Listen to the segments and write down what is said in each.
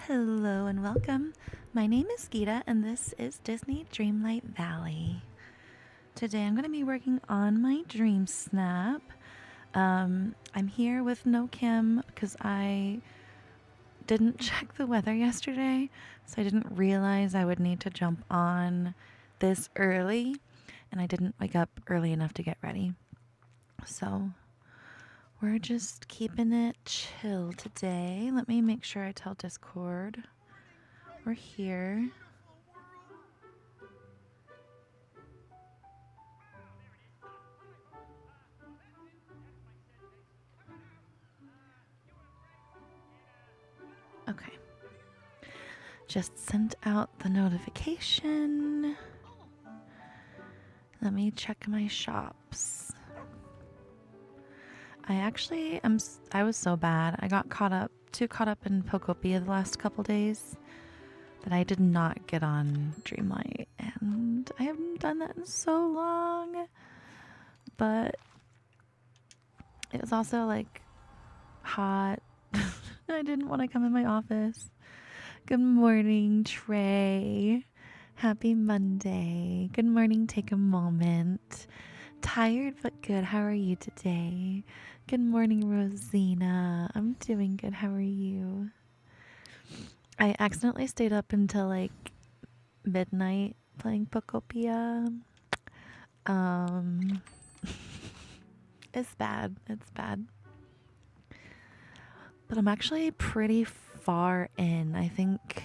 Hello and welcome. My name is Geeta and this is Disney Dreamlight Valley. Today I'm going to be working on my Dreamsnap. I'm here with no Kim because I didn't check the weather yesterday, so I didn't realize I would need to jump on this early, and I didn't wake up early enough to get ready. So we're just keeping it chill today. Let me make sure I tell Discord we're here. Okay. Just sent out the notification. Let me check my shops. I was so bad. I got too caught up in Pokopia the last couple days that I did not get on Dreamlight, and I haven't done that in so long. But it was also like hot. I didn't want to come in my office. Good morning, Trey. Happy Monday. Good morning, take a moment. Tired but good. How are you today? Good morning, Rosina. I'm doing good. How are you? I accidentally stayed up until like midnight playing Pokopia. It's bad. It's bad. But I'm actually pretty far in. I think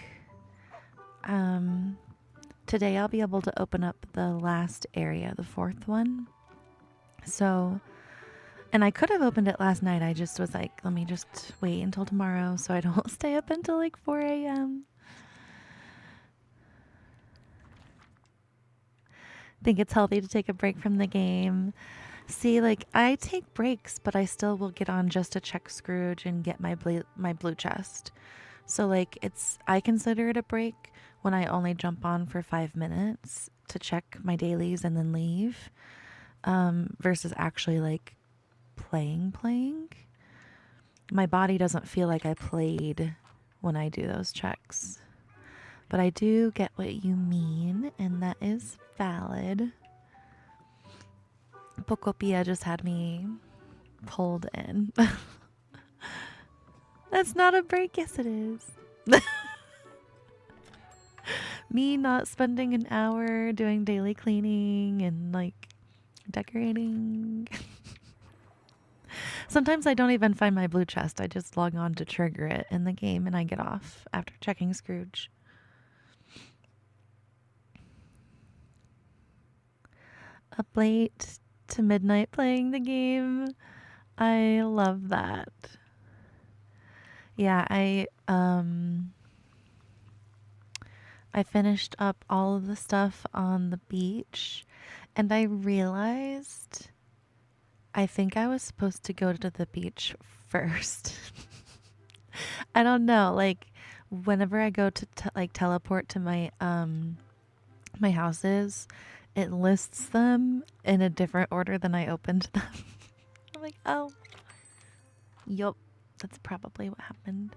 today I'll be able to open up the last area, the fourth one. So, and I could have opened it last night. I just was like, let me just wait until tomorrow so I don't stay up until like 4 a.m. Think it's healthy to take a break from the game. See, like, I take breaks, but I still will get on just to check Scrooge and get my blue chest. So, like, I consider it a break when I only jump on for 5 minutes to check my dailies and then leave, versus actually, like, playing. My body doesn't feel like I played when I do those checks. But I do get what you mean, and that is valid. Pokopia just had me pulled in. That's not a break. Yes, it is. Me not spending an hour doing daily cleaning and like decorating. Sometimes I don't even find my blue chest. I just log on to trigger it in the game and I get off after checking Scrooge. Up late to midnight playing the game. I love that. Yeah, I finished up all of the stuff on the beach and I realized I think I was supposed to go to the beach first. I don't know, like whenever I go to like teleport to my my houses, it lists them in a different order than I opened them. I'm like, oh, yup, that's probably what happened.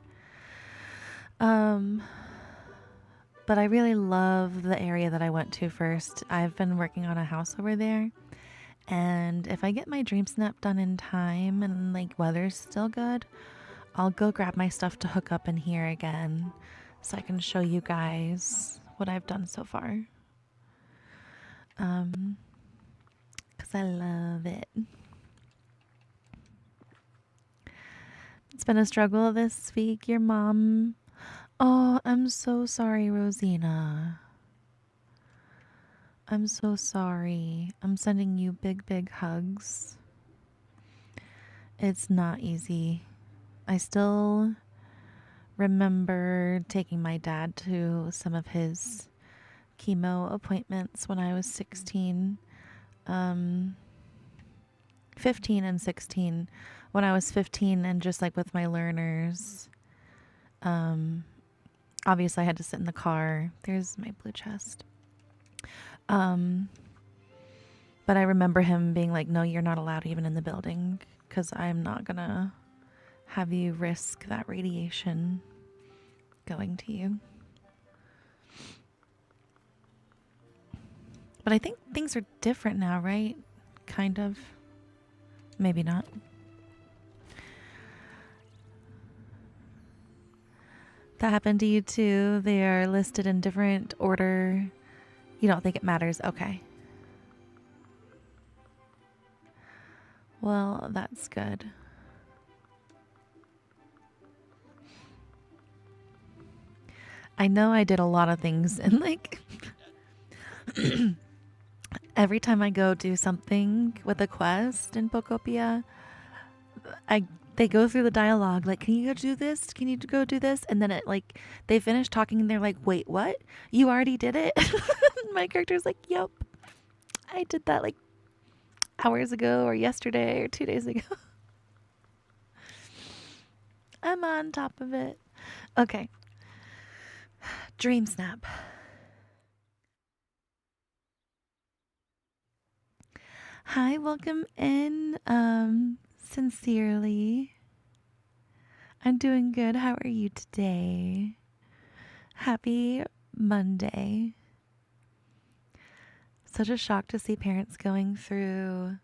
But I really love the area that I went to first. I've been working on a house over there, and if I get my Dreamsnap done in time and like weather's still good, I'll go grab my stuff to hook up in here again so I can show you guys what I've done so far. Because I love it. It's been a struggle this week. Your mom... Oh, I'm so sorry, Rosina. I'm so sorry. I'm sending you big, big hugs. It's not easy. I still remember taking my dad to some of his chemo appointments when I was 16. 15 and 16. When I was 15 and just like with my learners, obviously I had to sit in the car. There's my blue chest. But I remember him being like, no, you're not allowed even in the building because I'm not gonna have you risk that radiation. going to you. But I think things are different now, right? Kind of. Maybe not. That happened to you too? They are listed in different order. You don't think it matters? Okay. Well, that's good. I know I did a lot of things and like every time I go do something with a quest in Pokopia, they go through the dialogue like, can you go do this? Can you go do this? And then it like they finish talking and they're like, wait, what? You already did it? My character's like, yep. I did that like hours ago or yesterday or 2 days ago. I'm on top of it. Okay. Dreamsnap. Hi, welcome in. Sincerely. I'm doing good. How are you today? Happy Monday. Such a shock to see parents going through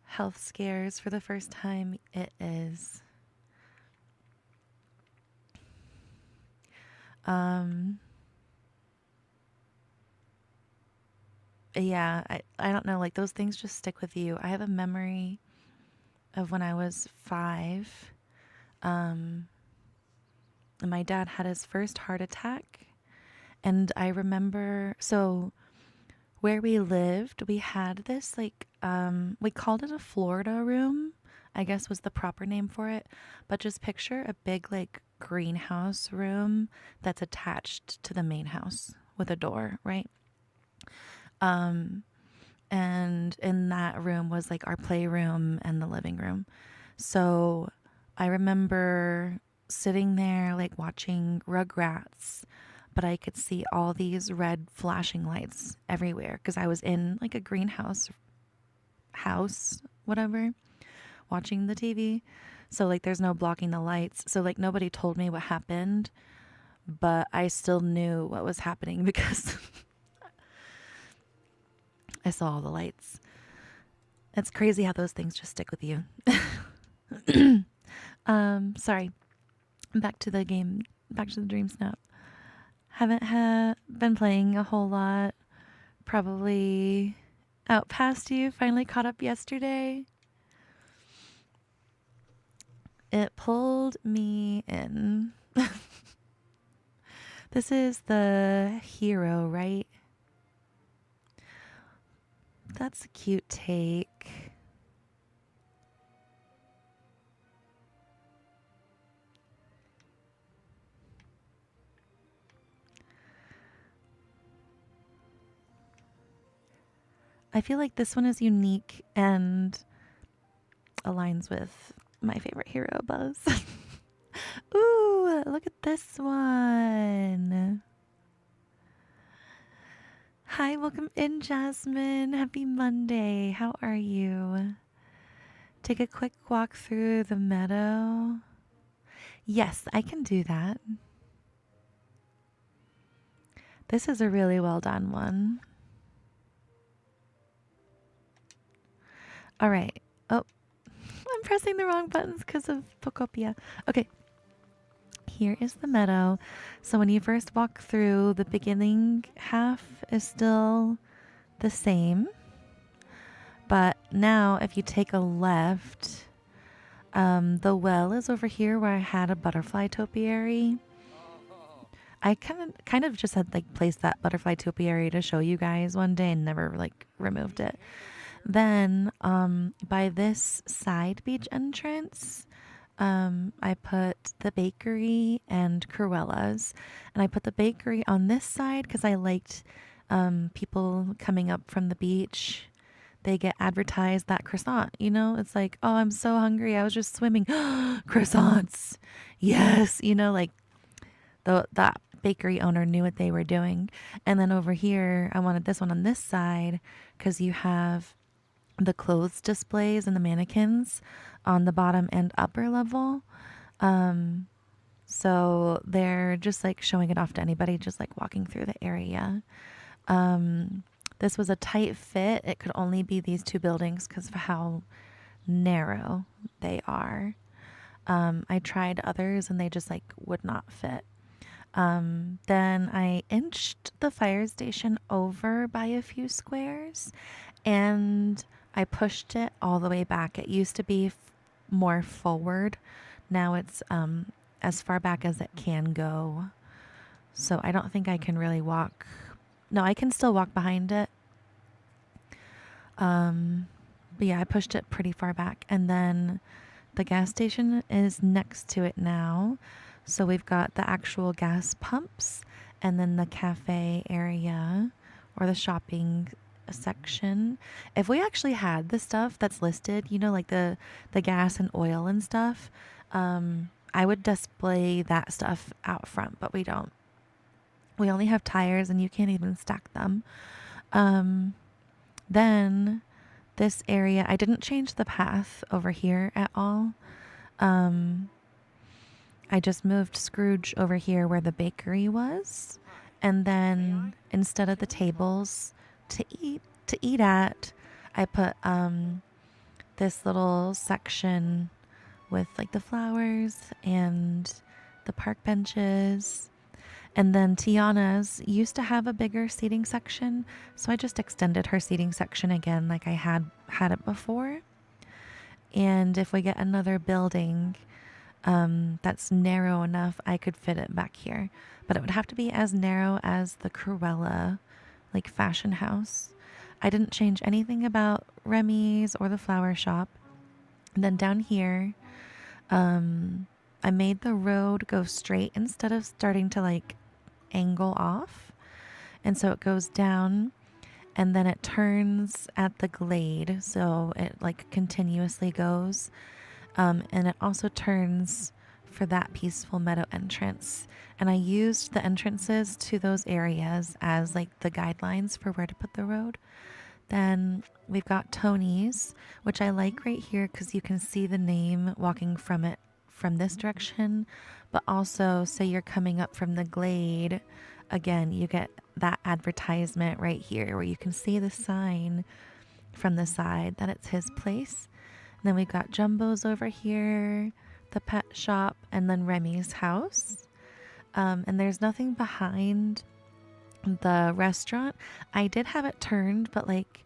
health scares for the first time. It is. Yeah, I don't know, like those things just stick with you. I have a memory of when I was 5. And my dad had his first heart attack. And I remember, so where we lived, we had this like, we called it a Florida room, I guess was the proper name for it. But just picture a big like greenhouse room that's attached to the main house with a door, right? And in that room was like our playroom and the living room. So I remember sitting there like watching Rugrats, but I could see all these red flashing lights everywhere because I was in like a greenhouse house, whatever, watching the TV. So like there's no blocking the lights. So like nobody told me what happened, but I still knew what was happening because I saw all the lights. It's crazy how those things just stick with you. Sorry. Back to the game. Back to the Dreamsnap. Haven't been playing a whole lot. Probably out past you. Finally caught up yesterday. It pulled me in. This is the hero, right? That's a cute take. I feel like this one is unique and aligns with my favorite hero, Buzz. Ooh, look at this one. Hi, welcome in, Jasmine. Happy Monday. How are you? Take a quick walk through the meadow. Yes, I can do that. This is a really well done one. All right. Oh, I'm pressing the wrong buttons because of Pokopia. Okay. Here is the meadow. So when you first walk through, the beginning half is still the same. But now if you take a left, the well is over here where I had a butterfly topiary. I kind of just had like placed that butterfly topiary to show you guys one day and never like removed it. Then by this side beach entrance, I put the bakery and Cruella's, and I put the bakery on this side because I liked people coming up from the beach. They get advertised that croissant, you know, it's like, oh, I'm so hungry, I was just swimming. Croissants, yes, you know, like that bakery owner knew what they were doing. And then over here I wanted this one on this side because you have the clothes displays and the mannequins on the bottom and upper level. So they're just like showing it off to anybody just like walking through the area. This was a tight fit. It could only be these two buildings because of how narrow they are. I tried others and they just like would not fit. Then I inched the fire station over by a few squares and I pushed it all the way back. It used to be more forward. Now it's as far back as it can go. So I don't think I can really walk. No, I can still walk behind it. But yeah, I pushed it pretty far back. And then the gas station is next to it now. So we've got the actual gas pumps and then the cafe area or the shopping section. If we actually had the stuff that's listed, you know, like the gas and oil and stuff, I would display that stuff out front, but we don't. We only have tires and you can't even stack them. Then this area, I didn't change the path over here at all. I just moved Scrooge over here where the bakery was. And then instead of the tables to eat at, I put this little section with like the flowers and the park benches. And then Tiana's used to have a bigger seating section, so I just extended her seating section again like I had it before. And if we get another building that's narrow enough, I could fit it back here. But it would have to be as narrow as the Cruella, like fashion house. I didn't change anything about Remy's or the flower shop. And then down here, I made the road go straight instead of starting to like angle off. And so it goes down and then it turns at the glade. So it like continuously goes. And it also turns for that peaceful meadow entrance. And I used the entrances to those areas as like the guidelines for where to put the road. Then we've got Tony's, which I like right here because you can see the name walking from it from this direction. But also, say you're coming up from the glade, again, you get that advertisement right here where you can see the sign from the side that it's his place. And then we've got Jumbo's over here, the pet shop, and then Remy's house. And there's nothing behind the restaurant. I did have it turned, but like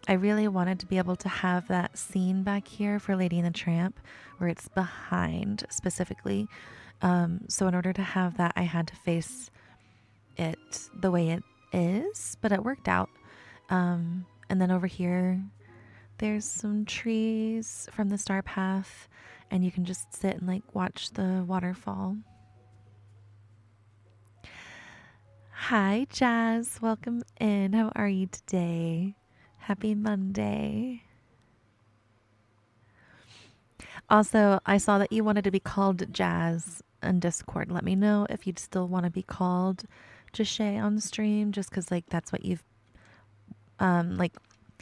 I really wanted to be able to have that scene back here for Lady and the Tramp where it's behind specifically. So in order to have that, I had to face it the way it is, but it worked out. And then over here, there's some trees from the Star Path, and you can just sit and like watch the waterfall. Hi, Jazz. Welcome in. How are you today? Happy Monday. Also, I saw that you wanted to be called Jazz on Discord. Let me know if you'd still want to be called Jashay on stream, just because like that's what you've like.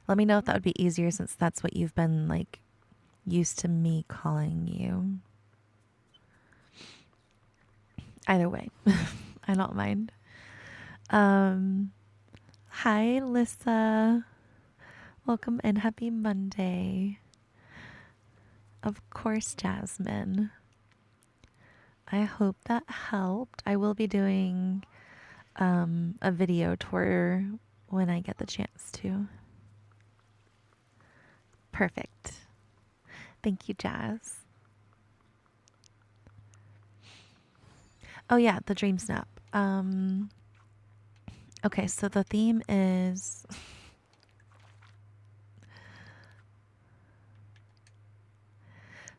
Let me know if that would be easier since that's what you've been like used to me calling you. Either way, I don't mind. Hi, Lissa. Welcome and happy Monday. Of course, Jasmine. I hope that helped. I will be doing a video tour when I get the chance to. Perfect. Thank you, Jazz. Oh yeah, the Dreamsnap. Okay, so the theme is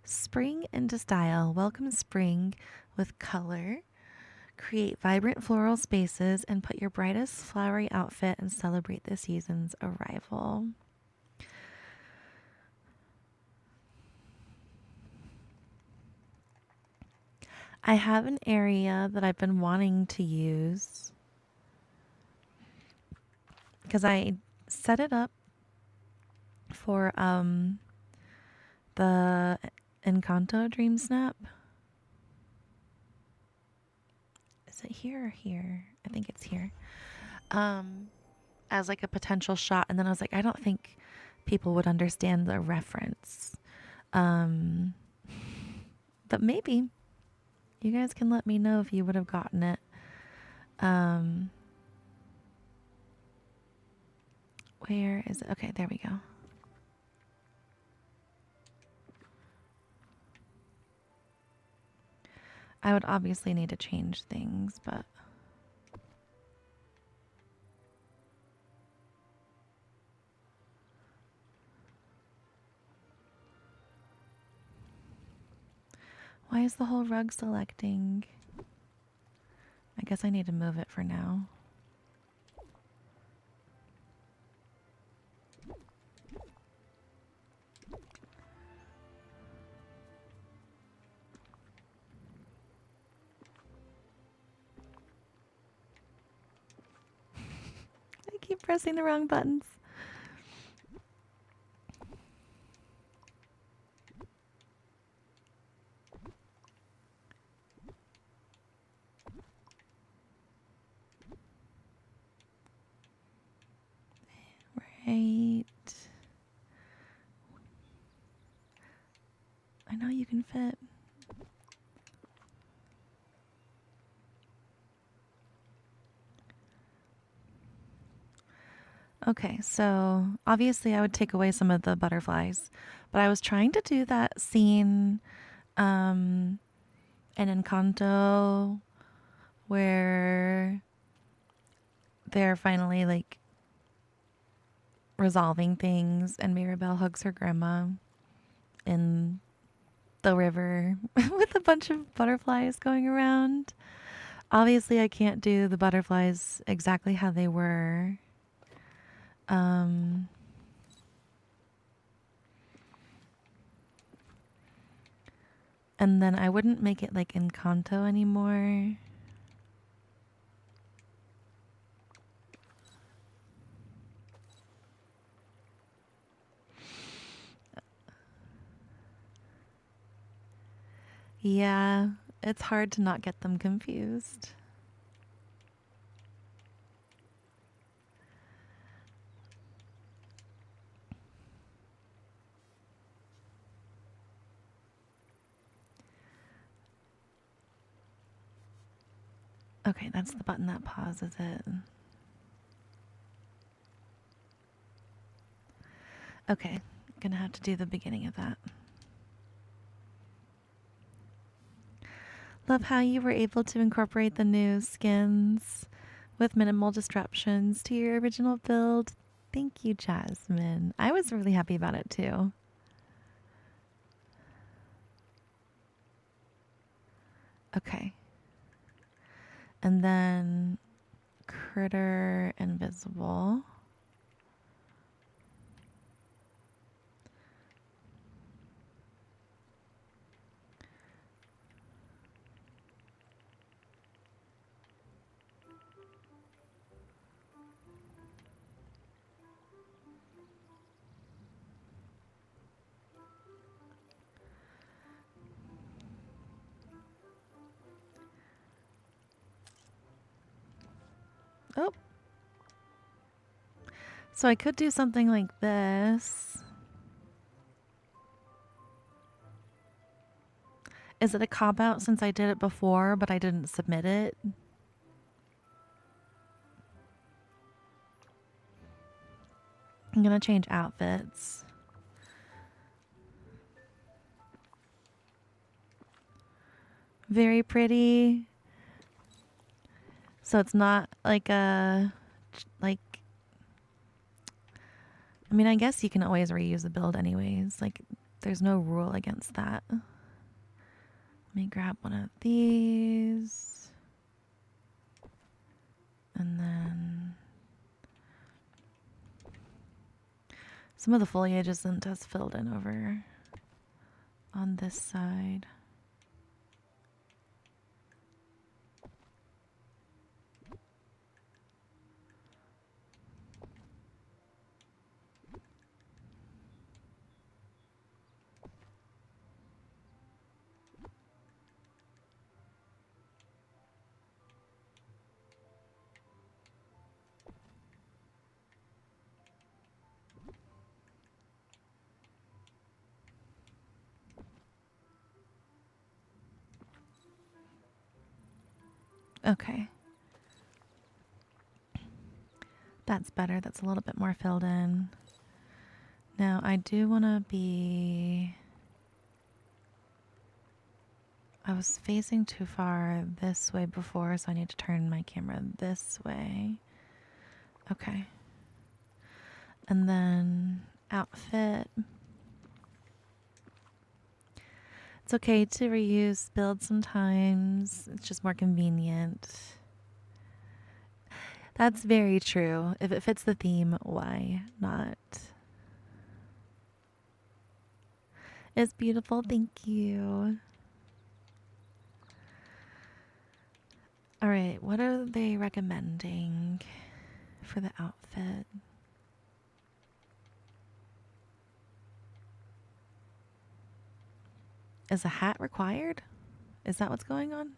spring into style. Welcome spring with color. Create vibrant floral spaces and put your brightest flowery outfit and celebrate the season's arrival. I have an area that I've been wanting to use because I set it up for the Encanto Dreamsnap. Is it here or here? I think it's here. As like a potential shot, and then I was like, I don't think people would understand the reference. But maybe you guys can let me know if you would have gotten it. Where is it? Okay, there we go. I would obviously need to change things, but why is the whole rug selecting? I guess I need to move it for now. I keep pressing the wrong buttons. Right. I know you can fit. Okay, so obviously I would take away some of the butterflies, but I was trying to do that scene in Encanto where they're finally like resolving things and Mirabelle hugs her grandma in the river with a bunch of butterflies going around. Obviously I can't do the butterflies exactly how they were. And then I wouldn't make it like Encanto anymore. Yeah, it's hard to not get them confused. Okay, that's the button that pauses it. Okay, gonna have to do the beginning of that. Love how you were able to incorporate the new skins with minimal disruptions to your original build. Thank you, Jasmine. I was really happy about it too. Okay. And then Critter Invisible. Oh. So I could do something like this. Is it a cop-out since I did it before, but I didn't submit it? I'm gonna change outfits. Very pretty. So it's not like a, like, I mean, I guess you can always reuse the build anyways. Like, there's no rule against that. Let me grab one of these. And then some of the foliage isn't as filled in over on this side. Okay. That's better. That's a little bit more filled in. Now, I do want to be... I was facing too far this way before, so I need to turn my camera this way. Okay. And then outfit. It's okay to reuse builds sometimes. It's just more convenient. That's very true. If it fits the theme, why not? It's beautiful. Thank you. All right. What are they recommending for the outfit? Is a hat required? Is that what's going on?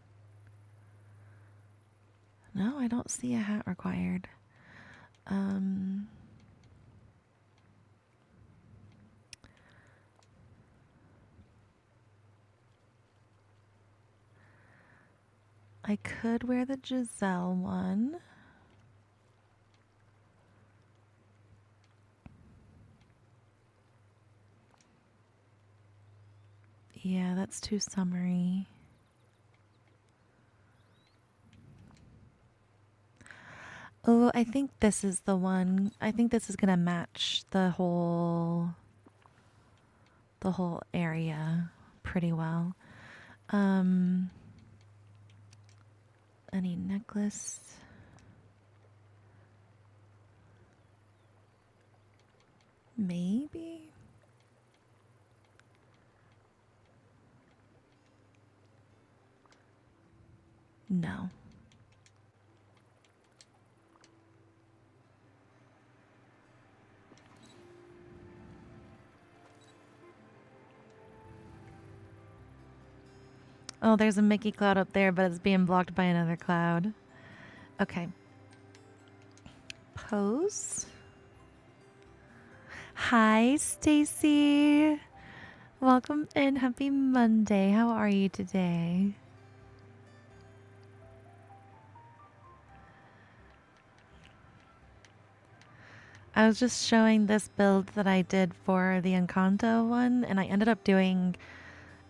No, I don't see a hat required. I could wear the Giselle one. Yeah, that's too summery. Oh, I think this is the one. I think this is gonna match the whole area pretty well. Any necklace? Maybe? No. Oh, there's a Mickey cloud up there, but it's being blocked by another cloud. Okay. Pose. Hi, Stacy. Welcome in. Happy Monday. How are you today? I was just showing this build that I did for the Encanto one, and I ended up doing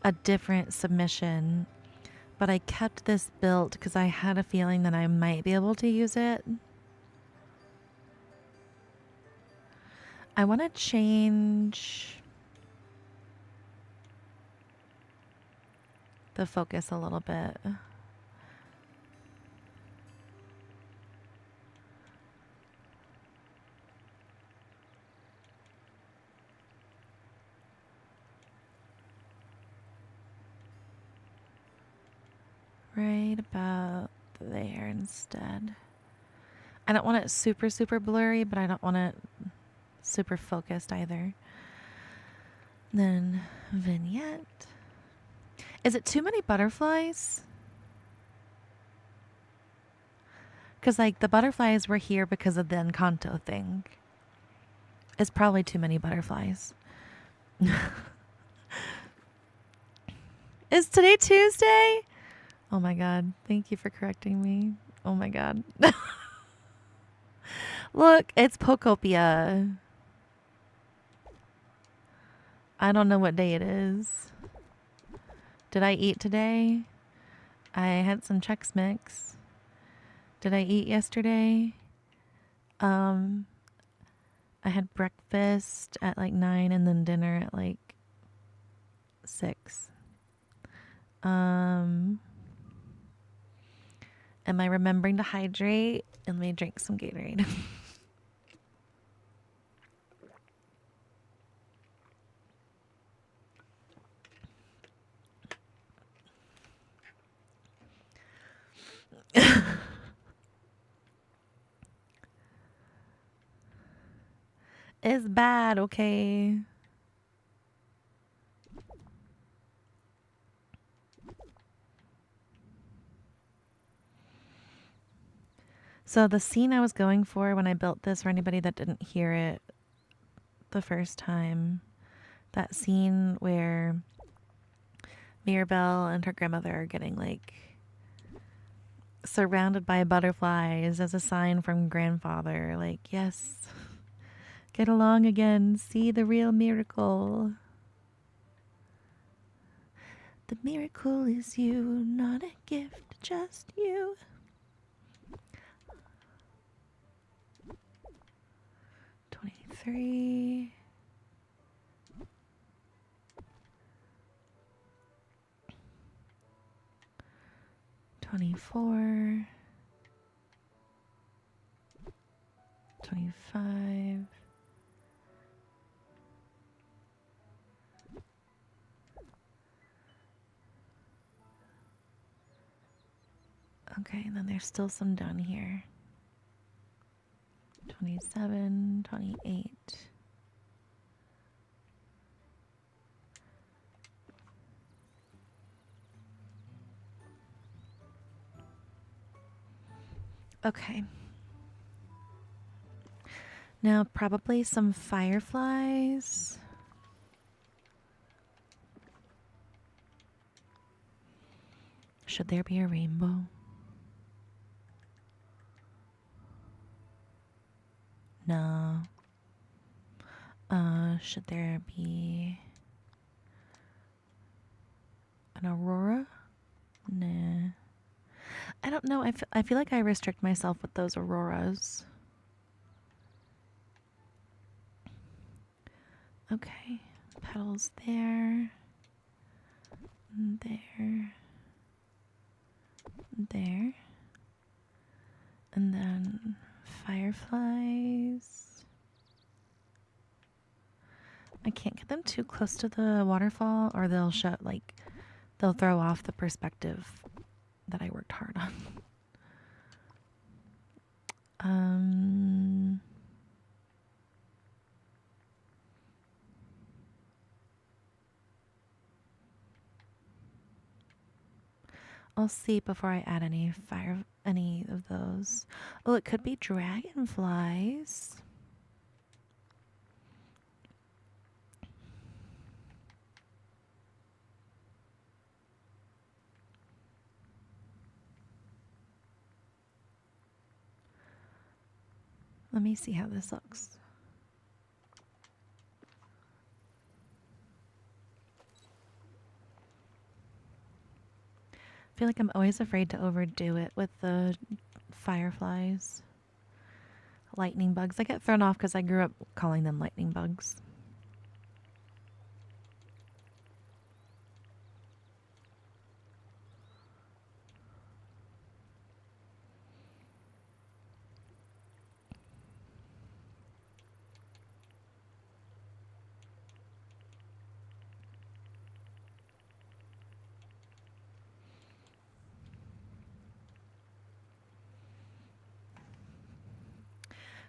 a different submission, but I kept this built because I had a feeling that I might be able to use it. I want to change the focus a little bit. Right about there instead. I don't want it super, super blurry, but I don't want it super focused either. Then vignette. Is it too many butterflies? Because like the butterflies were here because of the Encanto thing. It's probably too many butterflies. Is today Tuesday? Oh my God. Thank you for correcting me. Oh my God. Look, it's Pokopia. I don't know what day it is. Did I eat today? I had some Chex Mix. Did I eat yesterday? I had breakfast at like 9 and then dinner at like 6. Am I remembering to hydrate? And let me drink some Gatorade. It's bad, okay? So the scene I was going for when I built this, for anybody that didn't hear it the first time, that scene where Mirabelle and her grandmother are getting like surrounded by butterflies as a sign from grandfather. Like, yes, get along again. See the real miracle. The miracle is you, not a gift, just you. 23. 24. 25. Okay, and then there's still some down here. 27, 28. Okay. Now, probably some fireflies. Should there be a rainbow? No. Should there be an aurora? Nah. I don't know. I feel like I restrict myself with those auroras. Okay. Petals there. There. There. And then fireflies. I can't get them too close to the waterfall or they'll they'll throw off the perspective that I worked hard on. I'll see before I add any of those. Oh, it could be dragonflies. Let me see how this looks. I feel like I'm always afraid to overdo it with the fireflies. Lightning bugs. I get thrown off because I grew up calling them lightning bugs.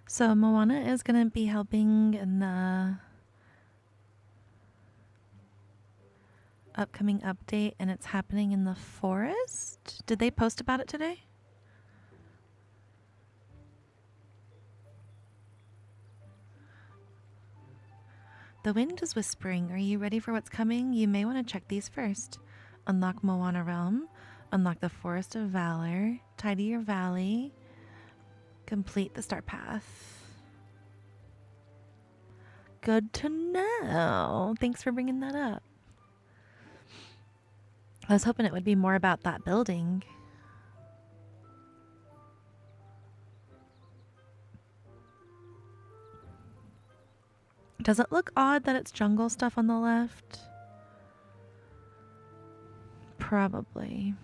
So Moana is going to be helping in the upcoming update, and it's happening in the forest. Did they post about it today? The wind is whispering. Are you ready for what's coming? You may want to check these first. Unlock Moana Realm. Unlock the Forest of Valor. Tidy your valley. Complete the start path. Good to know. Thanks for bringing that up. I was hoping it would be more about that building. Does it look odd that it's jungle stuff on the left? Probably.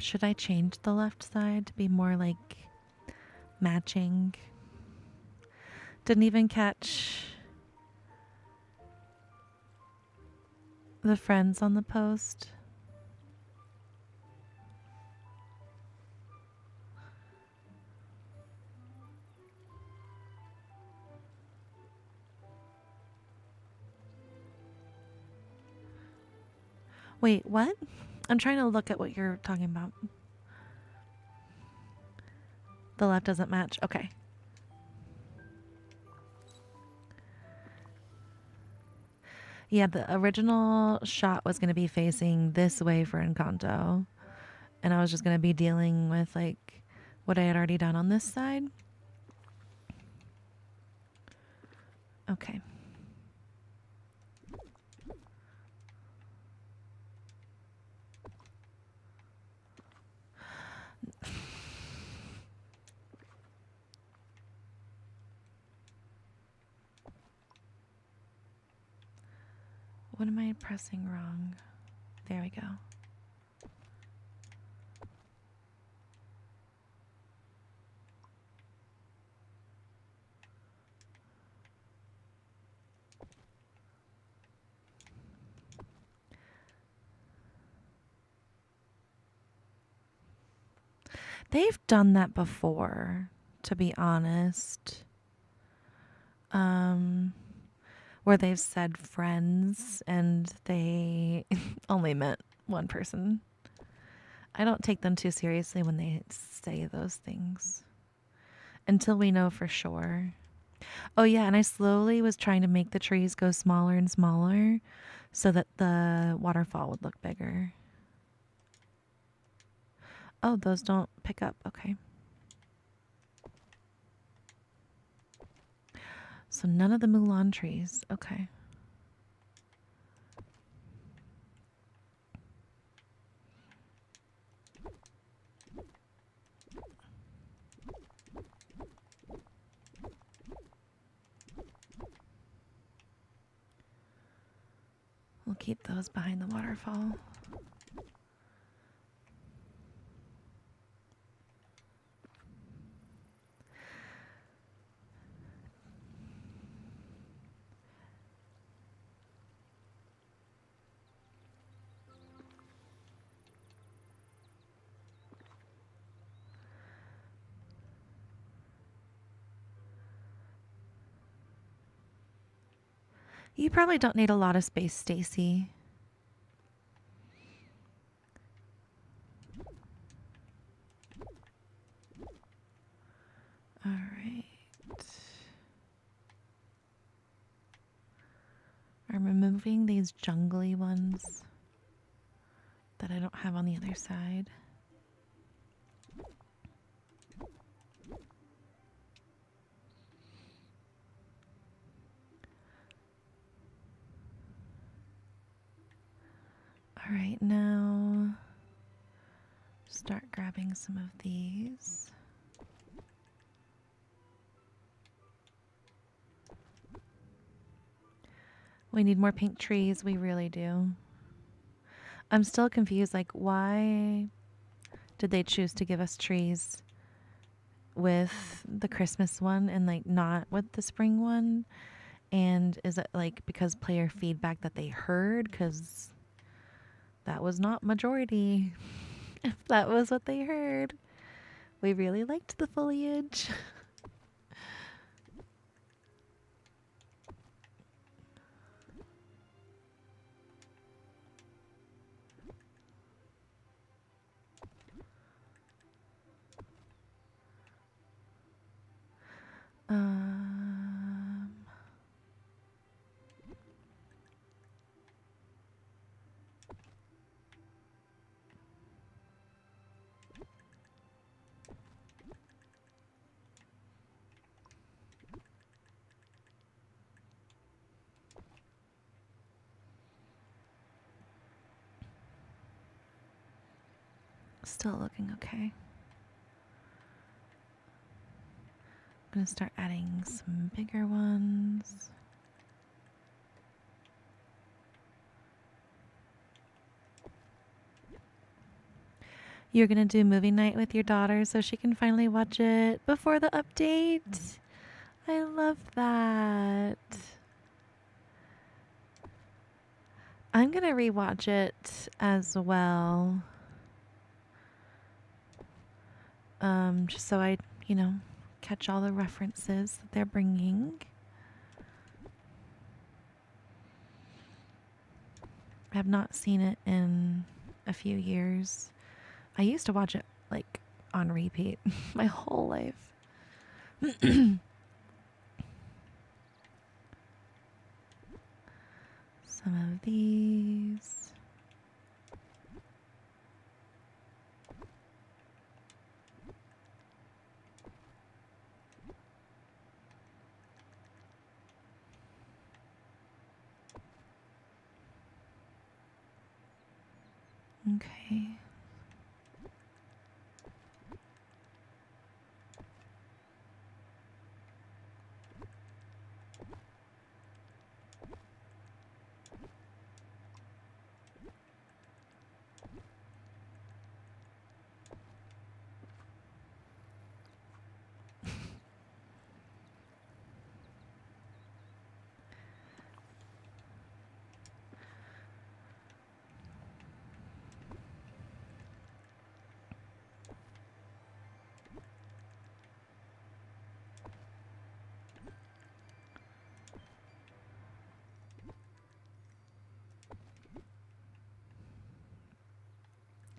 Should I change the left side to be more like matching? Didn't even catch the friends on the post. Wait, what? I'm trying to look at what you're talking about. The left doesn't match. Okay. Yeah, the original shot was going to be facing this way for Encanto. And I was just going to be dealing with like what I had already done on this side. Okay. What am I pressing wrong? There we go. They've done that before, to be honest. Where they've said friends and they only meant one person. I don't take them too seriously when they say those things until we know for sure. Oh, yeah, and I slowly was trying to make the trees go smaller and smaller so that the waterfall would look bigger. Oh, those don't pick up. Okay. So none of the Mulan trees. Okay. We'll keep those behind the waterfall. You probably don't need a lot of space, Stacy. All right. I'm removing these jungly ones that I don't have on the other side. All right, now start grabbing some of these. We need more pink trees. We really do. I'm still confused. Like, why did they choose to give us trees with the Christmas one and like not with the spring one? And is it like because player feedback that they heard? Because that was not majority. If that was what they heard, we really liked the foliage. Still looking okay. I'm gonna start adding some bigger ones. You're gonna do movie night with your daughter so she can finally watch it before the update. I love that. I'm gonna rewatch it as well. Just so I, catch all the references that they're bringing. I have not seen it in a few years. I used to watch it like on repeat my whole life. Some of these. Okay.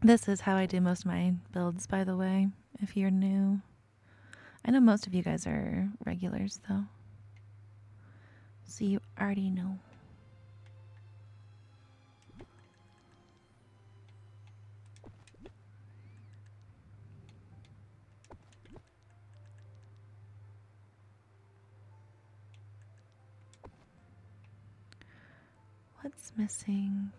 This is how I do most of my builds, by the way, if you're new. I know most of you guys are regulars, though. So you already know. What's missing?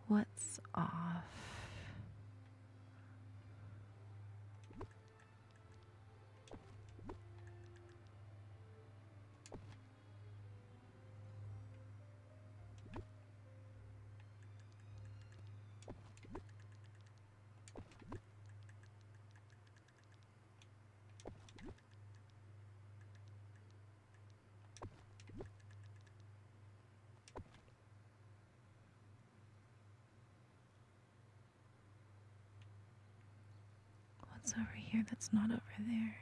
What's off? What's over here that's not over there?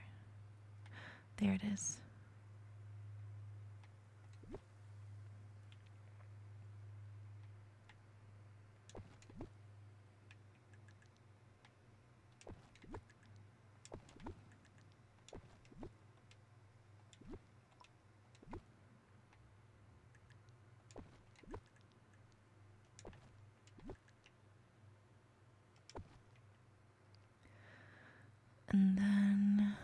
There it is. And then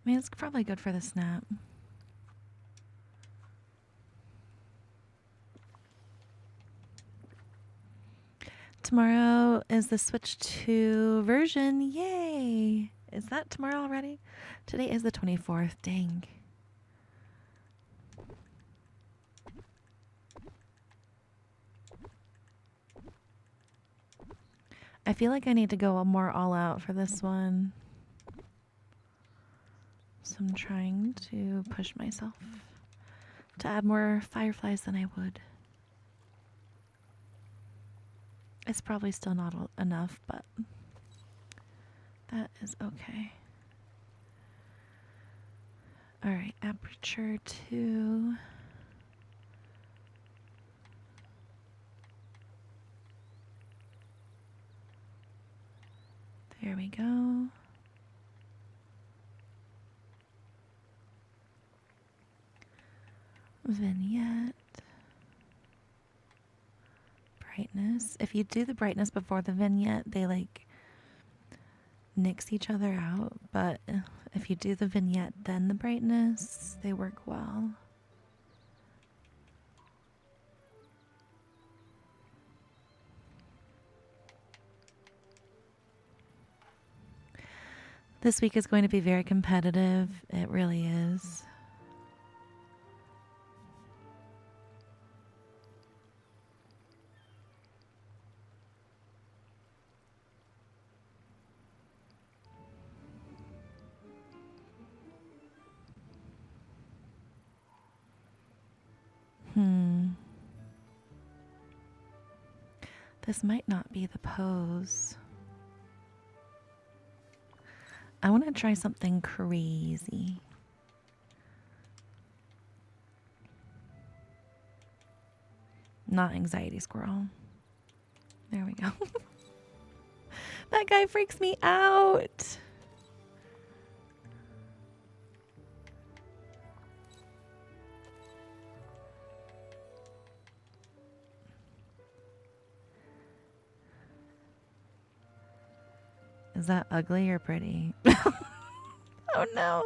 I mean, it's probably good for the snap. Tomorrow is the Switch 2 version. Yay! Is that tomorrow already? Today is the 24th. Dang. I feel like I need to go more all out for this one. So I'm trying to push myself to add more fireflies than I would. It's probably still not enough, but that is okay. Alright, aperture 2. There we go. Vignette. Brightness. If you do the brightness before the vignette, they like nix each other out. But if you do the vignette, then the brightness, they work well. This week is going to be very competitive. It really is. This might not be the pose. I want to try something crazy. Not anxiety squirrel. There we go. That guy freaks me out. Is that ugly or pretty? Oh no.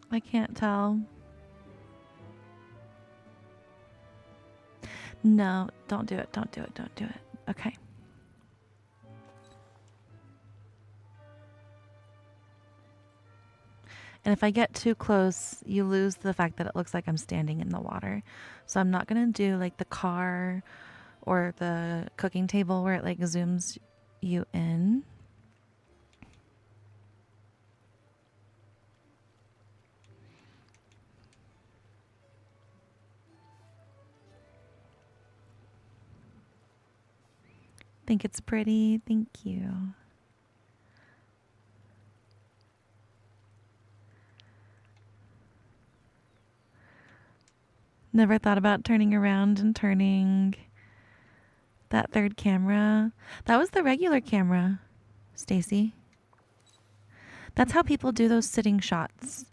I can't tell. No, don't do it. Don't do it. Don't do it. Okay. And if I get too close, you lose the fact that it looks like I'm standing in the water. So I'm not going to do like the car or the cooking table where it like zooms you in. Think it's pretty. Thank you. Never thought about turning around and turning that third camera. That was the regular camera, Stacy. That's how people do those sitting shots.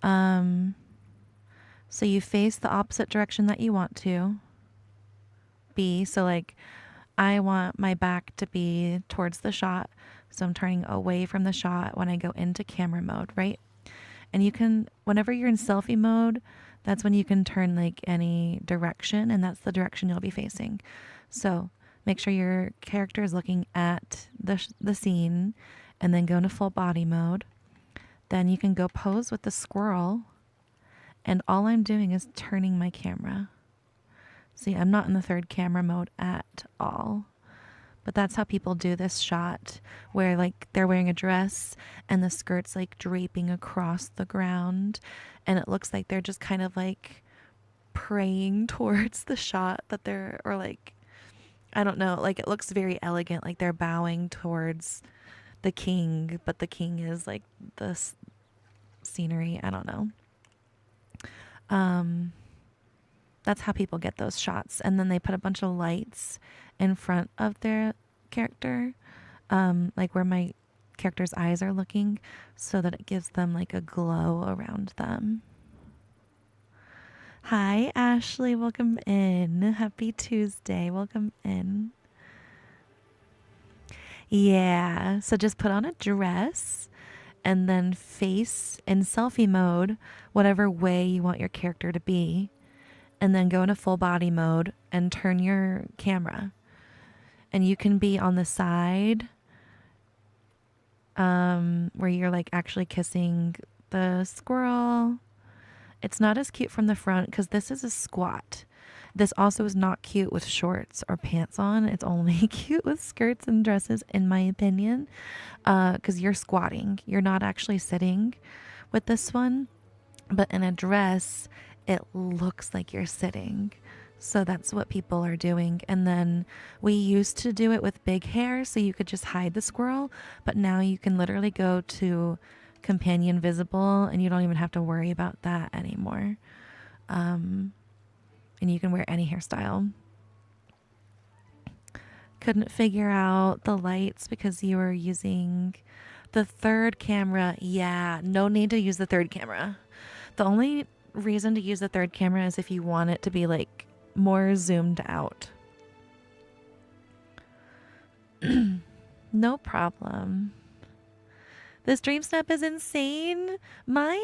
So you face the opposite direction that you want to be. So like I want my back to be towards the shot. So I'm turning away from the shot when I go into camera mode, right? And you can, whenever you're in selfie mode, that's when you can turn like any direction, and that's the direction you'll be facing. So make sure your character is looking at the scene, and then go into full body mode. Then you can go pose with the squirrel, and all I'm doing is turning my camera. See, I'm not in the third camera mode at all. But that's how people do this shot, where like they're wearing a dress and the skirt's like draping across the ground, and it looks like they're just kind of like praying towards the shot that they're, or like, I don't know, like it looks very elegant, like they're bowing towards the king, but the king is like the scenery. I don't know. That's how people get those shots. And then they put a bunch of lights in front of their character, like where my character's eyes are looking, so that it gives them like a glow around them. Hi, Ashley. Welcome in. Happy Tuesday. Welcome in. Yeah. So just put on a dress and then face in selfie mode whatever way you want your character to be. And then go into full body mode and turn your camera. And you can be on the side where you're like actually kissing the squirrel. It's not as cute from the front because this is a squat. This also is not cute with shorts or pants on. It's only cute with skirts and dresses, in my opinion, because you're squatting. You're not actually sitting with this one. But in a dress, it looks like you're sitting. So that's what people are doing. And then we used to do it with big hair, so you could just hide the squirrel. But now you can literally go to companion visible, and you don't even have to worry about that anymore. And you can wear any hairstyle. Couldn't figure out the lights because you were using the third camera. Yeah, no need to use the third camera. The only reason to use the third camera is if you want it to be like more zoomed out. No problem. This Dreamsnap is insane. Mine?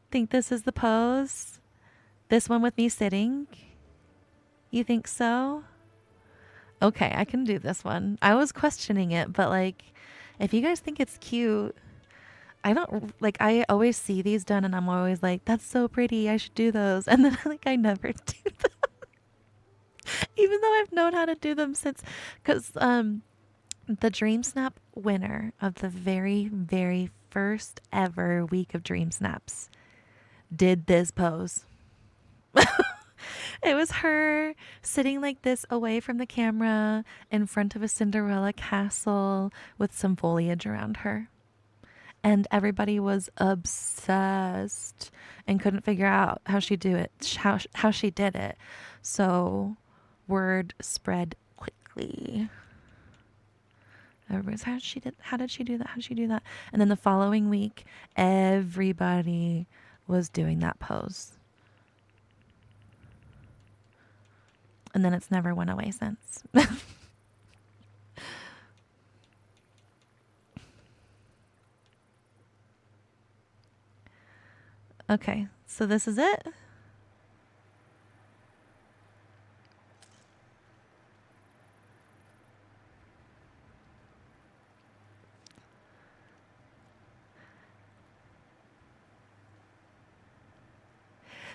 Think this is the pose? This one with me sitting? You think so? Okay, I can do this one. I was questioning it, but like, if you guys think it's cute, I don't like, I always see these done and I'm always like, that's so pretty. I should do those. And then like I never do them. Even though I've known how to do them since, because the Dreamsnap winner of the very, very first ever week of Dreamsnaps did this pose. It was her sitting like this away from the camera in front of a Cinderella castle with some foliage around her. And everybody was obsessed and couldn't figure out how she do it, how she did it. So word spread quickly. Everybody's, how did she do that? How did she do that? And then the following week, everybody was doing that pose. And then it's never went away since. Okay, so this is it.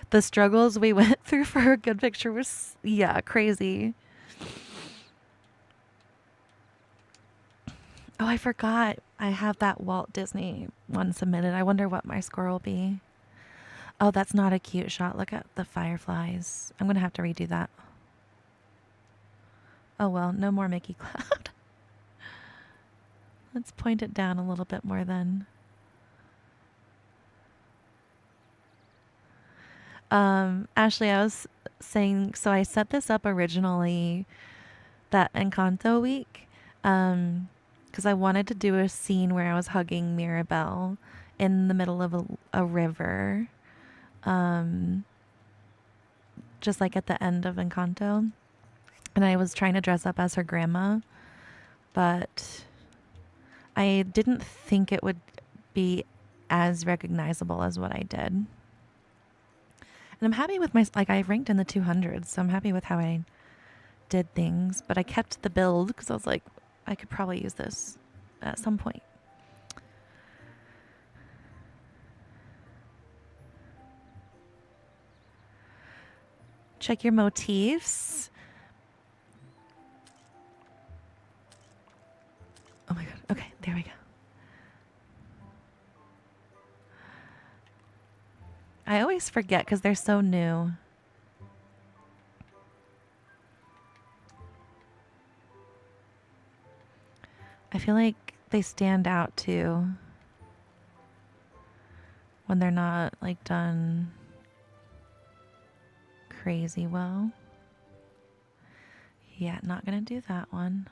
The struggles we went through for a good picture was, yeah, crazy. Oh, I forgot. I have that Walt Disney one submitted. I wonder what my score will be. Oh, that's not a cute shot. Look at the fireflies. I'm going to have to redo that. Oh, well, no more Mickey Cloud. Let's point it down a little bit more then. Ashley, I was saying, so I set this up originally that Encanto week, because I wanted to do a scene where I was hugging Mirabelle in the middle of a river, just like at the end of Encanto. And I was trying to dress up as her grandma, but I didn't think it would be as recognizable as what I did. And I'm happy with like I ranked in the 200s, so I'm happy with how I did things. But I kept the build because I was like, I could probably use this at some point. Check your motifs. Oh my god. Okay, there we go. I always forget because they're so new. I feel like they stand out too when they're not like done crazy well. Yeah, not gonna do that one.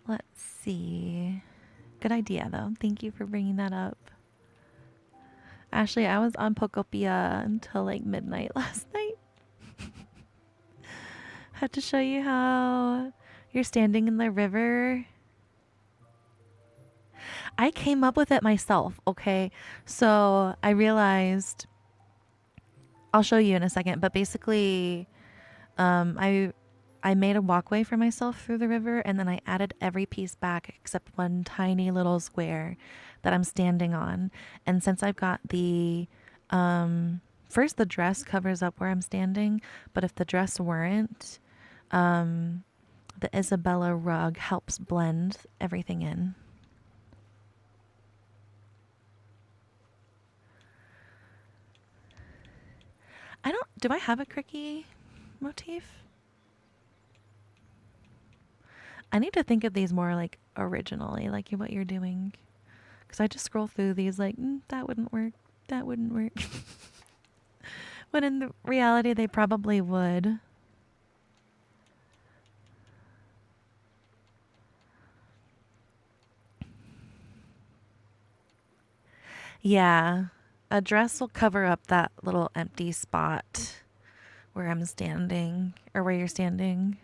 Let's see. Good idea, though. Thank you for bringing that up. Ashley, I was on Pokopia until like midnight last night. Had to show you how you're standing in the river. I came up with it myself, okay? So I realized, I'll show you in a second, but basically, I made a walkway for myself through the river, and then I added every piece back except one tiny little square that I'm standing on. And since I've got the, first the dress covers up where I'm standing, but if the dress weren't, the Isabella rug helps blend everything in. Do I have a cricky motif? I need to think of these more like originally, like what you're doing. Because I just scroll through these like, that wouldn't work. That wouldn't work. When in the reality, they probably would. Yeah. A dress will cover up that little empty spot where I'm standing, or where you're standing.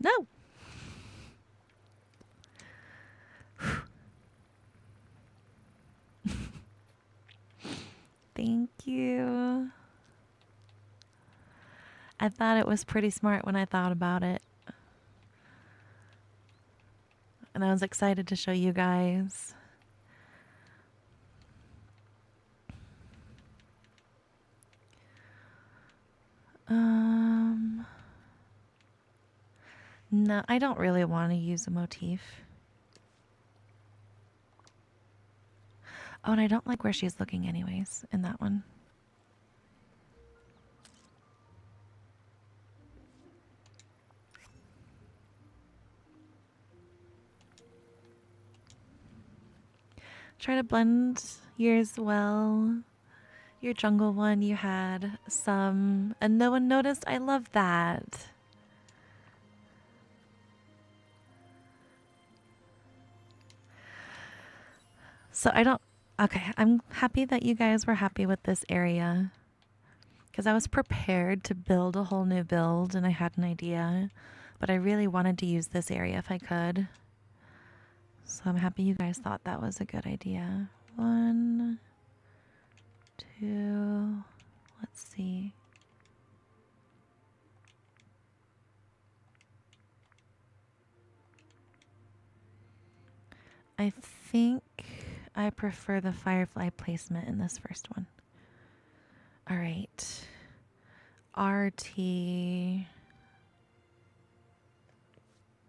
No. I thought it was pretty smart when I thought about it. And I was excited to show you guys. No, I don't really want to use a motif. Oh, and I don't like where she's looking anyways in that one. Try to blend yours well. Your jungle one, you had some, and no one noticed. I love that. So okay, I'm happy that you guys were happy with this area. Because I was prepared to build a whole new build and I had an idea. But I really wanted to use this area if I could. So I'm happy you guys thought that was a good idea. 1, 2, let's see. I think I prefer the firefly placement in this first one. All right. RT.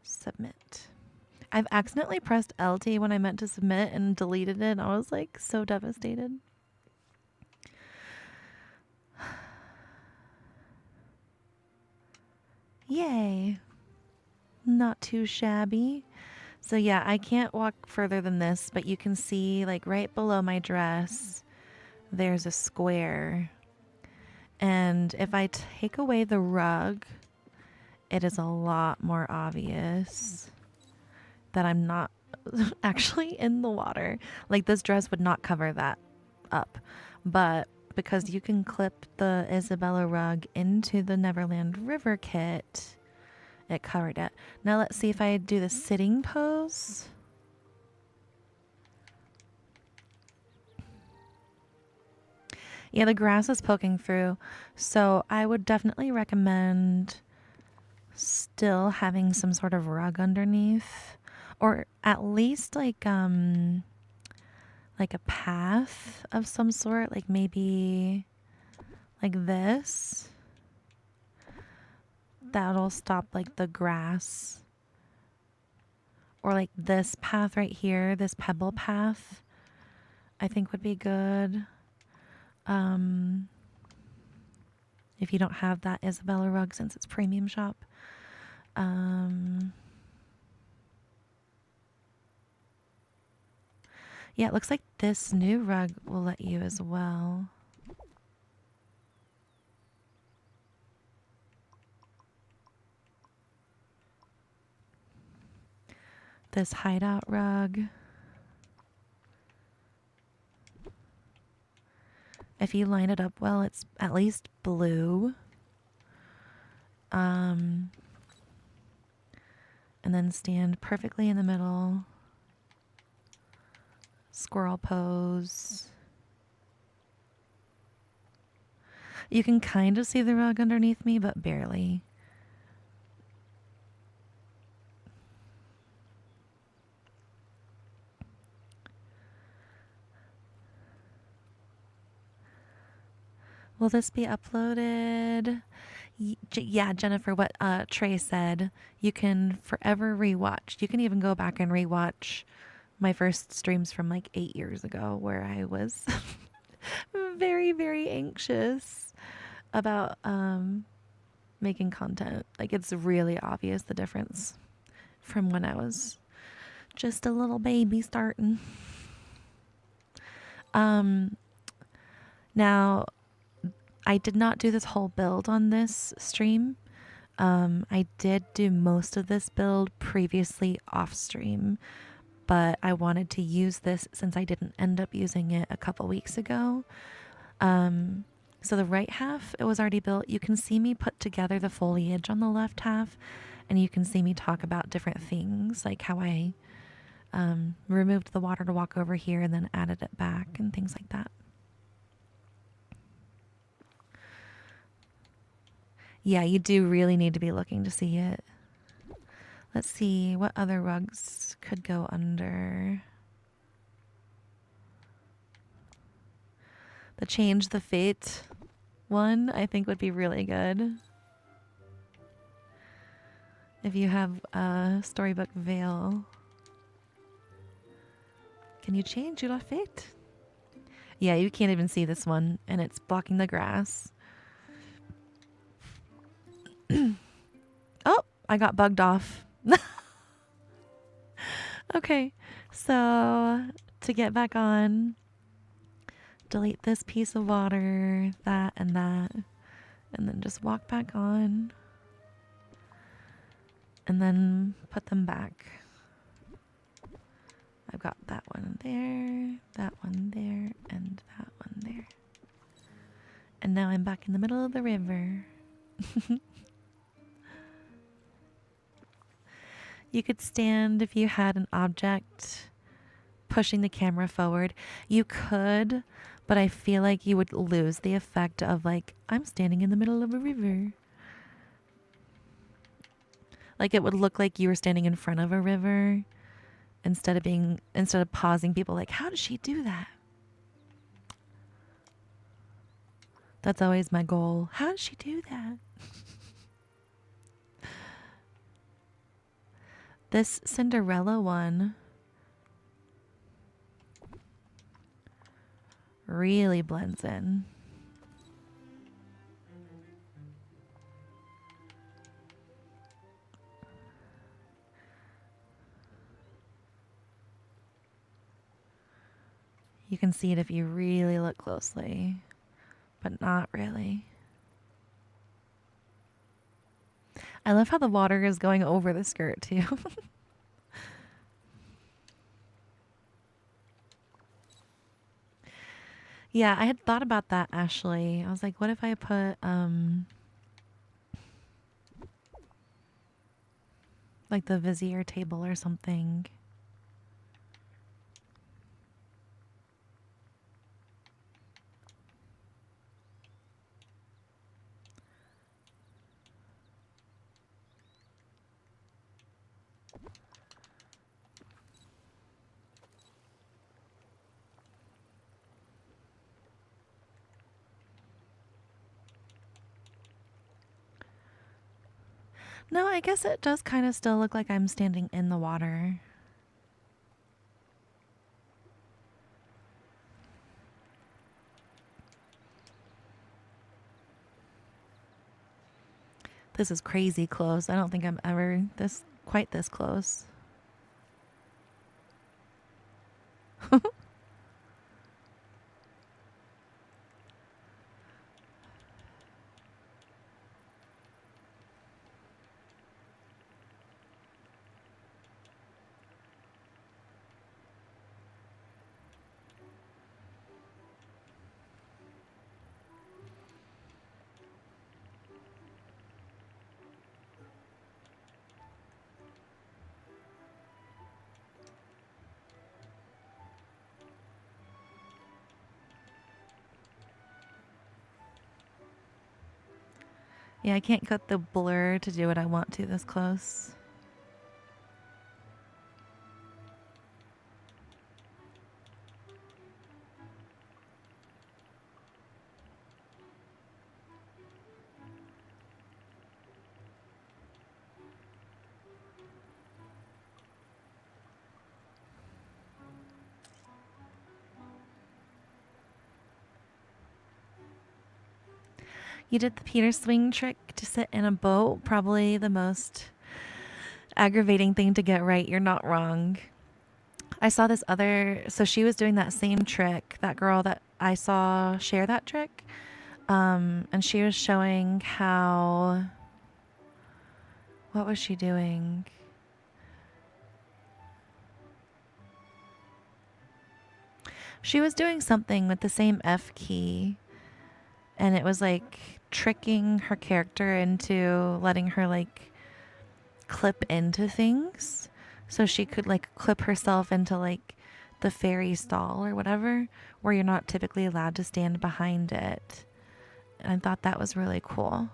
Submit. I've accidentally pressed LT when I meant to submit and deleted it. I was like so devastated. Yay. Not too shabby. So yeah, I can't walk further than this, but you can see like right below my dress, there's a square. And if I take away the rug, it is a lot more obvious that I'm not actually in the water. Like this dress would not cover that up. But because you can clip the Isabella rug into the Neverland River kit, it covered it. Now let's see if I do the sitting pose. Yeah, the grass is poking through. So I would definitely recommend still having some sort of rug underneath. Or at least like a path of some sort. Like maybe like this. That'll stop like the grass. Or like this path right here, this pebble path, I think would be good. If you don't have that Isabella rug since it's premium shop. Yeah, it looks like this new rug will let you as well. This hideout rug. If you line it up well, it's at least blue. And then stand perfectly in the middle. Squirrel pose. You can kind of see the rug underneath me, but barely. Will this be uploaded? Yeah, Jennifer, what Trey said, you can forever rewatch. You can even go back and rewatch my first streams from like 8 years ago where I was very, very anxious about making content. Like it's really obvious the difference from when I was just a little baby starting. Now, I did not do this whole build on this stream. I did do most of this build previously off stream, but I wanted to use this since I didn't end up using it a couple weeks ago. So the right half, it was already built. You can see me put together the foliage on the left half, and you can see me talk about different things, like how I removed the water to walk over here and then added it back and things like that. Yeah, you do really need to be looking to see it. Let's see what other rugs could go under. The Change the Fate one, I think, would be really good. If you have a storybook veil. Can you change your fate? Yeah, you can't even see this one, and it's blocking the grass. Oh, I got bugged off. Okay, so to get back on, delete this piece of water, that, and then just walk back on. And then put them back. I've got that one there, and that one there. And now I'm back in the middle of the river. You could stand if you had an object pushing the camera forward. You could, but I feel like you would lose the effect of like, I'm standing in the middle of a river. Like it would look like you were standing in front of a river instead of pausing people like, how does she do that? That's always my goal. How does she do that? This Cinderella one really blends in. You can see it if you really look closely, but not really. I love how the water is going over the skirt too. Yeah, I had thought about that, Ashley. I was like, what if I put like the Vizier table or something? No, I guess it does kind of still look like I'm standing in the water. This is crazy close. I don't think I'm ever quite this close. Yeah, I can't cut the blur to do what I want to this close. You did the Peter swing trick to sit in a boat. Probably the most aggravating thing to get right. You're not wrong. I saw this other, so she was doing that same trick, that girl that I saw share that trick. And she was showing how, what was she doing? She was doing something with the same F key, and it was like tricking her character into letting her like clip into things, so she could like clip herself into like the fairy stall or whatever, where you're not typically allowed to stand behind it. And I thought that was really cool.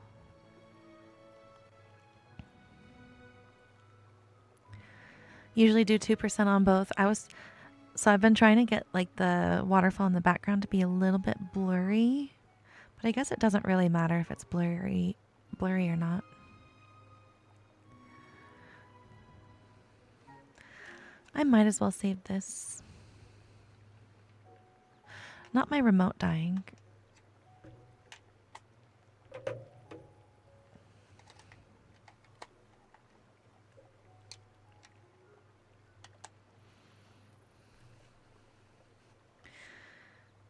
Usually do 2% on both. So I've been trying to get like the waterfall in the background to be a little bit blurry, but I guess it doesn't really matter if it's blurry or not. I might as well save this. Not my remote dying.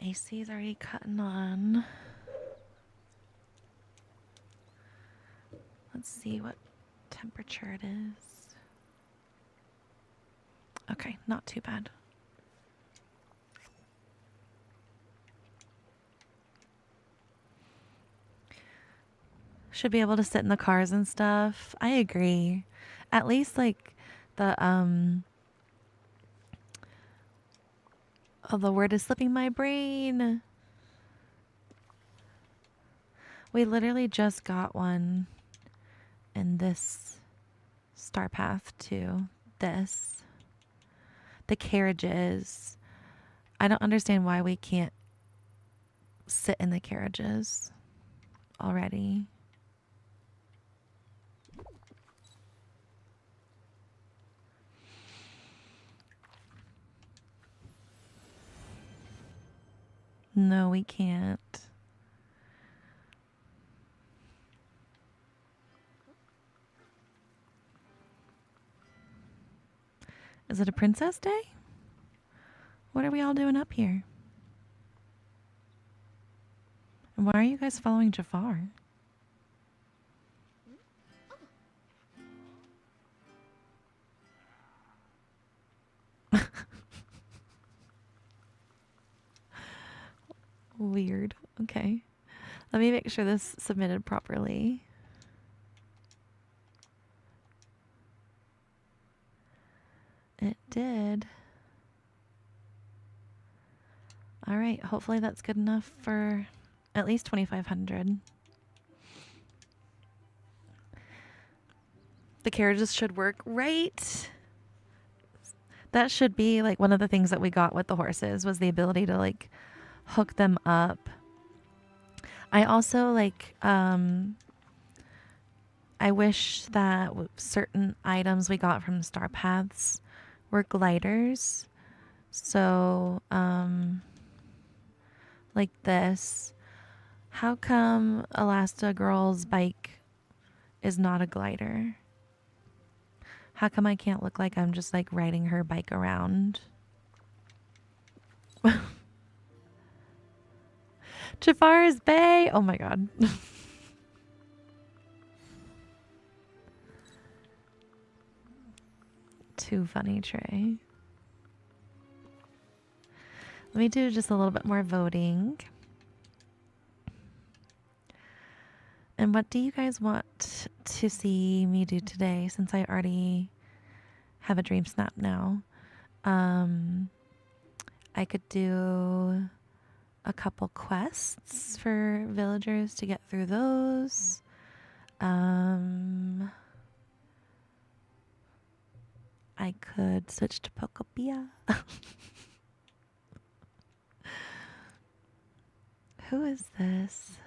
AC is already cutting on. Let's see what temperature it is. Okay, not too bad. Should be able to sit in the cars and stuff. I agree. At least like the oh, the word is slipping my brain. We literally just got one in this star path to this. The carriages. I don't understand why we can't sit in the carriages already. No, we can't. Is it a princess day? What are we all doing up here? And why are you guys following Jafar? Weird. Okay. Let me make sure this submitted properly. It did. All right. Hopefully that's good enough for at least 2,500. The carriages should work, right? That should be like one of the things that we got with the horses was the ability to like hook them up. I also like I wish that certain items we got from Star Paths were gliders. So like this. How come Elastigirl's bike is not a glider? How come I can't look like I'm just like riding her bike around? Jafar's Bay. Oh my god. Too funny, Trey. Let me do just a little bit more voting. And what do you guys want to see me do today since I already have a Dreamsnap now? I could do a couple quests for villagers to get through those. I could switch to Pokopia. Who is this?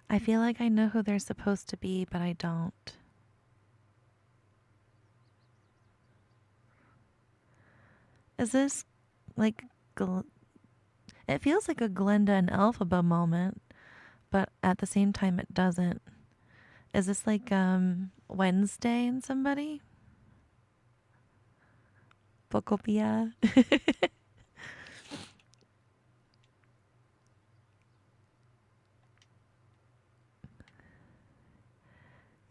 I feel like I know who they're supposed to be, but I don't. Is this like... It feels like a Glenda and Elphaba moment, but at the same time it doesn't. Is this like Wednesday and somebody? Pokopia?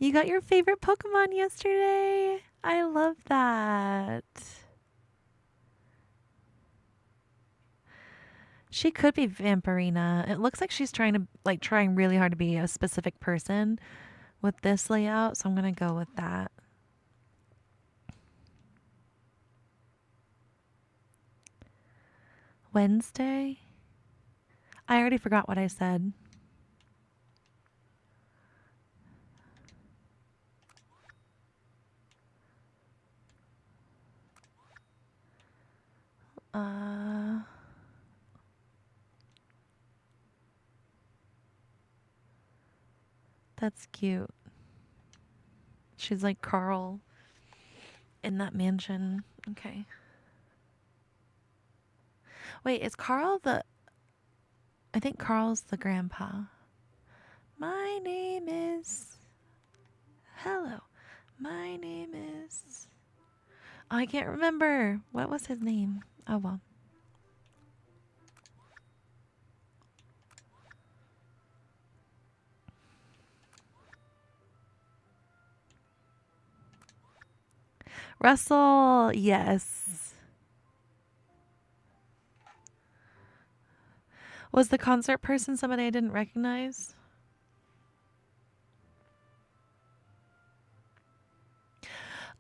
You got your favorite Pokemon yesterday. I love that. She could be Vampirina. It looks like she's trying really hard to be a specific person with this layout, so I'm going to go with that. Wednesday? I already forgot what I said. Uh, that's cute. She's like Carl in that mansion. Okay. Wait, is Carl the... I think Carl's the grandpa. My name is... Hello. My name is... Oh, I can't remember. What was his name? Oh, well. Russell, yes. Was the concert person somebody I didn't recognize?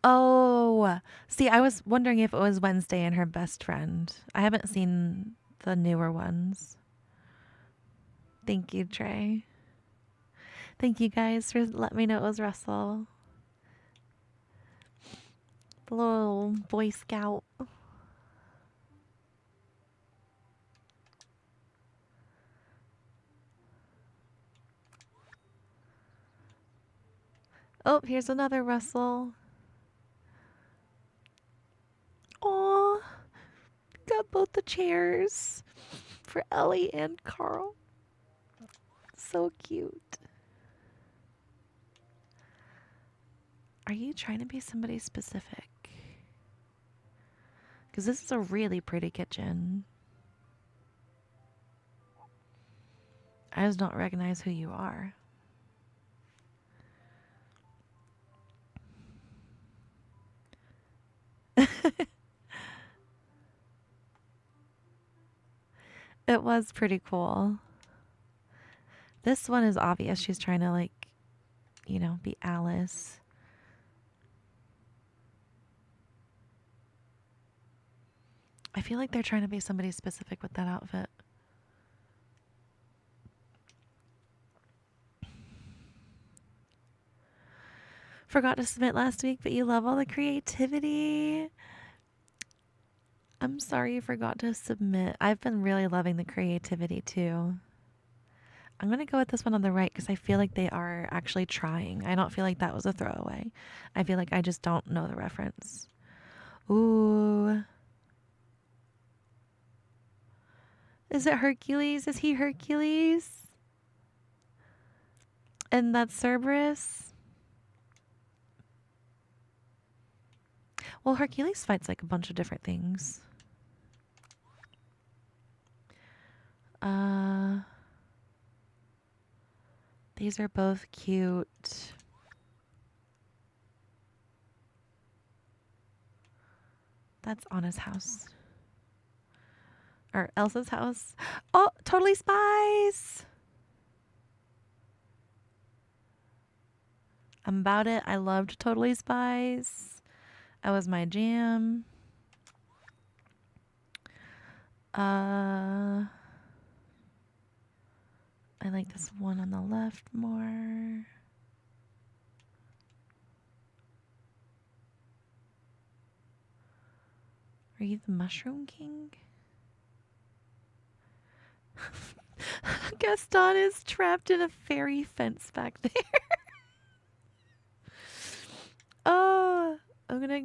Oh, see, I was wondering if it was Wednesday and her best friend. I haven't seen the newer ones. Thank you, Trey. Thank you guys for letting me know it was Russell. The little Boy Scout. Oh, here's another Russell. Oh, got both the chairs for Ellie and Carl. So cute. Are you trying to be somebody specific? Because this is a really pretty kitchen. I just don't recognize who you are. It was pretty cool. This one is obvious. She's trying to, like, you know, be Alice. I feel like they're trying to be somebody specific with that outfit. Forgot to submit last week, but you love all the creativity. I'm sorry you forgot to submit. I've been really loving the creativity too. I'm going to go with this one on the right because I feel like they are actually trying. I don't feel like that was a throwaway. I feel like I just don't know the reference. Ooh. Is it Hercules? Is he Hercules? And that's Cerberus? Well, Hercules fights like a bunch of different things. These are both cute. That's Anna's house. Or Elsa's house. Oh, Totally Spies! I'm about it. I loved Totally Spies. That was my jam. I like this one on the left more. Are you the Mushroom King? Gaston is trapped in a fairy fence back there. Oh, I'm gonna...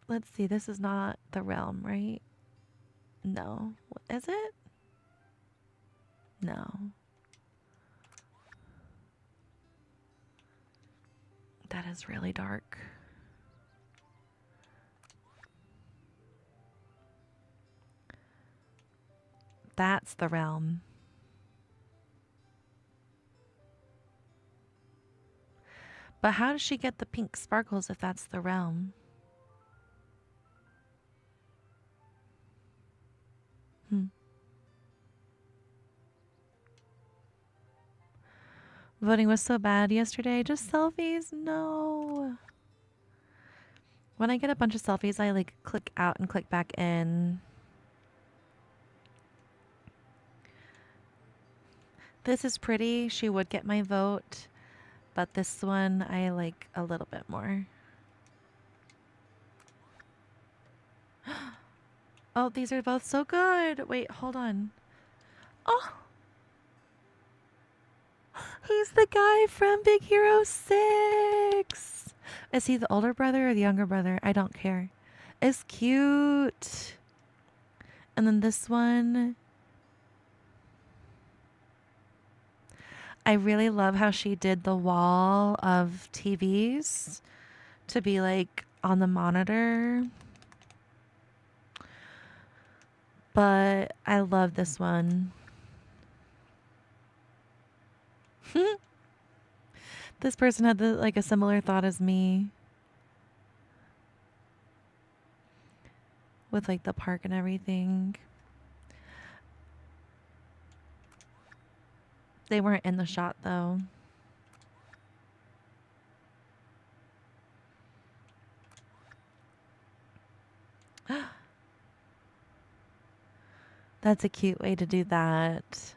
Let's see. This is not the realm, right? No. Is it? No. That is really dark. That's the realm. But how does she get the pink sparkles if that's the realm? Voting was so bad yesterday. Just selfies? No. When I get a bunch of selfies, I like click out and click back in. This is pretty. She would get my vote. But this one I like a little bit more. Oh, these are both so good. Wait, hold on. Oh, he's the guy from Big Hero 6. Is he the older brother or the younger brother? I don't care. It's cute. And then this one. I really love how she did the wall of TVs to be like on the monitor. But I love this one. This person had like a similar thought as me with like the park and everything. They weren't in the shot though. That's a cute way to do that.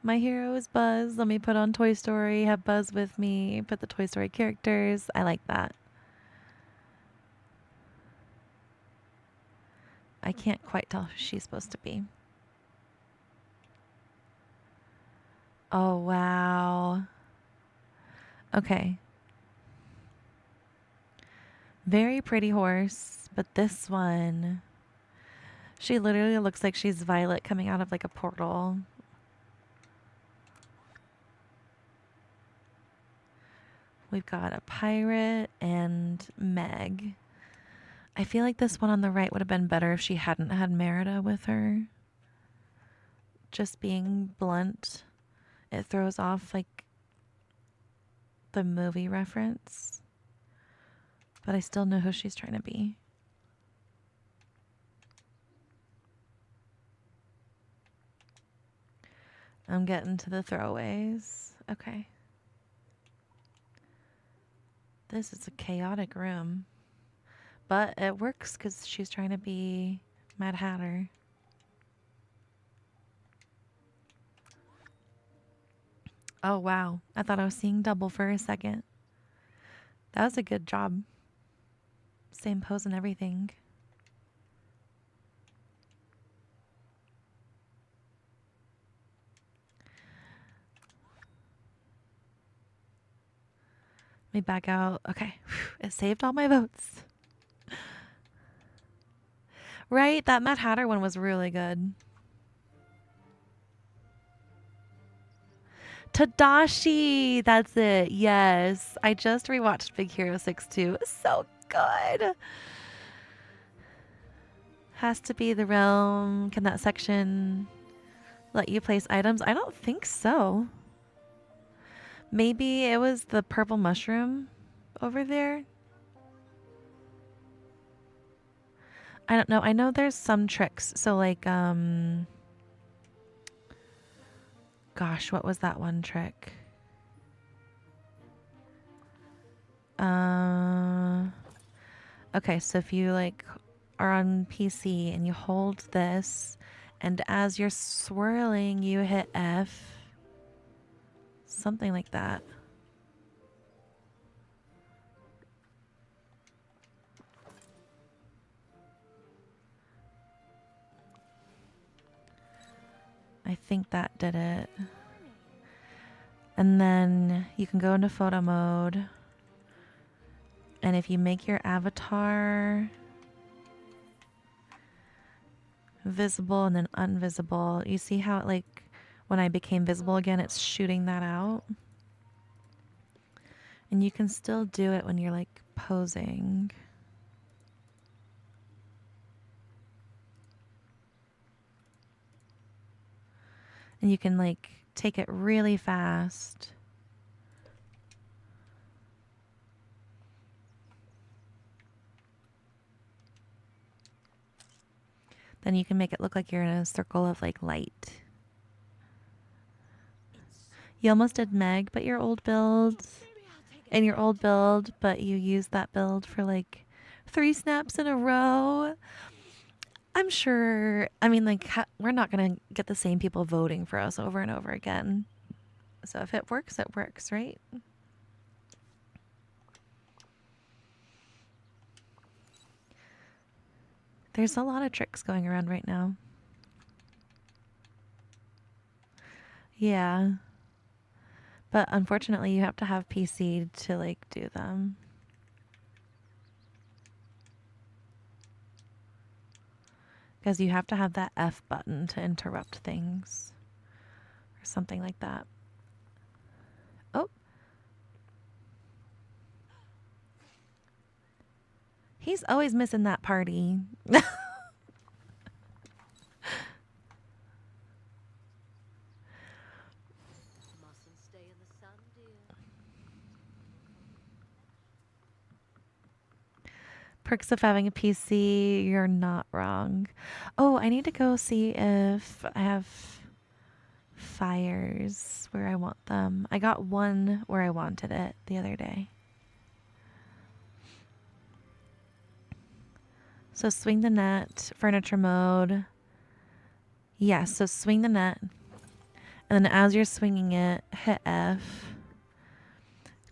My hero is Buzz. Let me put on Toy Story, have Buzz with me, put the Toy Story characters. I like that. I can't quite tell who she's supposed to be. Oh, wow. Okay. Very pretty horse, but this one, she literally looks like she's Violet coming out of like a portal. We've got a pirate and Meg. I feel like this one on the right would have been better if she hadn't had Merida with her. Just being blunt, it throws off like the movie reference. But I still know who she's trying to be. I'm getting to the throwaways. Okay. This is a chaotic room. But it works because she's trying to be Mad Hatter. Oh, wow. I thought I was seeing double for a second. That was a good job. Same pose and everything. Let me back out. Okay. It saved all my votes. Right? That Mad Hatter one was really good. Tadashi! That's it. Yes. I just rewatched Big Hero 6 too. So good. Has to be the realm. Can that section let you place items? I don't think so. Maybe it was the purple mushroom over there. I don't know. I know there's some tricks. So like, gosh, what was that one trick? Okay, so if you like are on PC and you hold this, and as you're swirling, you hit F. Something like that. I think that did it. And then you can go into photo mode. And if you make your avatar visible and then invisible, you see how it like when I became visible again, it's shooting that out. And you can still do it when you're like posing. And you can like take it really fast. Then you can make it look like you're in a circle of like light. You almost did Meg, but your old build. And your old build, but you used that build for like 3 snaps in a row. I'm sure, I mean, like, we're not going to get the same people voting for us over and over again. So if it works, right? There's a lot of tricks going around right now. Yeah. But unfortunately, you have to have PC to like do them. Because you have to have that F button to interrupt things. Or something like that. Oh. He's always missing that party. Perks of having a PC, you're not wrong. Oh, I need to go see if I have fires where I want them. I got one where I wanted it the other day. So swing the net, furniture mode. Yeah, so swing the net. And then as you're swinging it, hit F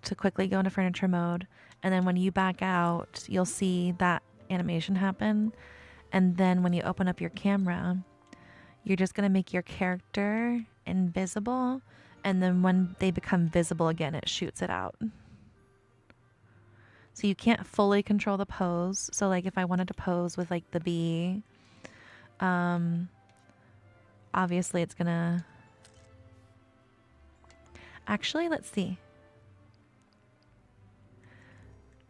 to quickly go into furniture mode. And then when you back out, you'll see that animation happen. And then when you open up your camera, you're just going to make your character invisible. And then when they become visible again, it shoots it out. So you can't fully control the pose. So like if I wanted to pose with like the bee, obviously it's going to... Actually, let's see.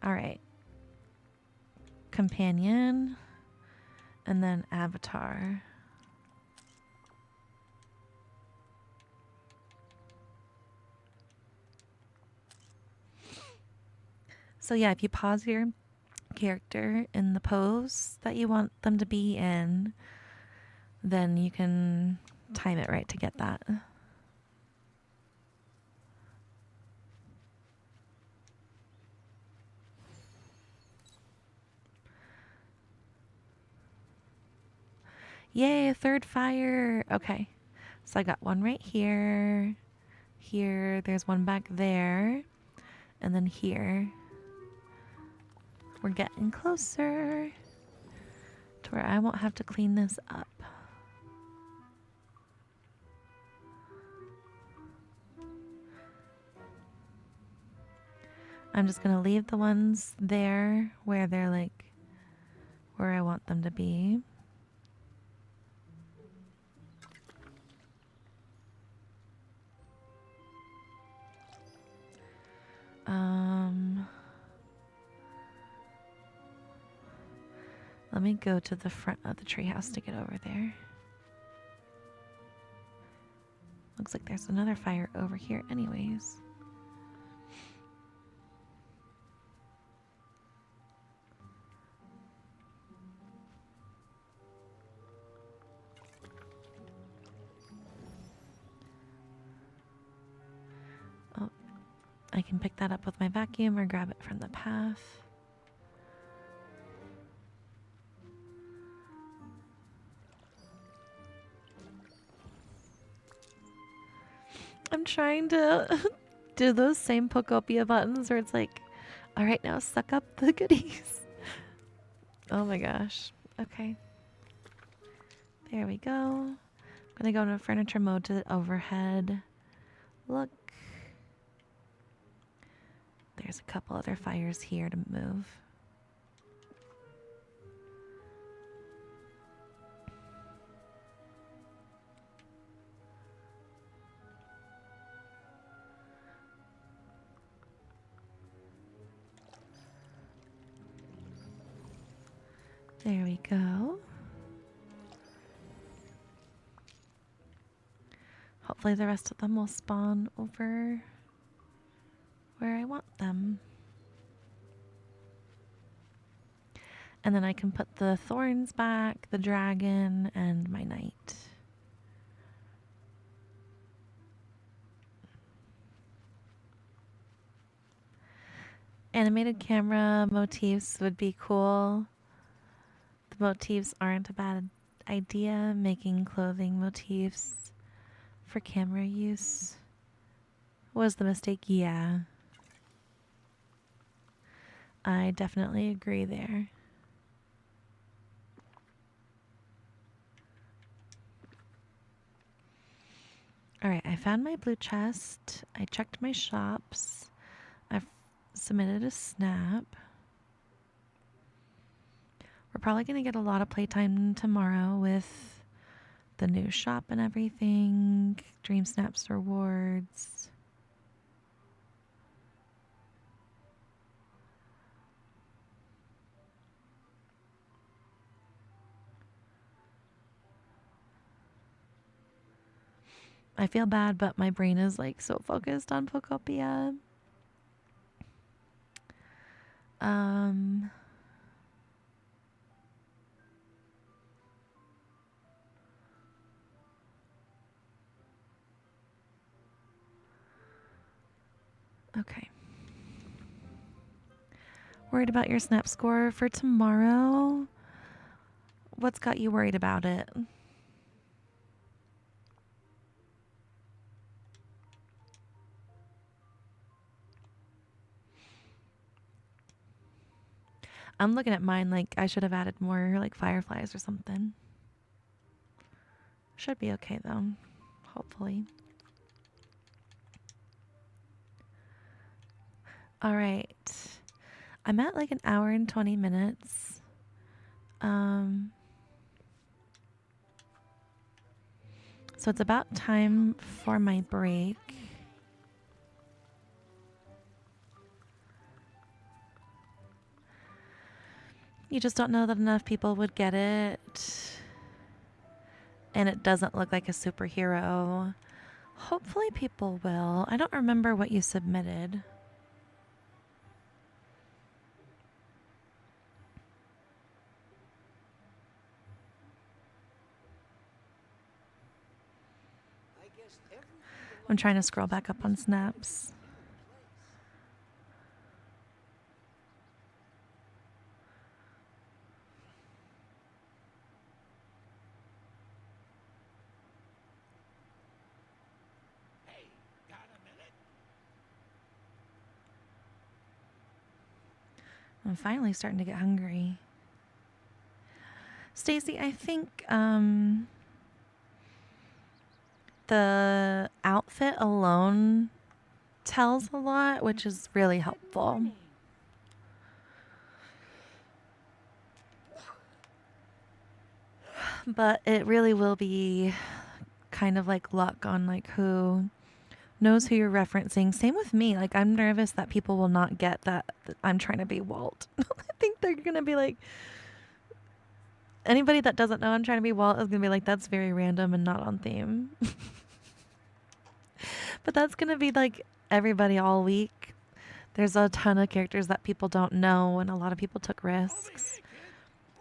All right. Companion. And then avatar. So yeah, if you pause your character in the pose that you want them to be in, then you can time it right to get that. Yay, a third fire. Okay. So I got one right here. Here, there's one back there. And then here. We're getting closer to where I won't have to clean this up. I'm just going to leave the ones there where they're like where I want them to be. Let me go to the front of the treehouse to get over there. Looks like there's another fire over here anyways. Oh, I can pick that up with my vacuum or grab it from the path. I'm trying to do those same Pokopia buttons where it's like, all right, now suck up the goodies. Oh my gosh. Okay. There we go. I'm gonna go into furniture mode to the overhead. Look. There's a couple other fires here to move. There we go. Hopefully the rest of them will spawn over where I want them. And then I can put the thorns back, the dragon, and my knight. Animated camera motifs would be cool. The motifs aren't a bad idea. Making clothing motifs for camera use was the mistake. Yeah. I definitely agree there. Alright, I found my blue chest. I checked my shops. I've submitted a snap. We're probably going to get a lot of playtime tomorrow with the new shop and everything. Dreamsnap's rewards. I feel bad, but my brain is like so focused on Pokopia. Okay. Worried about your snap score for tomorrow? What's got you worried about it? I'm looking at mine like I should have added more like fireflies or something. Should be okay though, hopefully. All right. I'm at like an hour and 20 minutes. So it's about time for my break. You just don't know that enough people would get it. And it doesn't look like a superhero. Hopefully people will. I don't remember what you submitted. I'm trying to scroll back up on snaps. I'm finally starting to get hungry. Stacy, I think the outfit alone tells a lot, which is really helpful. But it really will be kind of like luck on like who knows who you're referencing. Same with me. Like I'm nervous that people will not get that I'm trying to be Walt. I think they're going to be like, anybody that doesn't know I'm trying to be Walt is going to be like, that's very random and not on theme. But that's going to be like everybody all week. There's a ton of characters that people don't know and a lot of people took risks.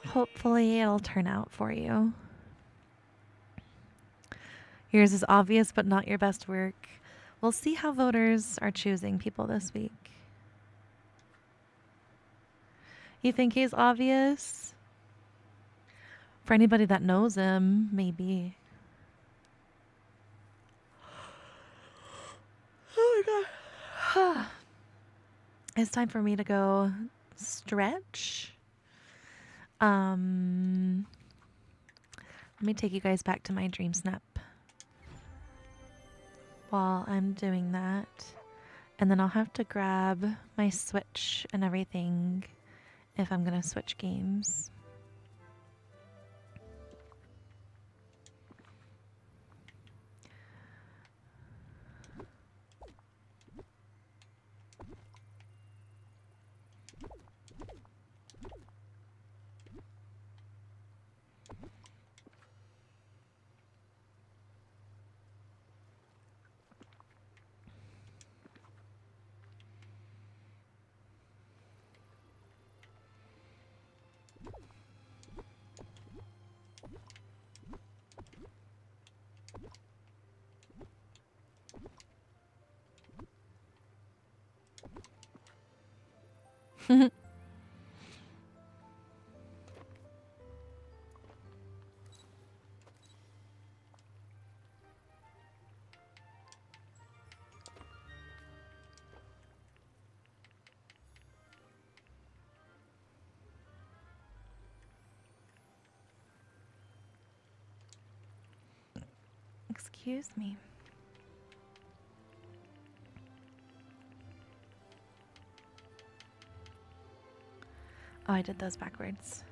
Hopefully it'll turn out for you. Yours is obvious but not your best work. We'll see how voters are choosing people this week. You think he's obvious? For anybody that knows him, maybe. Oh my god. It's time for me to go stretch. Let me take you guys back to my Dreamsnap while I'm doing that. And then I'll have to grab my Switch and everything if I'm going to switch games. Excuse me. Oh, I did those backwards.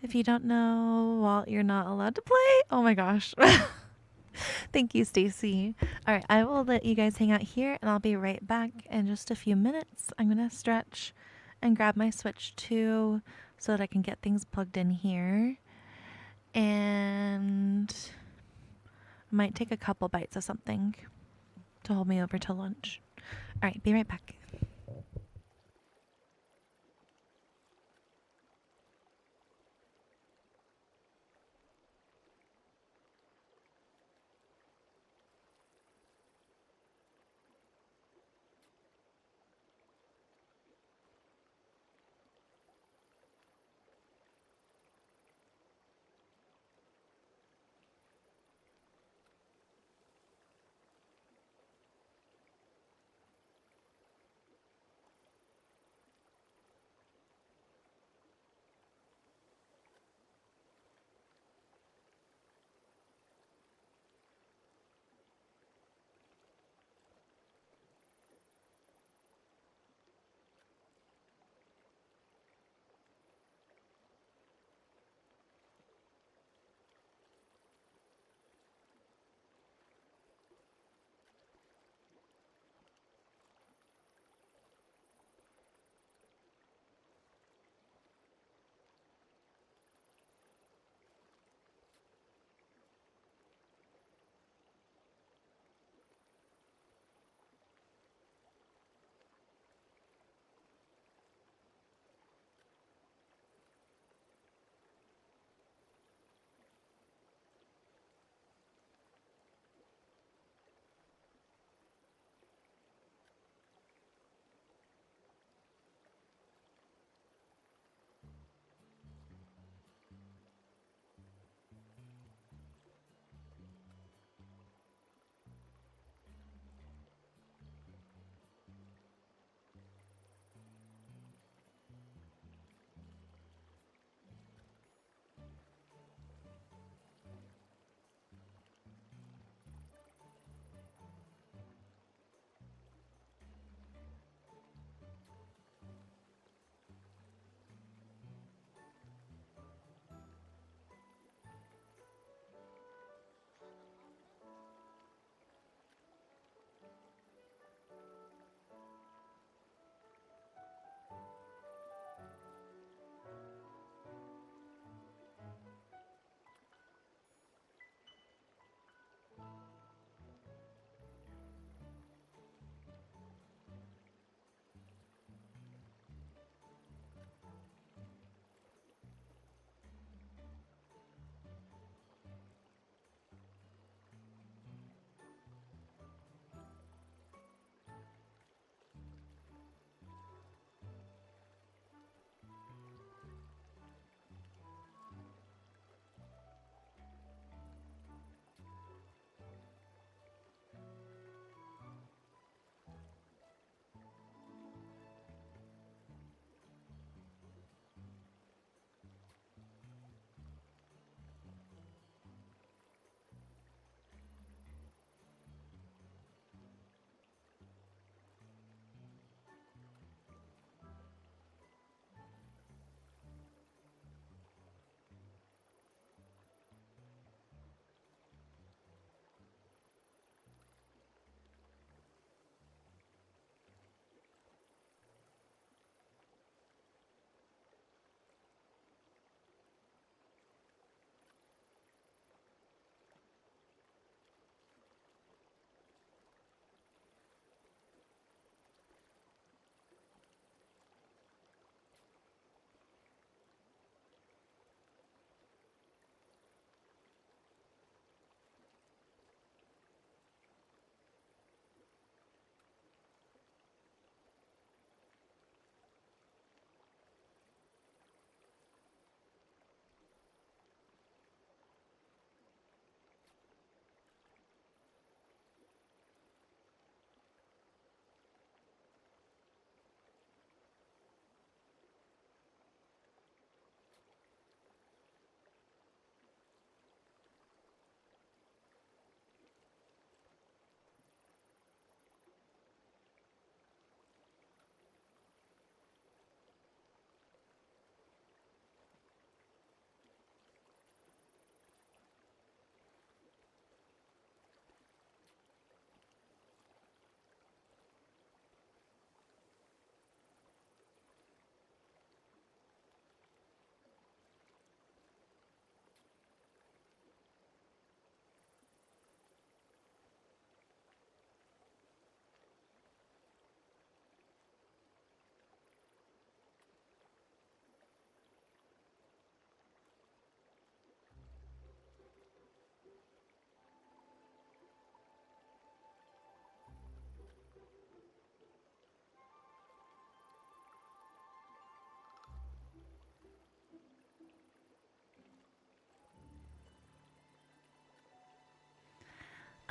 If you don't know, Walt, you're not allowed to play. Oh my gosh. Thank you, Stacy. All right, I will let you guys hang out here and I'll be right back in just a few minutes. I'm going to stretch and grab my Switch 2 so that I can get things plugged in here. And I might take a couple bites of something to hold me over till lunch. All right, be right back.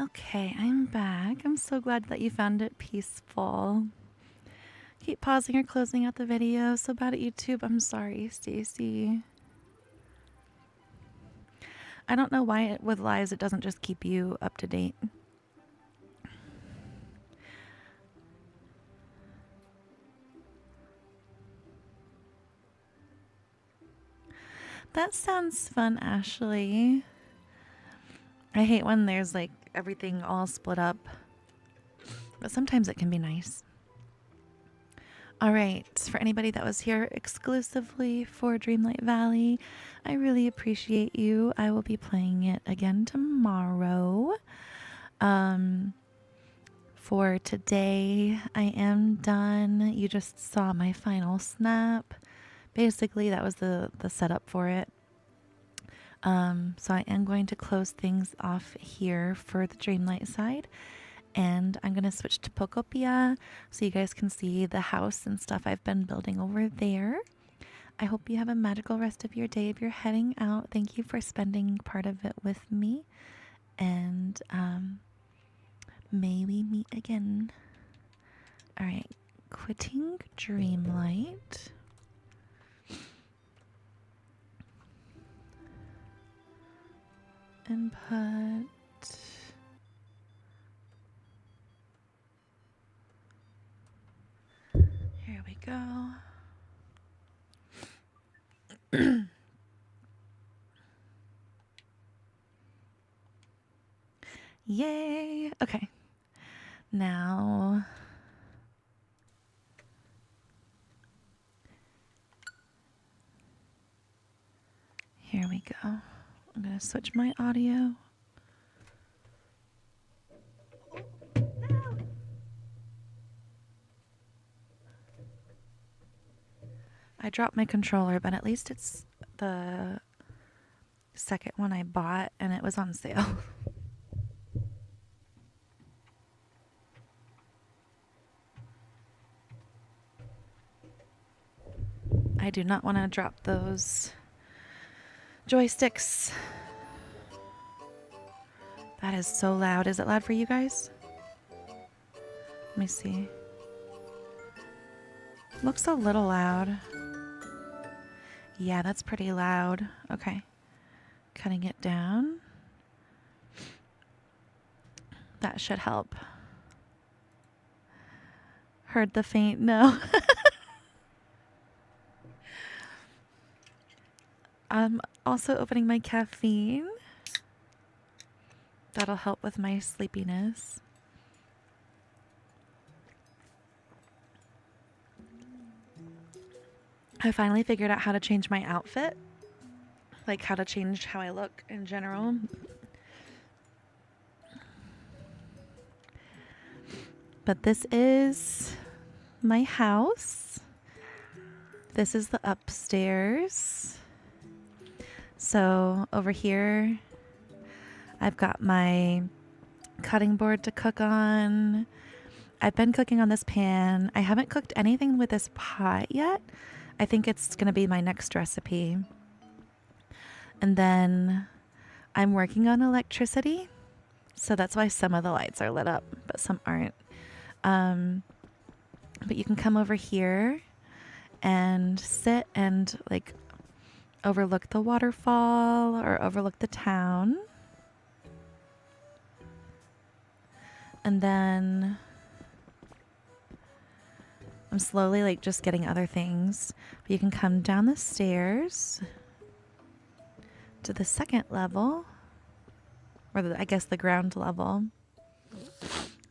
Okay, I'm back. I'm so glad that you found it peaceful. Keep pausing or closing out the video. So bad at YouTube. I'm sorry, Stacy. I don't know why with lives it doesn't just keep you up to date. That sounds fun, Ashley. I hate when there's like everything all split up, but sometimes it can be nice. All right, for anybody that was here exclusively for Dreamlight Valley, I really appreciate you. I will be playing it again tomorrow. For today, I am done. You just saw my final snap. Basically, that was the setup for it. So I am going to close things off here for the Dreamlight side. And I'm going to switch to Pokopia so you guys can see the house and stuff I've been building over there. I hope you have a magical rest of your day if you're heading out. Thank you for spending part of it with me. And may we meet again. All right, quitting Dreamlight. And put... Here we go. Yay! Okay. Now... Here we go. I'm going to switch my audio. I dropped my controller, but at least it's the second one I bought and it was on sale. I do not want to drop those joysticks. That is so loud. Is it loud for you guys? Let me see. Looks a little loud. Yeah, that's pretty loud. Okay. Cutting it down. That should help. Heard the faint no. I'm also opening my caffeine. That'll help with my sleepiness. I finally figured out how to change my outfit. Like how to change how I look in general. But this is my house. This is the upstairs. So over here, I've got my cutting board to cook on. I've been cooking on this pan. I haven't cooked anything with this pot yet. I think it's going to be my next recipe. And then I'm working on electricity. So that's why some of the lights are lit up, but some aren't. But you can come over here and sit and like overlook the waterfall or overlook the town. And then I'm slowly like just getting other things. But you can come down the stairs to the second level, or I guess the ground level.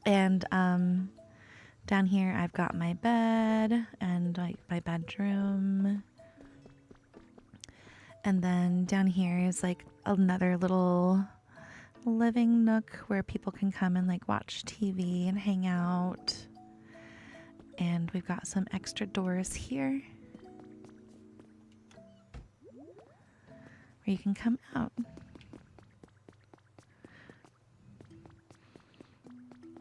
And down here I've got my bed and like my bedroom. And then down here is like another little living nook where people can come and like watch TV and hang out. And we've got some extra doors here where you can come out.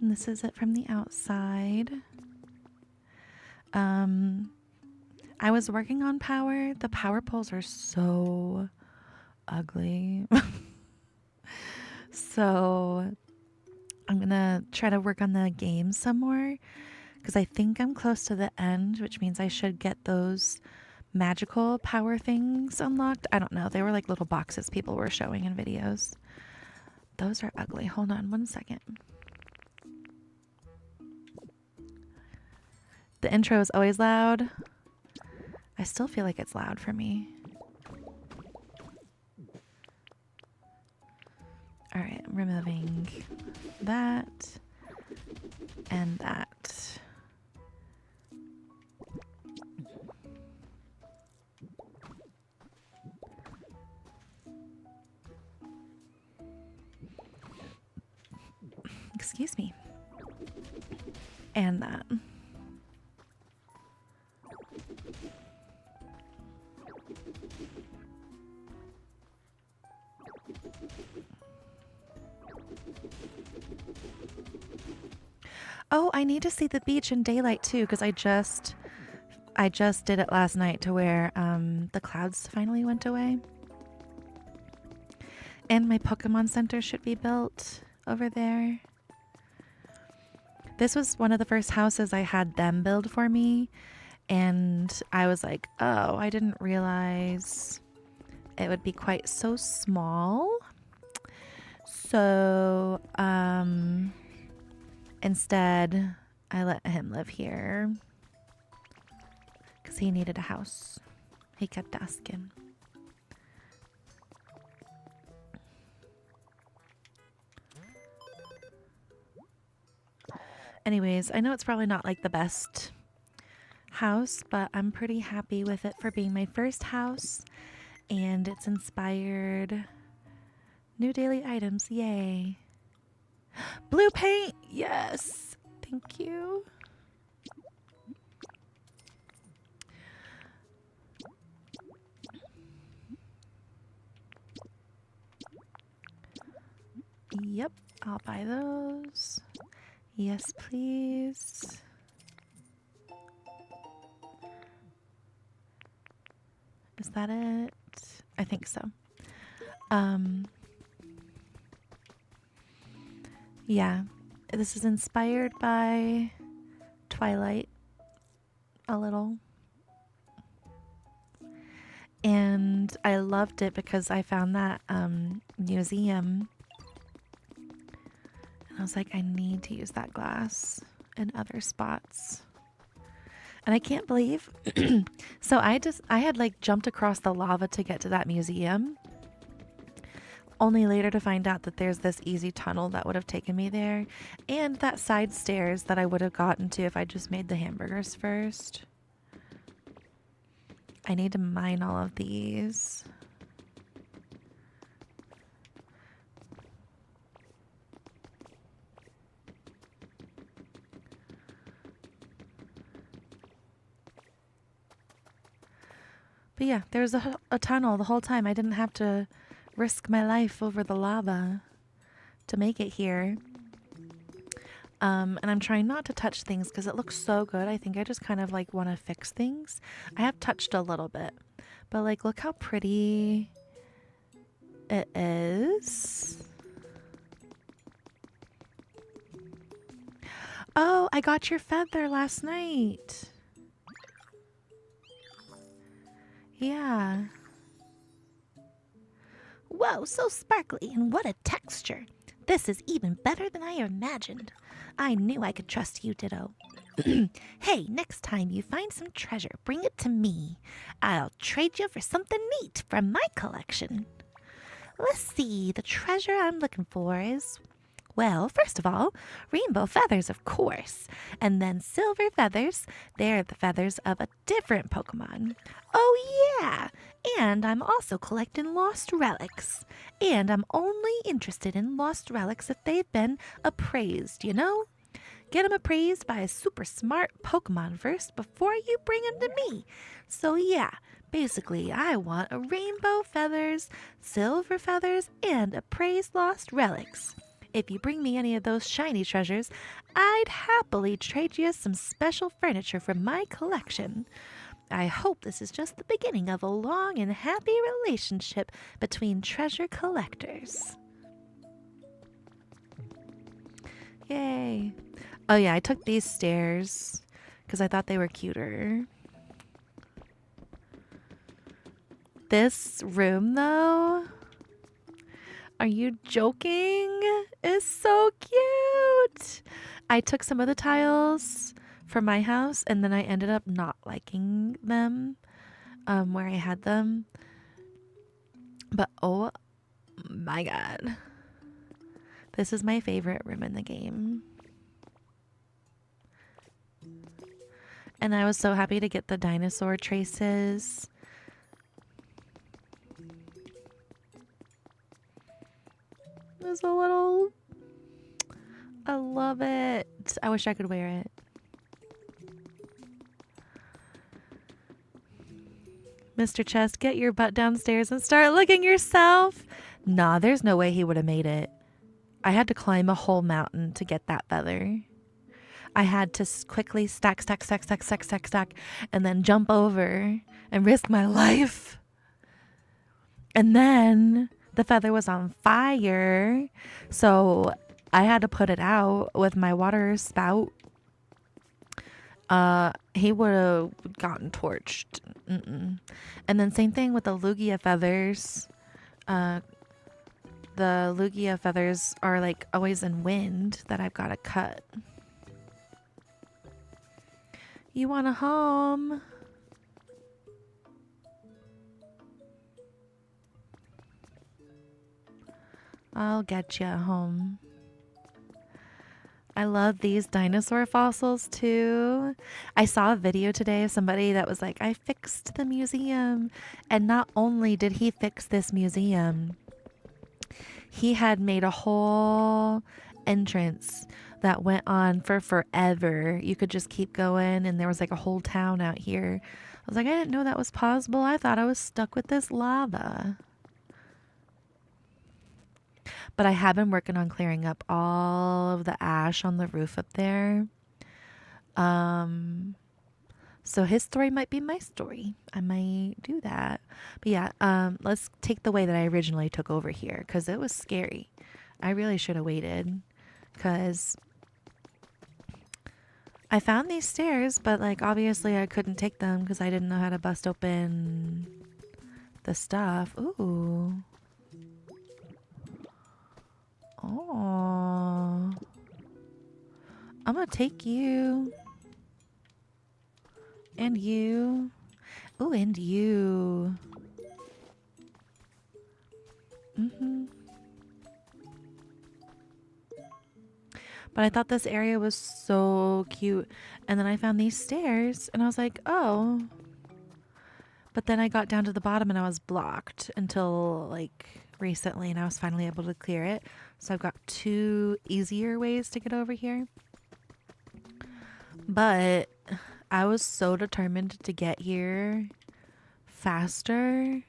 And this is it from the outside. I was working on power. The power poles are so ugly. So I'm gonna try to work on the game some more because I think I'm close to the end, which means I should get those magical power things unlocked. I don't know. They were like little boxes people were showing in videos. Those are ugly. Hold on one second. The intro is always loud. I still feel like it's loud for me. All right, I'm removing that and that. Excuse me. And that. Oh, I need to see the beach in daylight too, because I just did it last night to where the clouds finally went away. And my Pokemon Center should be built over there. This was one of the first houses I had them build for me, and I was like, oh, I didn't realize it would be quite so small. So, instead, I let him live here because he needed a house. He kept asking. Anyways, I know it's probably not like the best house, but I'm pretty happy with it for being my first house. And it's inspired new daily items. Yay. Blue paint. Yes. Thank you. Yep. I'll buy those. Yes, please. Is that it? I think so. Yeah, this is inspired by Twilight a little. And I loved it because I found that museum. And I was like, I need to use that glass in other spots. And I can't believe so I had like jumped across the lava to get to that museum, only later to find out that there's this easy tunnel that would have taken me there, and that side stairs that I would have gotten to if I just made the hamburgers first. I need to mine all of these. But yeah, there was a tunnel the whole time. I didn't have to risk my life over the lava to make it here. And I'm trying not to touch things because it looks so good. I think I just kind of like want to fix things. I have touched a little bit, but like, look how pretty it is. Oh, I got your feather last night. Yeah. Whoa, so sparkly, and what a texture. This is even better than I imagined. I knew I could trust you, Ditto. Hey, next time you find some treasure, bring it to me. I'll trade you for something neat from my collection. Let's see, the treasure I'm looking for is... Well, first of all, rainbow feathers, of course. And then silver feathers. They're the feathers of a different Pokemon. Oh, yeah. And I'm also collecting lost relics. And I'm only interested in lost relics if they've been appraised, you know? Get them appraised by a super smart Pokemon first before you bring them to me. So, yeah. Basically, I want a rainbow feathers, silver feathers, and appraised lost relics. If you bring me any of those shiny treasures, I'd happily trade you some special furniture from my collection. I hope this is just the beginning of a long and happy relationship between treasure collectors. Yay. Oh yeah, I took these stairs because I thought they were cuter. This room though, are you joking? It's so cute. I took some of the tiles from my house and then I ended up not liking them where I had them. But oh my god. This is my favorite room in the game. And I was so happy to get the dinosaur traces. There's a little... I love it. I wish I could wear it. Mr. Chest, get your butt downstairs and start looking yourself. Nah, there's no way he would have made it. I had to climb a whole mountain to get that feather. I had to quickly stack, and then jump over and risk my life. And then the feather was on fire, so I had to put it out with my water spout. He would have gotten torched. And then same thing with the Lugia feathers. The Lugia feathers are like always in wind that I've got to cut. You want a home? I'll get you a home. I love these dinosaur fossils too. I saw a video today of somebody that was like, I fixed the museum. And not only did he fix this museum, he had made a whole entrance that went on for forever. You could just keep going and there was like a whole town out here. I was like, I didn't know that was possible. I thought I was stuck with this lava. But I have been working on clearing up all of the ash on the roof up there. So his story might be my story. I might do that. But yeah, let's take the way that I originally took over here because it was scary. I really should have waited because I found these stairs, but like obviously I couldn't take them because I didn't know how to bust open the stuff. Ooh. Oh. I'm gonna take you. And you. Ooh, and you. But I thought this area was so cute. And then I found these stairs and I was like, oh. But then I got down to the bottom and I was blocked until like recently and I was finally able to clear it. So I've got 2 easier ways to get over here. But I was so determined to get here faster.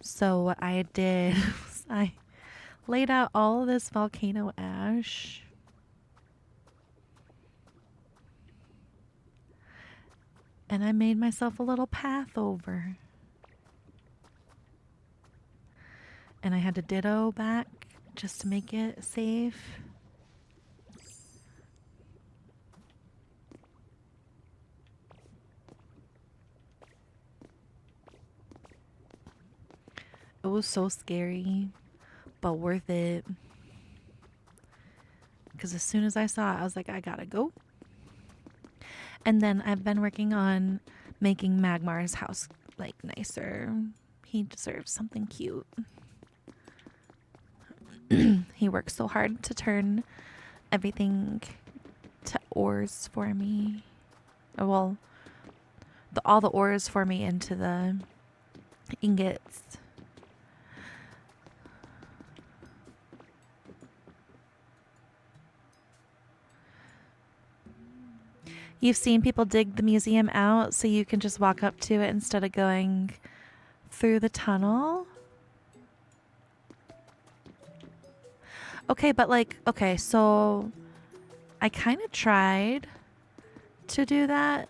So what I did was I laid out all of this volcano ash. And I made myself a little path over. And I had to ditto back just to make it safe. It was so scary, but worth it. Because as soon as I saw it, I was like, I gotta go. And then I've been working on making Magmar's house like nicer. He deserves something cute. He works so hard to turn everything to ores for me. Well, all the ores for me into the ingots. You've seen people dig the museum out so you can just walk up to it instead of going through the tunnel. Okay, but like, okay, so I kind of tried to do that.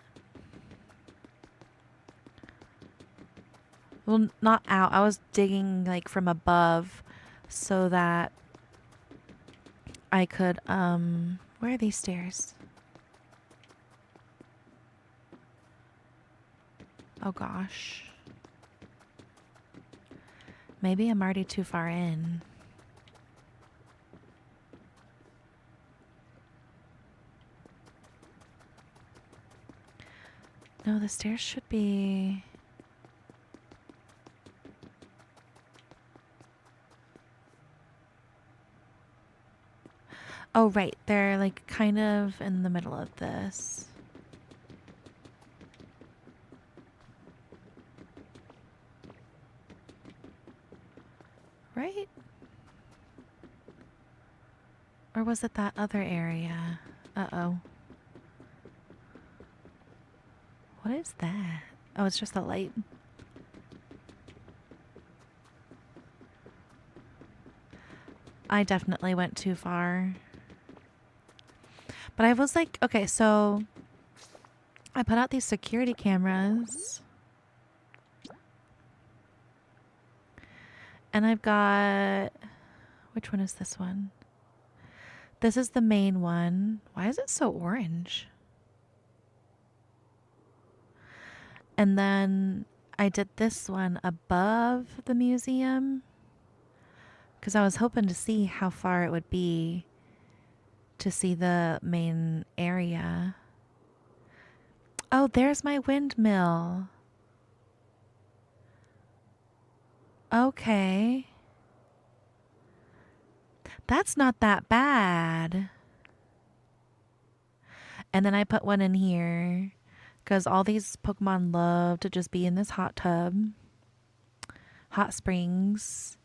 Well, not out. I was digging like from above so that I could, where are these stairs? Oh gosh. Maybe I'm already too far in. No, the stairs should be... Oh, right. They're like kind of in the middle of this. Right? Or was it that other area? Uh-oh. What is that? Oh, it's just a light. I definitely went too far. But I was like, okay, so I put out these security cameras. And I've got... Which one is this one? This is the main one. Why is it so orange? And then I did this one above the museum because I was hoping to see how far it would be to see the main area. Oh, there's my windmill. Okay. That's not that bad. And then I put one in here because all these Pokemon love to just be in this hot tub. Hot springs.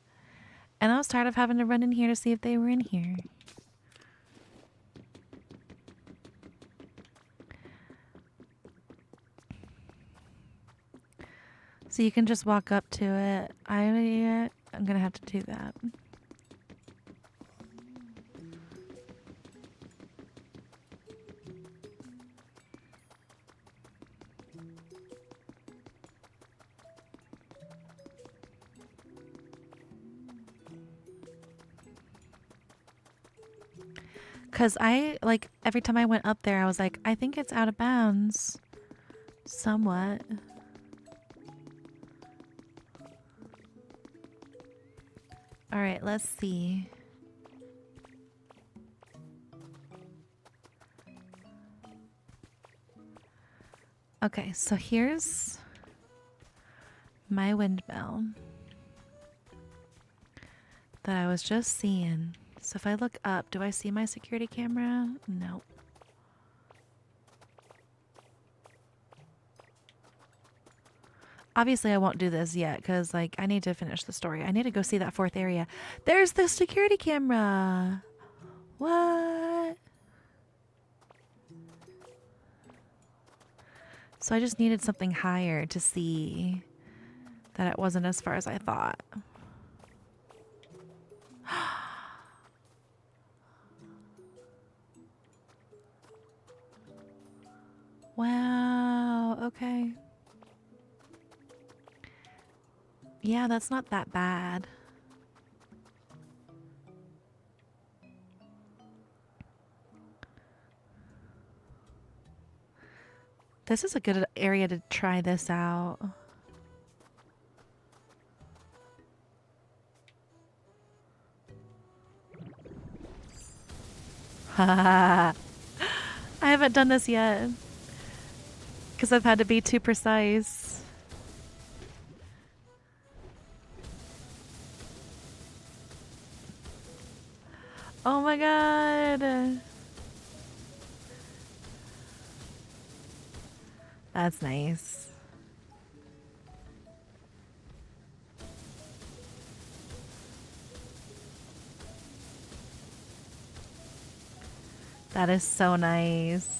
And I was tired of having to run in here to see if they were in here. So you can just walk up to it. I'm going to have to do that. Because like, every time I went up there, I was like, I think it's out of bounds. Somewhat. All right, let's see. Okay, so here's my windmill that I was just seeing. So if I look up, do I see my security camera? No. Obviously, I won't do this yet because, like, I need to finish the story. I need to go see that fourth area. There's the security camera. What? So I just needed something higher to see that it wasn't as far as I thought. Wow, okay. Yeah, that's not that bad. This is a good area to try this out. I haven't done this yet because I've had to be too precise. Oh my god. That's nice. That is so nice.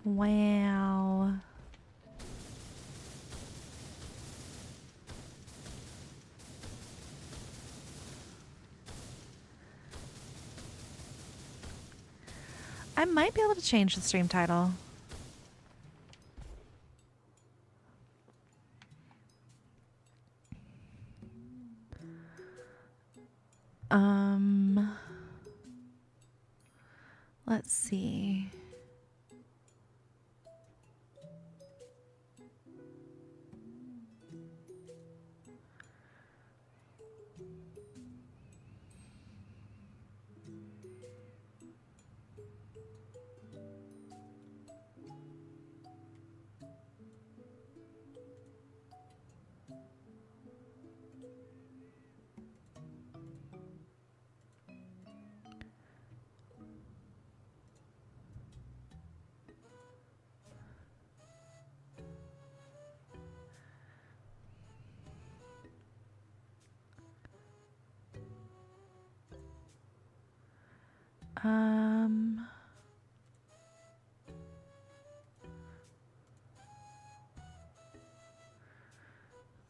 Wow. I might be able to change the stream title. Let's see.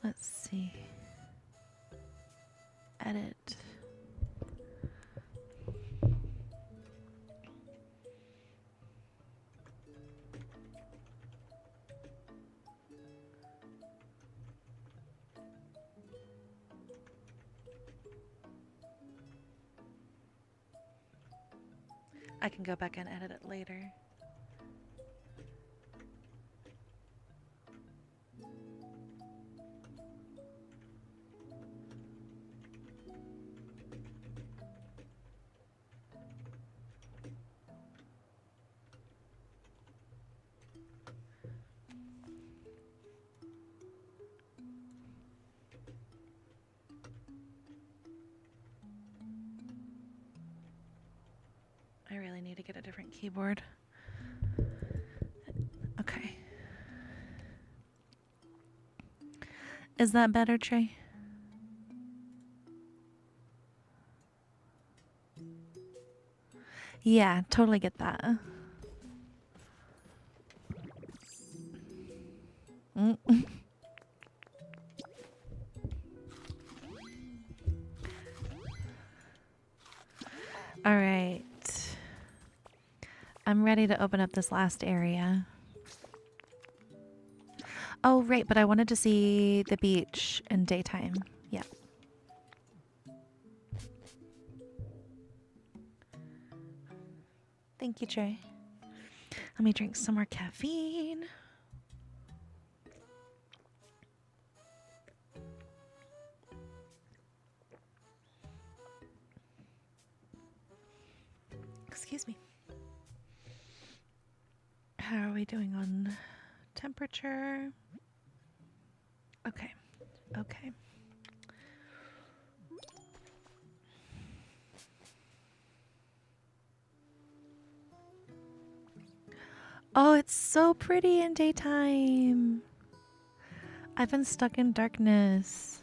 Let's see. Edit. I can go back and edit it later. I really need to get a different keyboard. Okay. Is that better, Trey? Yeah, totally get that. All right. I'm ready to open up this last area. Oh, right, but I wanted to see the beach in daytime. Yeah. Thank you, Trey. Let me drink some more caffeine. Excuse me. How are we doing on temperature? Okay. Okay. Oh, it's so pretty in daytime. I've been stuck in darkness.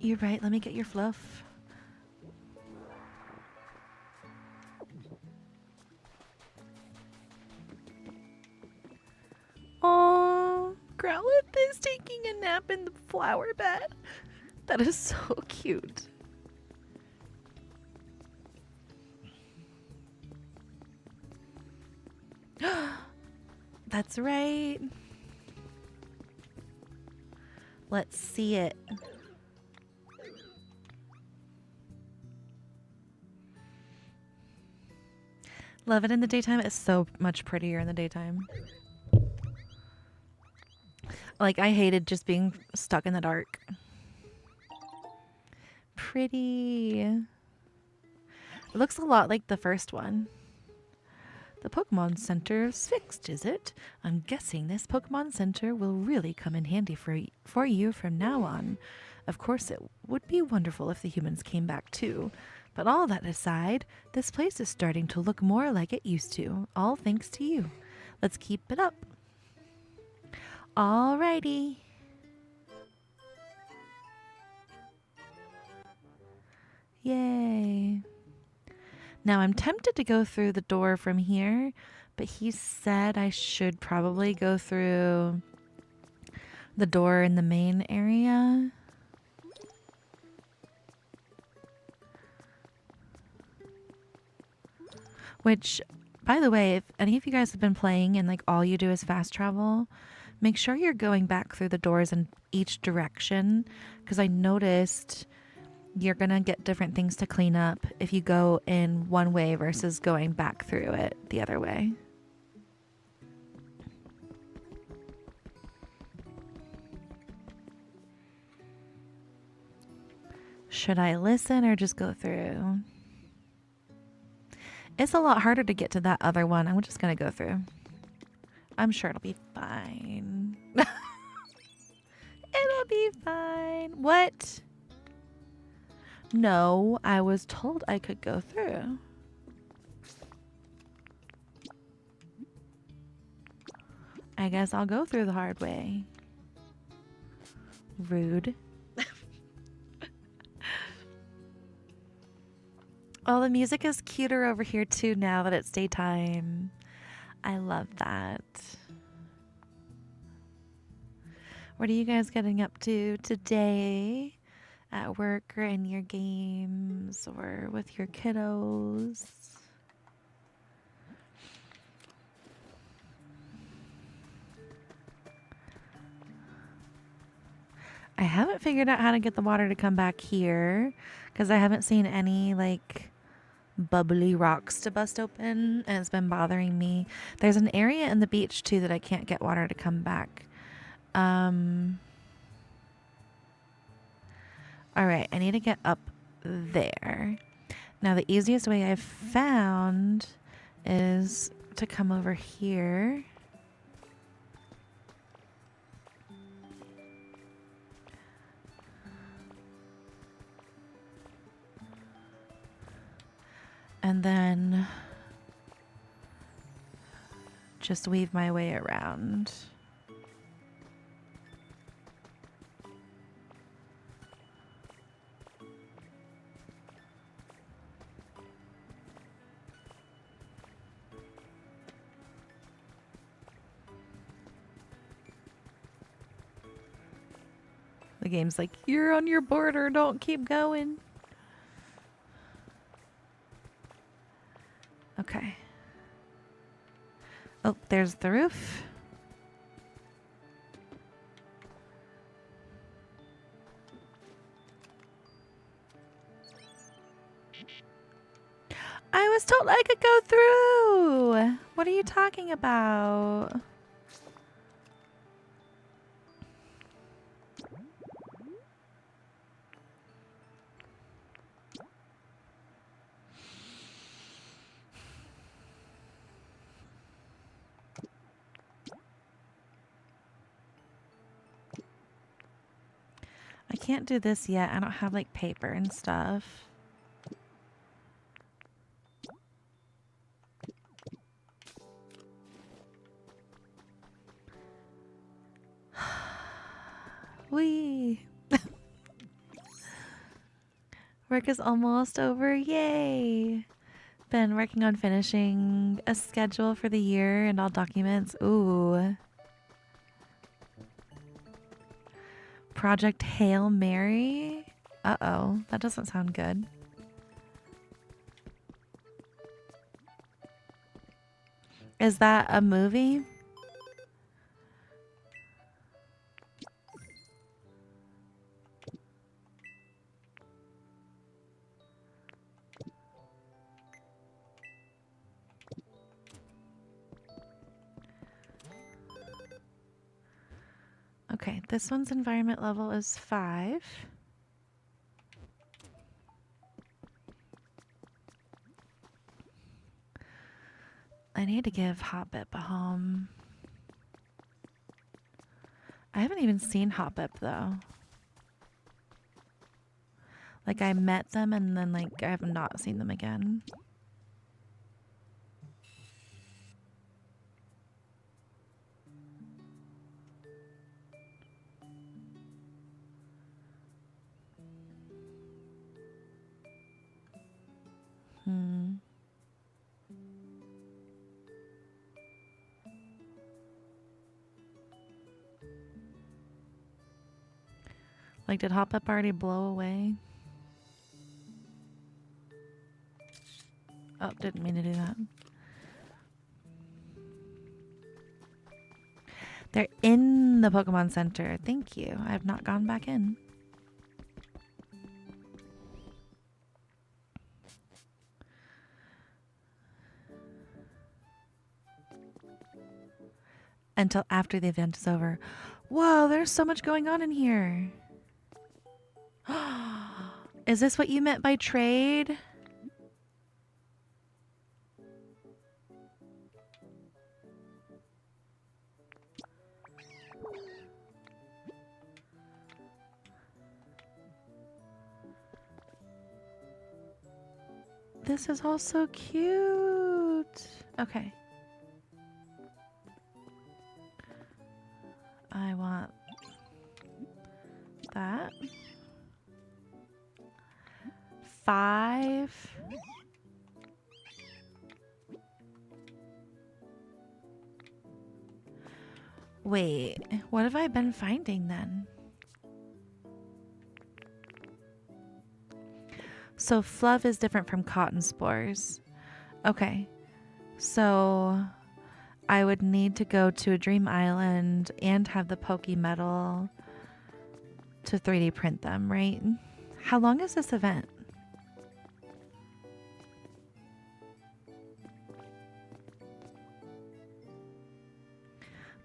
You're right. Let me get your fluff. Oh, Growlithe is taking a nap in the flower bed. That is so cute. That's right. Let's see it. Love it in the daytime. It's so much prettier in the daytime. Like, I hated just being stuck in the dark. Pretty. It looks a lot like the first one. The Pokemon Center's fixed, is it? I'm guessing this Pokemon Center will really come in handy for you from now on. Of course, it would be wonderful if the humans came back too. But all that aside, this place is starting to look more like it used to, all thanks to you. Let's keep it up. Alrighty. Yay. Now I'm tempted to go through the door from here, but he said I should probably go through the door in the main area. Which, by the way, if any of you guys have been playing and like all you do is fast travel, make sure you're going back through the doors in each direction, because I noticed you're going to get different things to clean up if you go in one way versus going back through it the other way. Should I listen or just go through? It's a lot harder to get to that other one. I'm just going to go through. I'm sure it'll be fine. It'll be fine. What? No, I was told I could go through. I guess I'll go through the hard way. Rude. Oh, the music is cuter over here too now that it's daytime. I love that. What are you guys getting up to today at work or in your games or with your kiddos? I haven't figured out how to get the water to come back here because I haven't seen any like bubbly rocks to bust open and it's been bothering me. There's an area in the beach too that I can't get water to come back. All right, I need to get up there. Now the easiest way I've found is to come over here. And then just weave my way around. The game's like, you're on your border, don't keep going. Okay. Oh, there's the roof. I was told I could go through. What are you talking about? I can't do this yet. I don't have like paper and stuff. Wee. Work is almost over. Yay. Been working on finishing a schedule for the year and all documents. Ooh. Project Hail Mary. Uh-oh, that doesn't sound good. Is that a movie? Okay, this one's environment level is 5. I need to give Hopbip a home. I haven't even seen Hopbip though. Like I met them and then like I have not seen them again. Like, did Hop Up already blow away? Oh, didn't mean to do that. They're in the Pokemon Center. Thank you. I have not gone back in. until after the event is over. Whoa, there's so much going on in here. Is this what you meant by trade? This is all so cute. Okay. I want that. 5. Wait, what have I been finding then? So fluff is different from cotton spores. Okay. So I would need to go to a dream island and have the Poke metal to 3D print them, right? How long is this event?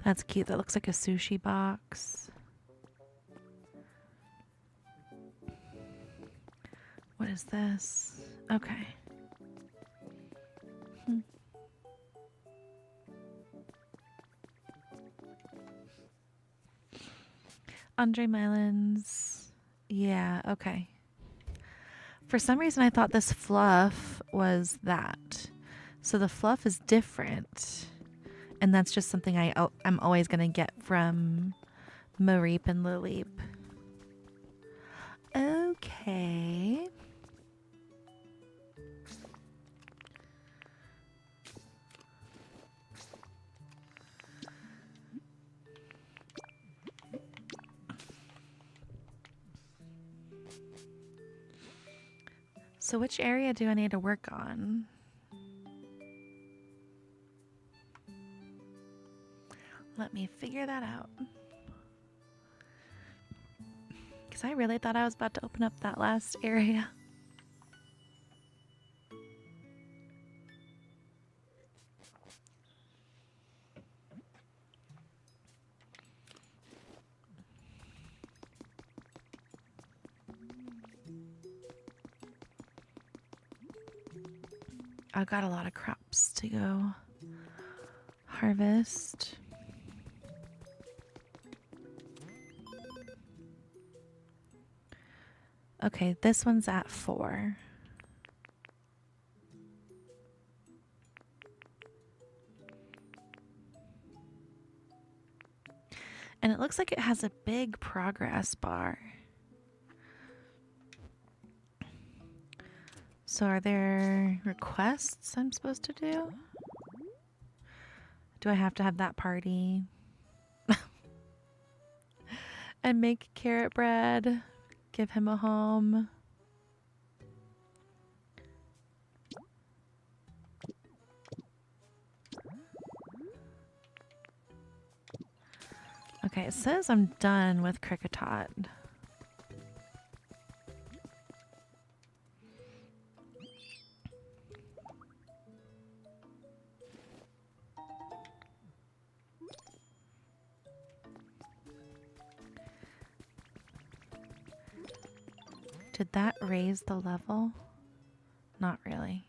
That's cute. That looks like a sushi box. What is this? Okay. On Dream Islands. Yeah, okay. For some reason I thought this fluff was that. So the fluff is different. And that's just something I'm always going to get from Mareep and Lilleep. Okay. So which area do I need to work on? Let me figure that out. Because I really thought I was about to open up that last area. I've got a lot of crops to go harvest. Okay, this one's at 4. And it looks like it has a big progress bar. So are there requests I'm supposed to do? Do I have to have that party? And make carrot bread? Give him a home? Okay, it says I'm done with Cricketot. Did that raise the level? Not really.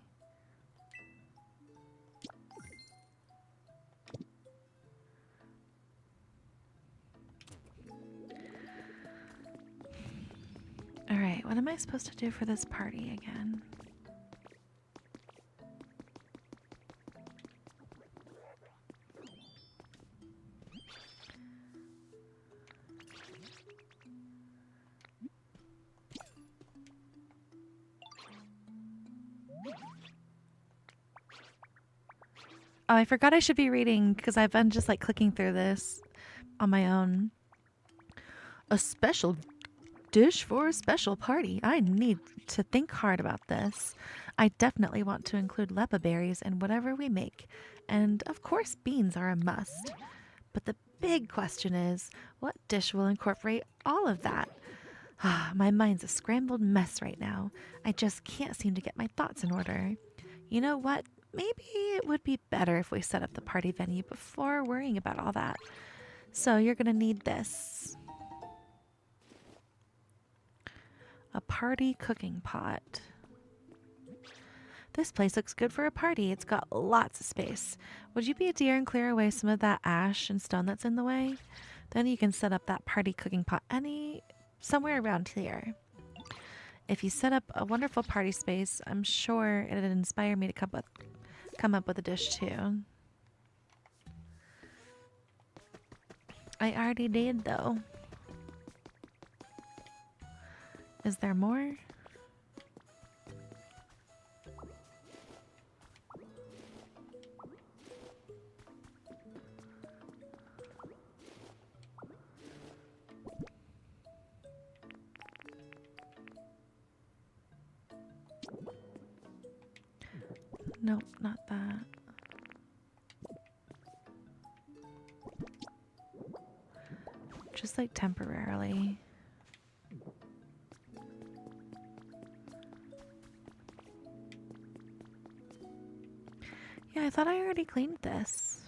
All right, what am I supposed to do for this party again? Oh, I forgot I should be reading because I've been just like clicking through this on my own. A special dish for a special party. I need to think hard about this. I definitely want to include lepa berries in whatever we make. And of course, beans are a must. But the big question is, what dish will incorporate all of that? My mind's a scrambled mess right now. I just can't seem to get my thoughts in order. You know what? maybe it would be better if we set up the party venue before worrying about all that. So you're gonna need this. A party cooking pot. This place looks good for a party. It's got lots of space. Would you be a dear and clear away some of that ash and stone that's in the way? Then you can set up that party cooking pot somewhere around here. If you set up a wonderful party space, I'm sure it'd inspire me to come up with a dish too. I already did though. Is there more? Nope, not that. Just like temporarily. Yeah, I thought I already cleaned this.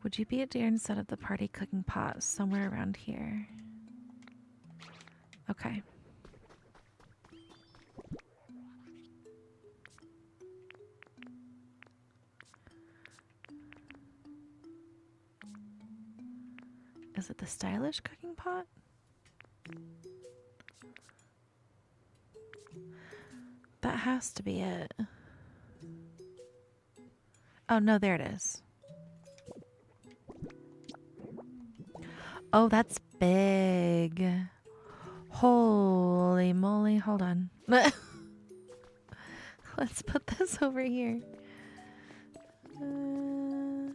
Would you be a dear and set up the party cooking pot somewhere around here? Okay. Is it the stylish cooking pot? That has to be it. Oh, no, there it is. Oh, that's big. Holy moly. Hold on. Let's put this over here. Gonna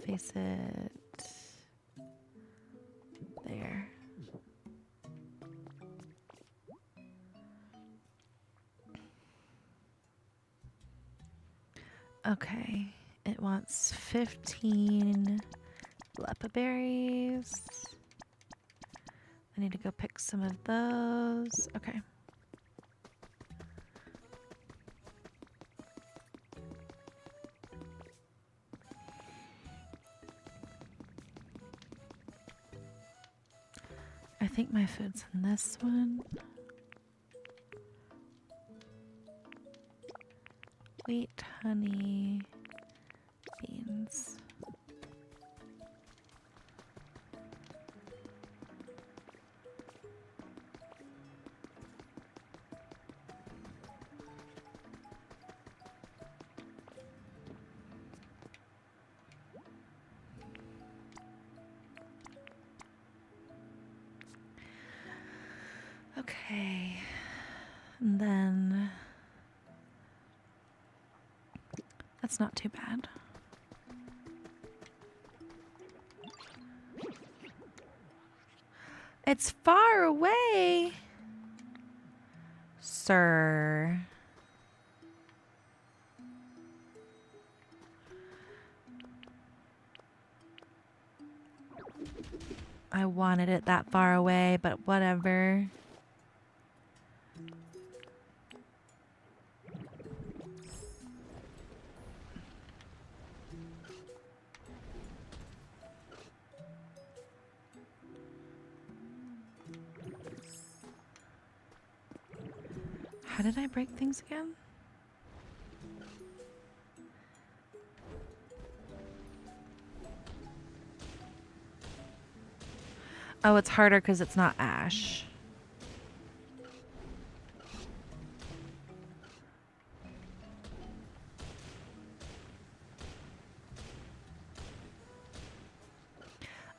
face it there. Okay, it wants 15 lepa berries. I need to go pick some of those. Okay. I think my food's in this one. Wheat, honey, beans. Okay, and then that's not too bad. It's far away, sir. I wanted it that far away, but whatever. How did I break things again? Oh, it's harder because it's not ash.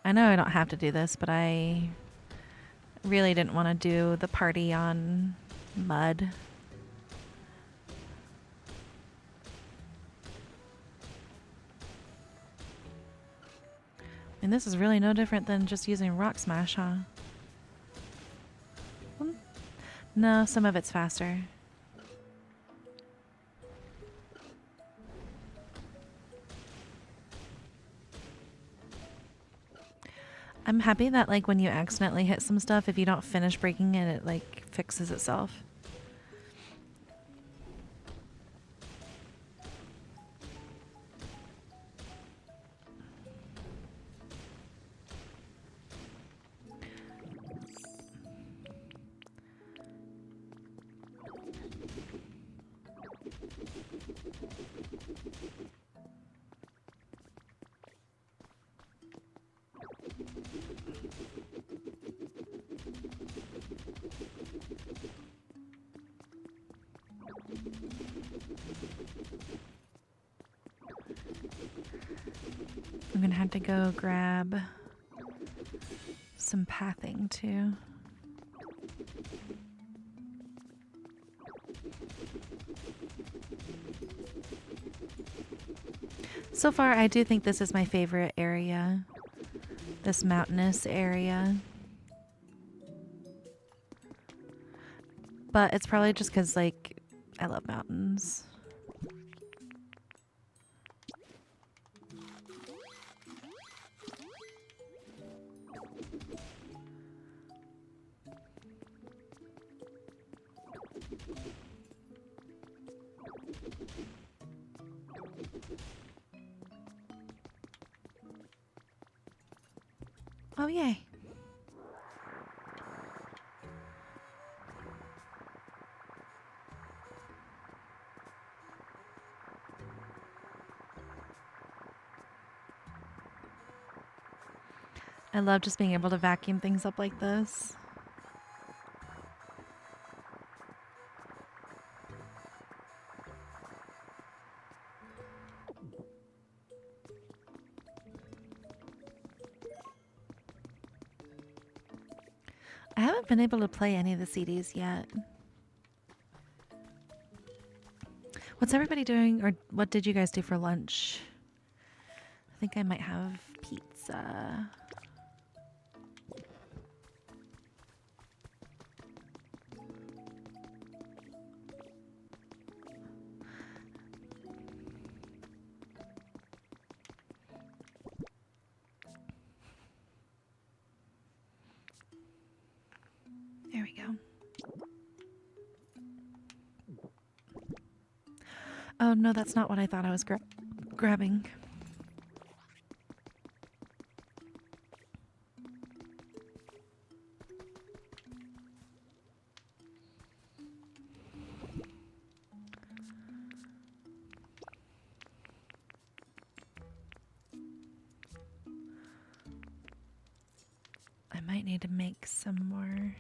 I know I don't have to do this, but I really didn't want to do the party on mud. And this is really no different than just using rock smash, huh? No, some of it's faster. I'm happy that like when you accidentally hit some stuff, if you don't finish breaking it, it like fixes itself. I'm gonna have to go grab some pathing too. So far, I do think this is my favorite area. This mountainous area. But it's probably just because, like, I love mountains. Oh, yay. I love just being able to vacuum things up like this. I haven't been able to play any of the CDs yet. What's everybody doing, or what did you guys do for lunch? I think I might have pizza. There we go. Oh, no, that's not what I thought I was grabbing. I might need to make some more.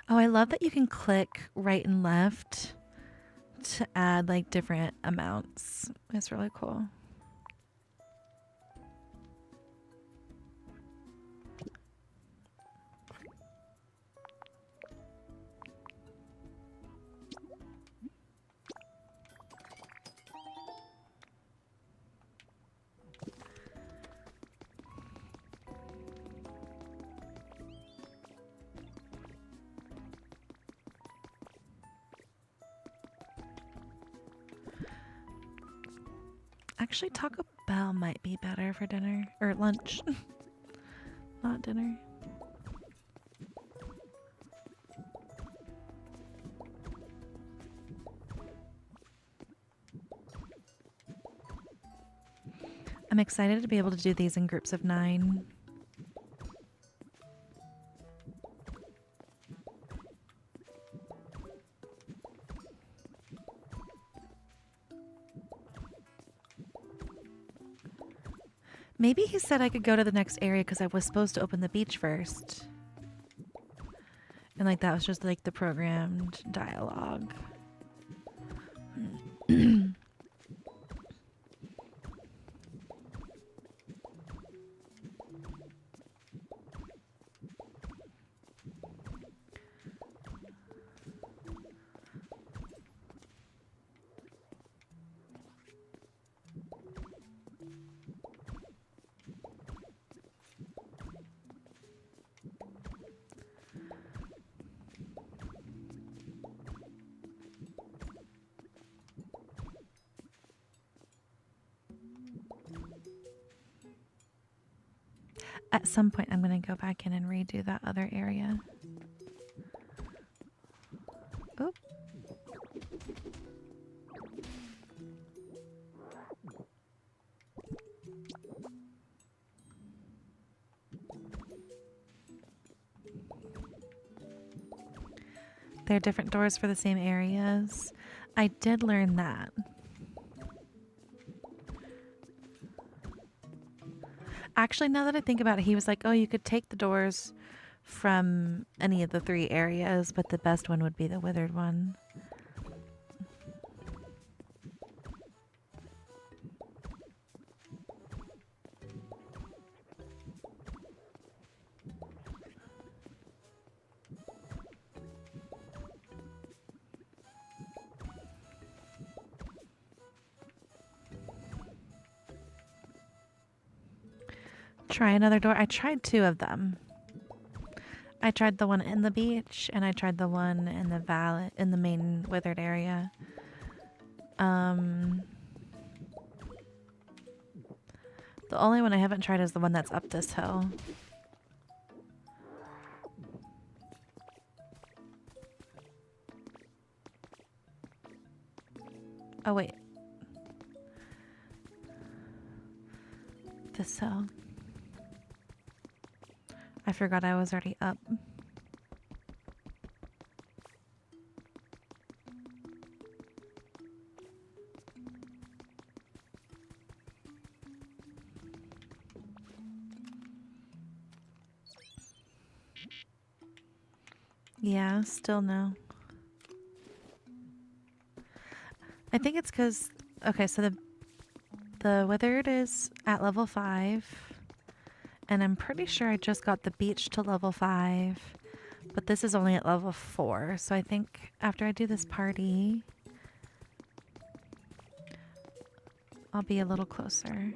Oh, I love that you can click right and left to add like different amounts. It's really cool. Actually, Taco Bell might be better for dinner or lunch, not dinner. I'm excited to be able to do these in groups of 9. Maybe he said I could go to the next area because I was supposed to open the beach first. And like that was just like the programmed dialogue. At some point, I'm going to go back in and redo that other area. Oop. There are different doors for the same areas. I did learn that. Actually, now that I think about it, he was like, oh, you could take the doors from any of the 3 areas, but the best one would be the withered one. Try another door. I tried 2 of them. I tried the one in the beach, and I tried the one in the valley, in the main withered area. The only one I haven't tried is the one that's up this hill. Oh, wait. This hill. I forgot I was already up. Yeah, still no. I think it's because, okay, so the withered is at level 5. And I'm pretty sure I just got the beach to level 5. But this is only at level 4. So I think after I do this party, I'll be a little closer.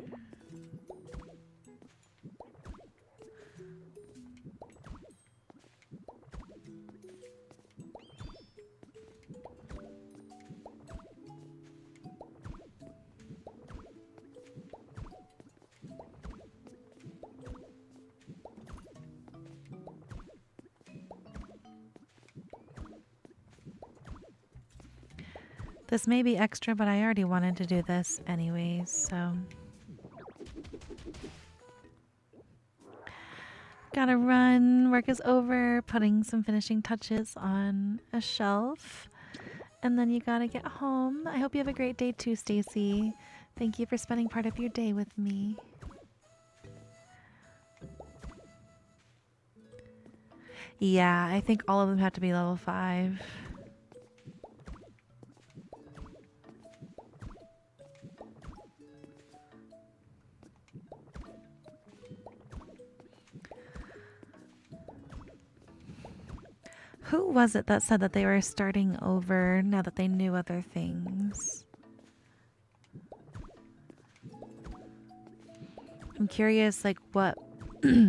This may be extra, but I already wanted to do this anyways, so. Gotta run. Work is over. Putting some finishing touches on a shelf. And then you gotta get home. I hope you have a great day too, Stacy. Thank you for spending part of your day with me. Yeah, I think all of them have to be level 5. Who was it that said that they were starting over now that they knew other things? I'm curious, like, what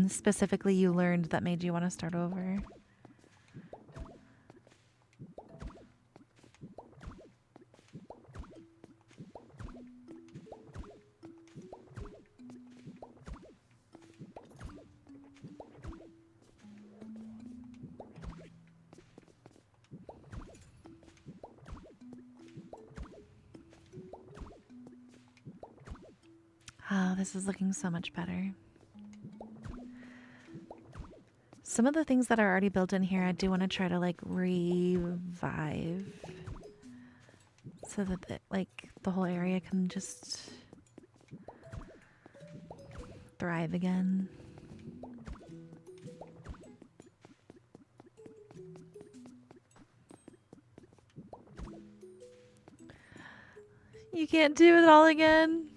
specifically you learned that made you want to start over? Oh, this is looking so much better. Some of the things that are already built in here, I do want to try to like revive so that the whole area can just thrive again. You can't do it all again.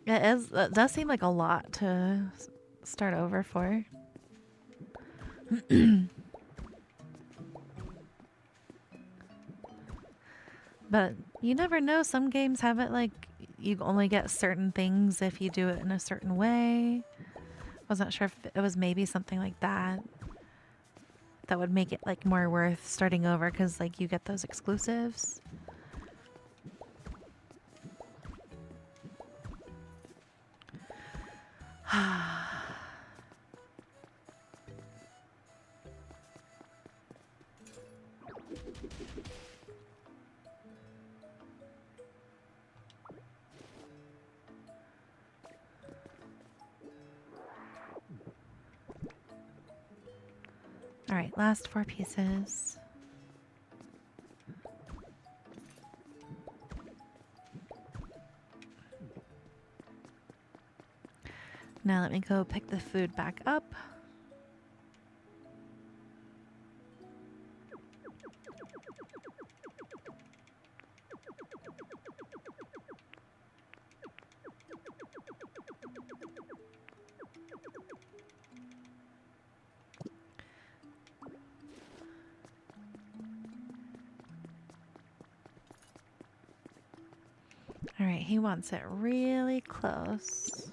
It does seem like a lot to start over for. But you never know. Some games have it like you only get certain things if you do it in a certain way. Wasn't sure if it was maybe something like that that would make it like more worth starting over because like you get those exclusives. Alright, last 4 pieces. Now let me go pick the food back up. Alright, he wants it really close.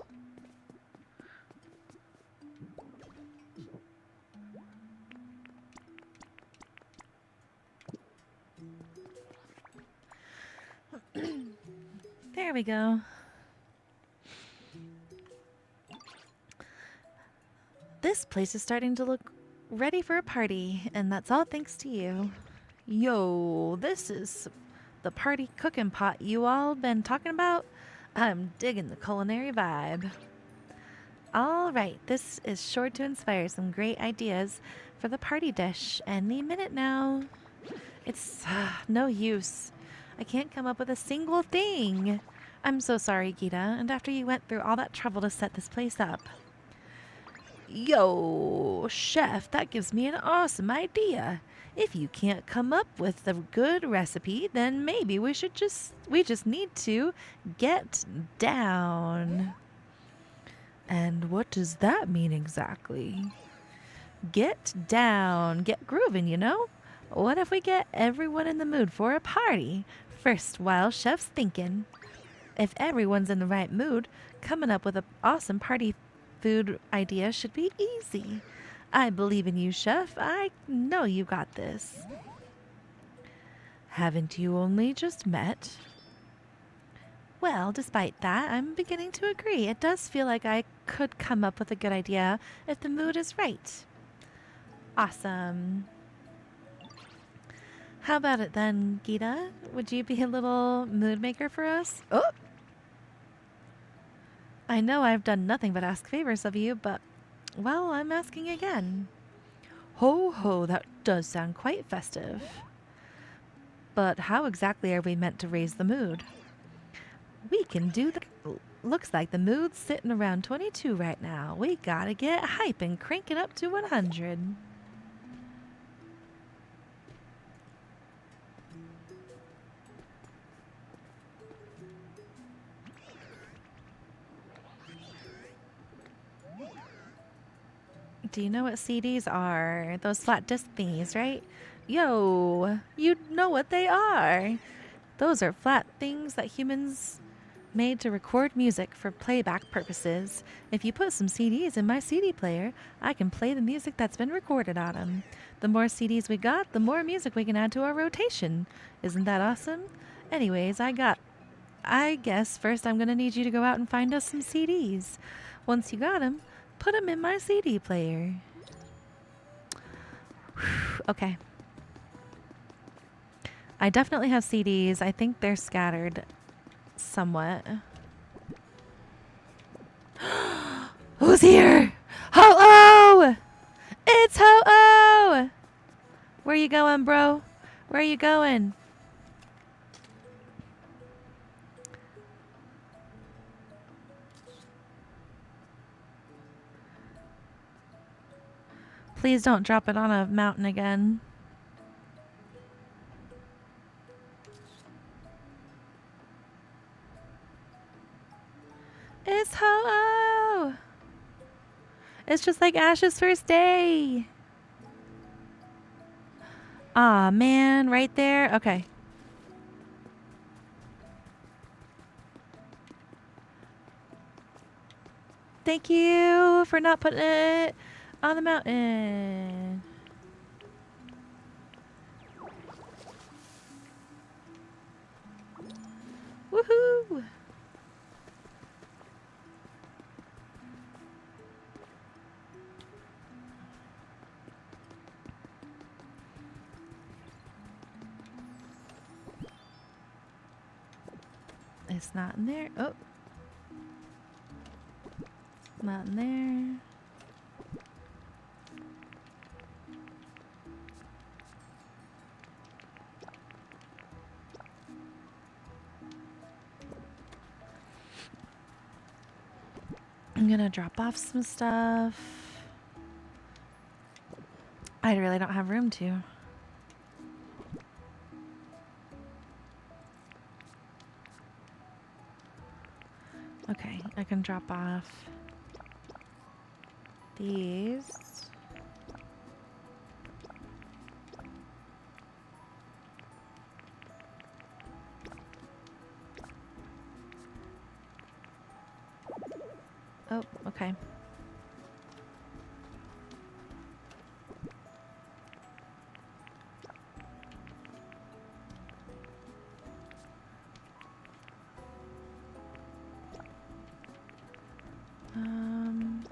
There we go. This place is starting to look ready for a party, and that's all thanks to you. Yo, this is the party cooking pot you all been talking about. I'm digging the culinary vibe. All right, this is sure to inspire some great ideas for the party dish any minute now. It's no use. I can't come up with a single thing. I'm so sorry, Gita, and after you went through all that trouble to set this place up. Yo, chef, that gives me an awesome idea. If you can't come up with a good recipe, then maybe we just need to get down. And what does that mean exactly? Get down, get grooving, you know? What if we get everyone in the mood for a party? First, while chef's thinking. If everyone's in the right mood, coming up with an awesome party food idea should be easy. I believe in you, chef. I know you got this. Haven't you only just met? Well, despite that, I'm beginning to agree. It does feel like I could come up with a good idea if the mood is right. Awesome. How about it then, Gita? Would you be a little mood maker for us? Oh! I know I've done nothing but ask favors of you, but, well, I'm asking again. Ho ho, that does sound quite festive. But how exactly are we meant to raise the mood? We can do that. Looks like the mood's sitting around 22 right now. We gotta get hype and crank it up to 100. Do you know what CDs are? Those flat disc thingies, right? Yo, you know what they are. Those are flat things that humans made to record music for playback purposes. If you put some CDs in my CD player, I can play the music that's been recorded on them. The more CDs we got, the more music we can add to our rotation. Isn't that awesome? Anyways, I guess first I'm gonna need you to go out and find us some CDs. Once you got them, put them in my CD player. Okay. I definitely have CDs. I think they're scattered somewhat. Who's here? Ho-Oh! It's Ho-Oh! Where you going, bro? Where you going? Please don't drop it on a mountain again. It's Ho-Oh! It's just like Ash's first day. Aw, man, right there? Okay. Thank you for not putting it on the mountain. Woohoo! It's not in there. Oh. Not in there. I'm gonna drop off some stuff. I really don't have room to. Okay, I can drop off these. Oh, okay. I'm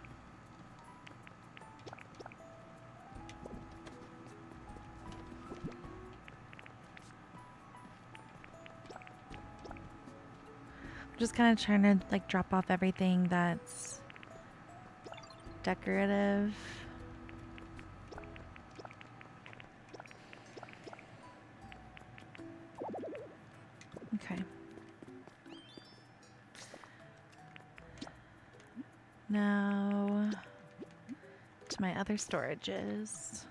just kind of trying to like drop off everything that's decorative. Okay. Now to my other storages.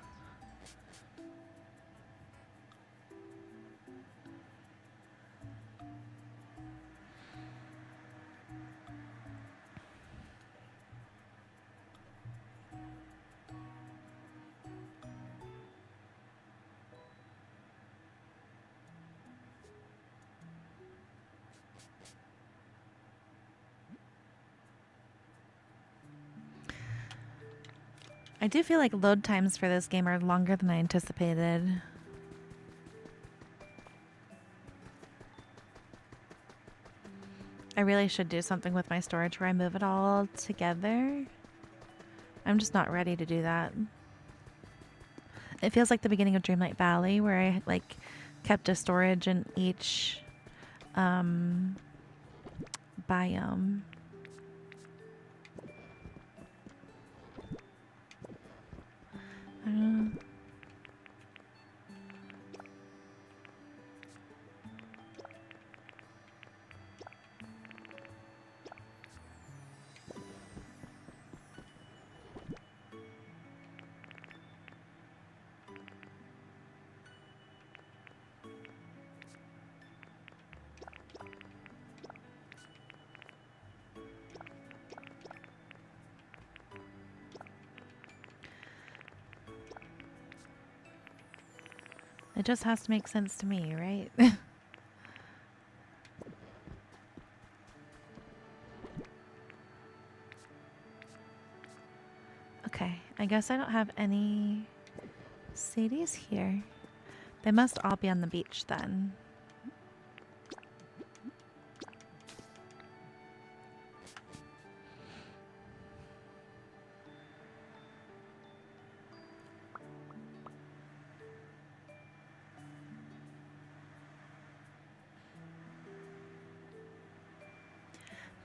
I do feel like load times for this game are longer than I anticipated. I really should do something with my storage where I move it all together. I'm just not ready to do that. It feels like the beginning of Dreamlight Valley where I like kept a storage in each biome. It just has to make sense to me, right? Okay, I guess I don't have any CDs here. They must all be on the beach then.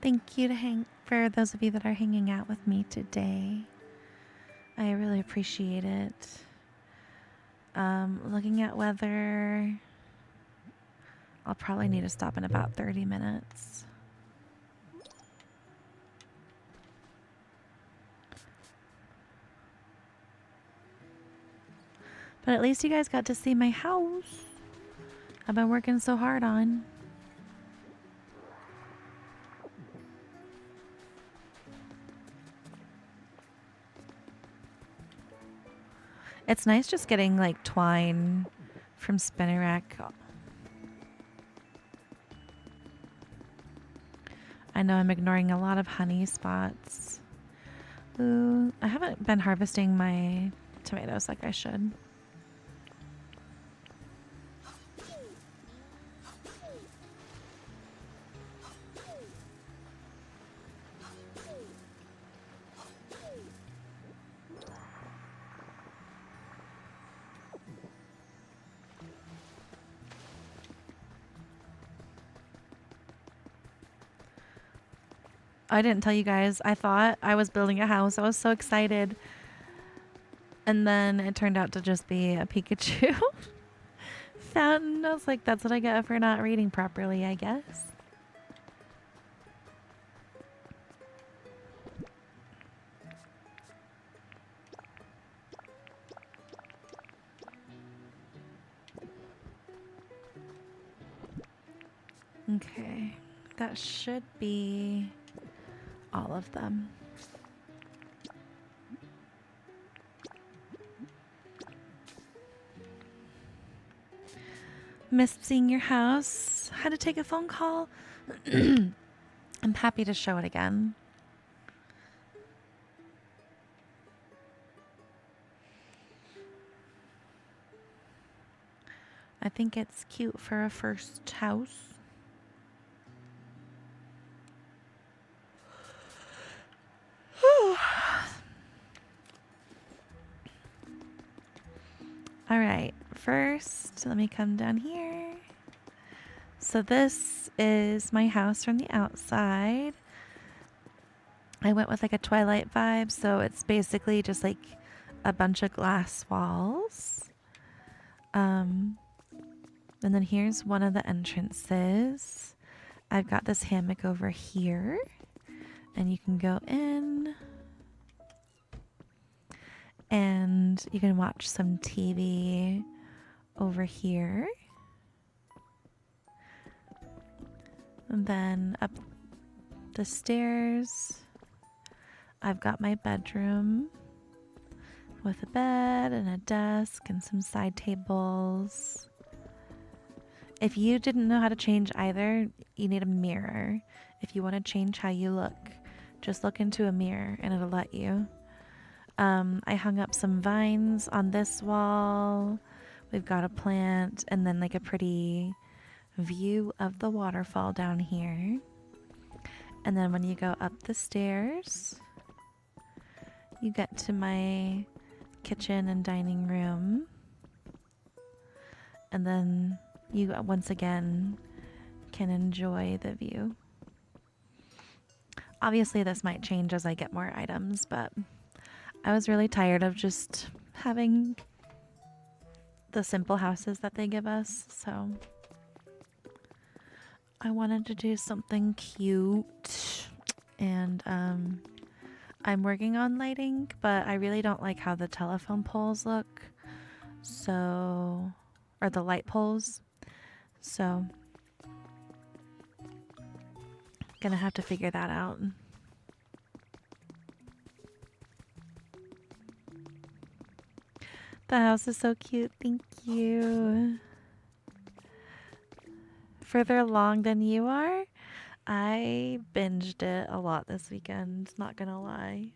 Thank you for those of you that are hanging out with me today. I really appreciate it. Looking at weather, I'll probably need to stop in about 30 minutes. But at least you guys got to see my house I've been working so hard on. It's nice just getting like twine from Spinnerack. I know I'm ignoring a lot of honey spots. Ooh, I haven't been harvesting my tomatoes like I should. I didn't tell you guys. I thought I was building a house. I was so excited. And then it turned out to just be a Pikachu fountain. I was like, that's what I get for not reading properly, I guess. Okay, that should be all of them. Missed seeing your house. Had to take a phone call. I'm happy to show it again. I think it's cute for a first house. All right, first, let me come down here. So this is my house from the outside. I went with like a Twilight vibe, so it's basically just like a bunch of glass walls. And then here's one of the entrances. I've got this hammock over here, and you can go in and you can watch some TV over here. And then up the stairs, I've got my bedroom with a bed and a desk and some side tables. If you didn't know how to change either, you need a mirror. If you want to change how you look, just look into a mirror and it'll let you. I hung up some vines on this wall. We've got a plant and then like a pretty view of the waterfall down here. And then when you go up the stairs, you get to my kitchen and dining room. And then you once again can enjoy the view. Obviously this might change as I get more items, but I was really tired of just having the simple houses that they give us, so I wanted to do something cute. And I'm working on lighting, but I really don't like how the telephone poles look. So, or the light poles. So, gonna have to figure that out. The house is so cute. Thank you. Further along than you are? I binged it a lot this weekend, not gonna lie.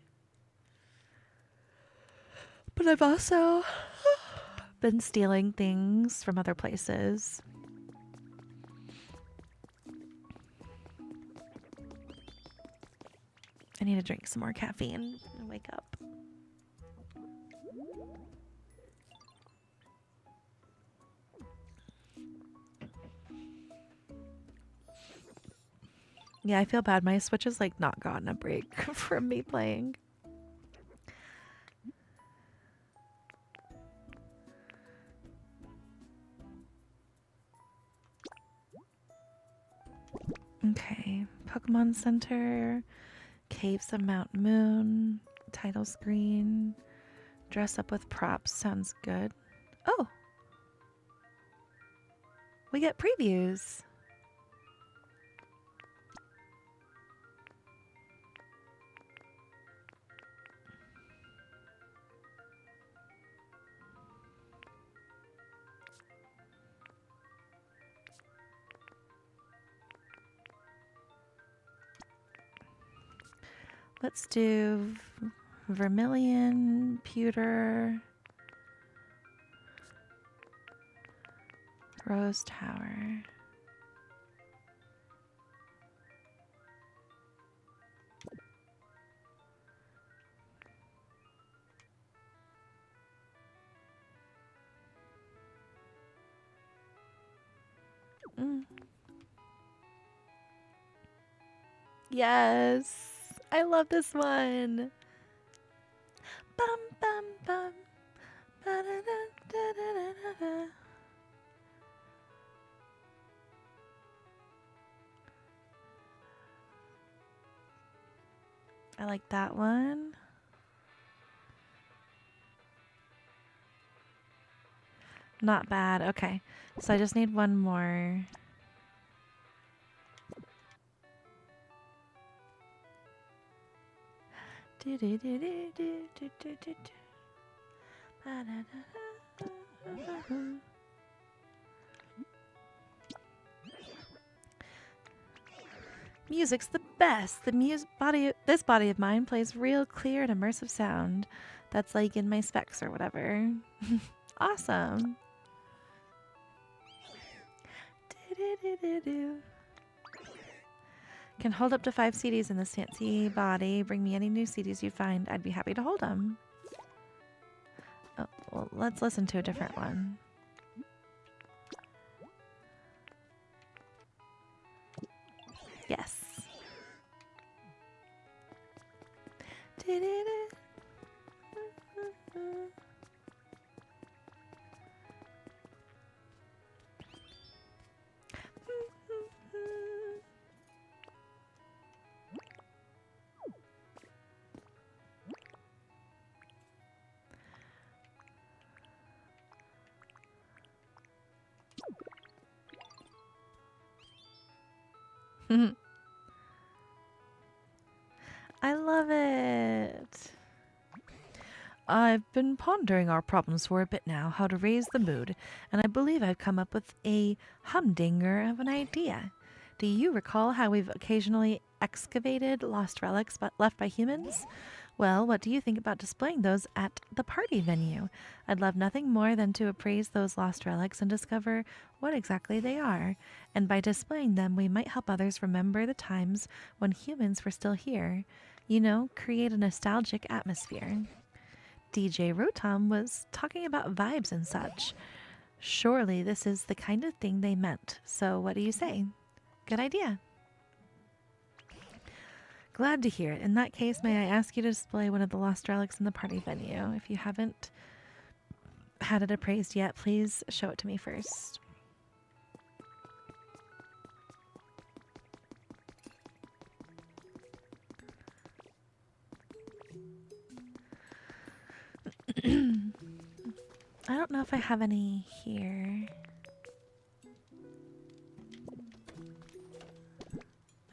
But I've also been stealing things from other places. I need to drink some more caffeine and wake up. Yeah, I feel bad. My Switch has like not gotten a break from me playing. Okay, Pokemon Center, Caves of Mount Moon, title screen, dress up with props, sounds good. Oh, we get previews. Let's do Vermilion, Pewter, Rose Tower. Yes, I love this one. Bum bum bum. Ba-da-da-da-da-da-da. I like that one. Not bad. Okay, so I just need one more. Music's the best. This body of mine plays real clear and immersive sound. That's like in my specs or whatever. Awesome. Can hold up to 5 CDs in this fancy body. Bring me any new CDs you find. I'd be happy to hold them. Oh, well, let's listen to a different one. Yes. I love it. I've been pondering our problems for a bit now, how to raise the mood, and I believe I've come up with a humdinger of an idea. Do you recall how we've occasionally excavated lost relics left by humans? Well, what do you think about displaying those at the party venue? I'd love nothing more than to appraise those lost relics and discover what exactly they are. And by displaying them, we might help others remember the times when humans were still here. You know, create a nostalgic atmosphere. DJ Rotom was talking about vibes and such. Surely this is the kind of thing they meant. So what do you say? Good idea. Glad to hear it. In that case, may I ask you to display one of the lost relics in the party venue? If you haven't had it appraised yet, please show it to me first. I don't know if I have any here.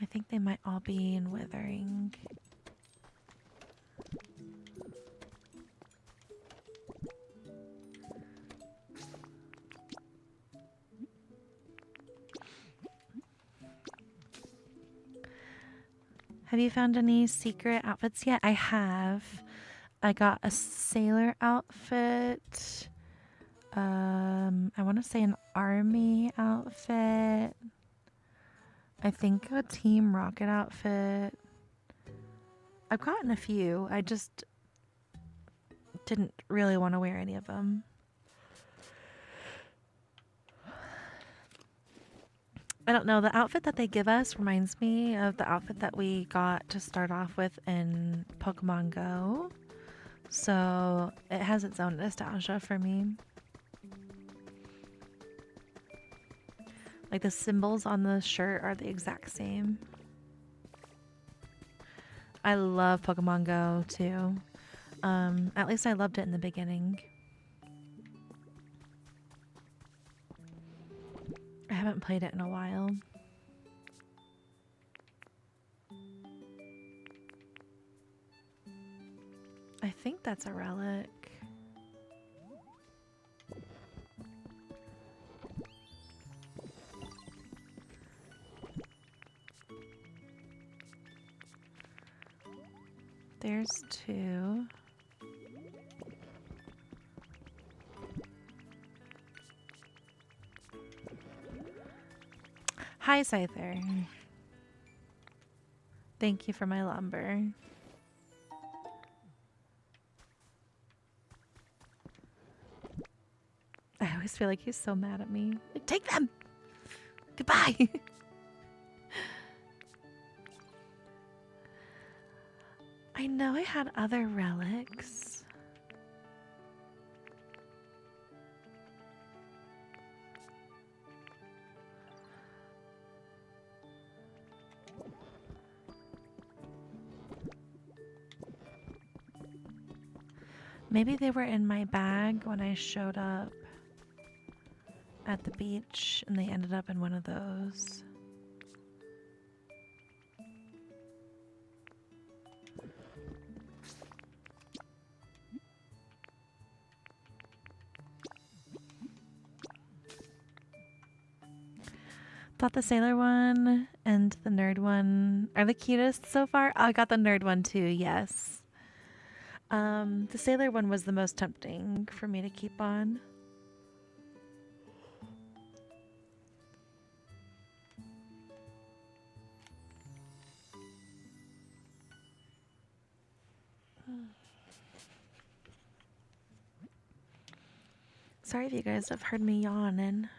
I think they might all be in Withering. Have you found any secret outfits yet? I have. I got a sailor outfit. I want to say an army outfit. I think a Team Rocket outfit. I've gotten a few. I just didn't really want to wear any of them. I don't know. The outfit that they give us reminds me of the outfit that we got to start off with in Pokemon Go. So it has its own nostalgia for me. Like the symbols on the shirt are the exact same. I love Pokemon Go too. At least I loved it in the beginning. I haven't played it in a while. I think that's a relic. There's 2. Hi, Scyther. Thank you for my lumber. I always feel like he's so mad at me. Like, take them! Goodbye! I know I had other relics. Maybe they were in my bag when I showed up at the beach and they ended up in one of those. Thought the sailor one and the nerd one are the cutest so far. Oh, I got the nerd one too, yes. The sailor one was the most tempting for me to keep on. Sorry if you guys have heard me yawning.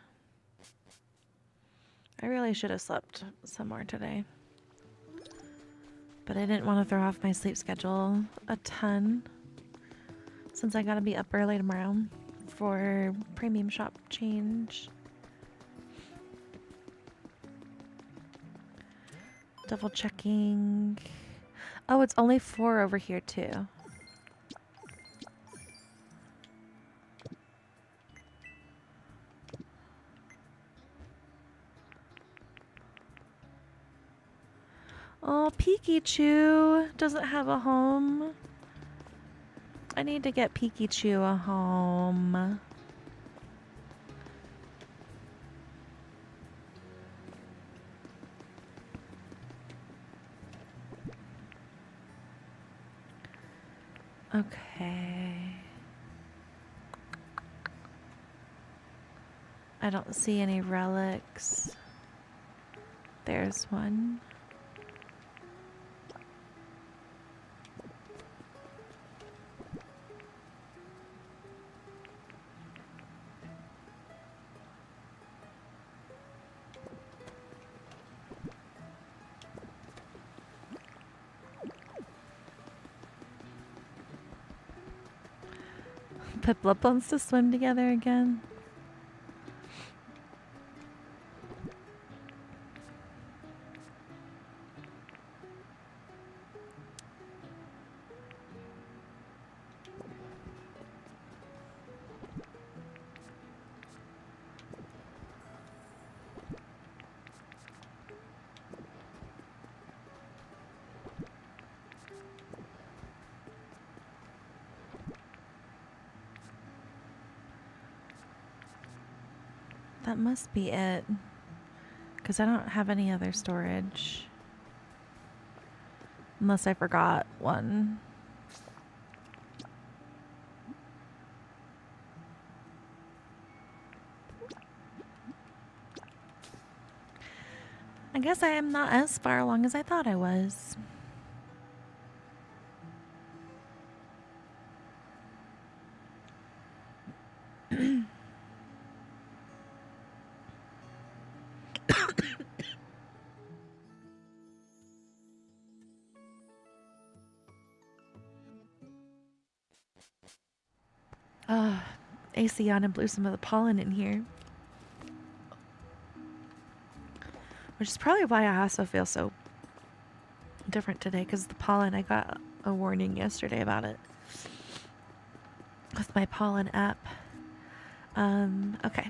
I really should have slept some more today. But I didn't want to throw off my sleep schedule a ton since I gotta be up early tomorrow for premium shop change. Double checking. Oh, it's only 4 over here too. Oh, Pikachu doesn't have a home. I need to get Pikachu a home. Okay. I don't see any relics. There's one. Piplup wants to swim together again. That must be it, because I don't have any other storage. Unless I forgot one. I guess I am not as far along as I thought I was. AC on and blew some of the pollen in here. Which is probably why I also feel so different today, because the pollen, I got a warning yesterday about it with my pollen app. Okay.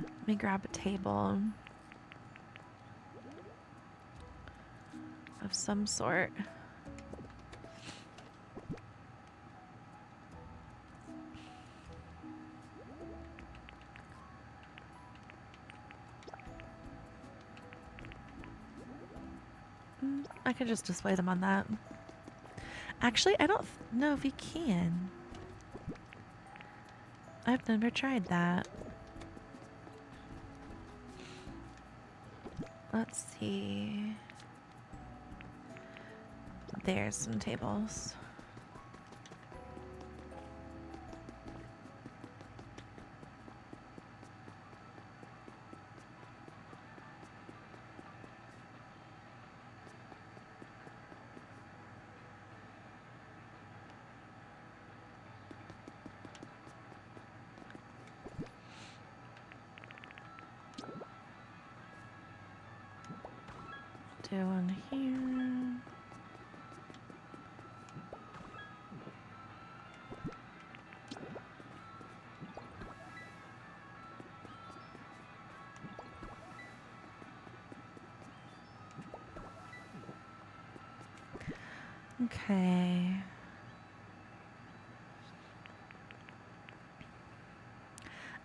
Let me grab a table of some sort. I could just display them on that. Actually, I don't know if you can. I've never tried that. Let's see. There's some tables. Do one here. Okay.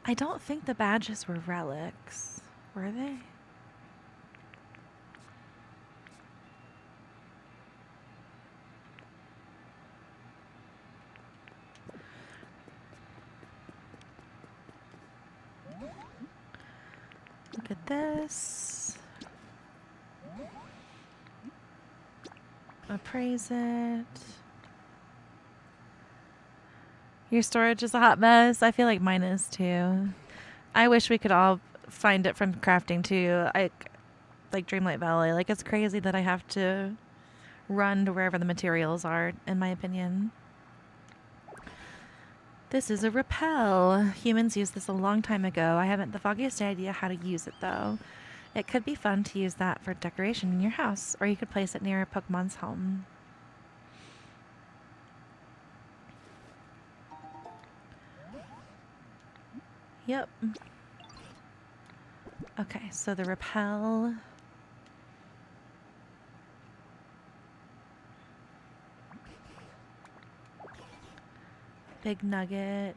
I don't think the badges were relics, were they? Look at this. Appraise it. Your storage is a hot mess. I feel like mine is too. I wish we could all find it from crafting too. Like Dreamlight Valley. Like, it's crazy that I have to run to wherever the materials are, in my opinion. This is a repel. Humans used this a long time ago. I haven't the foggiest idea how to use it though. It could be fun to use that for decoration in your house, or you could place it near a Pokemon's home. Yep. Okay, so the repel. Big nugget.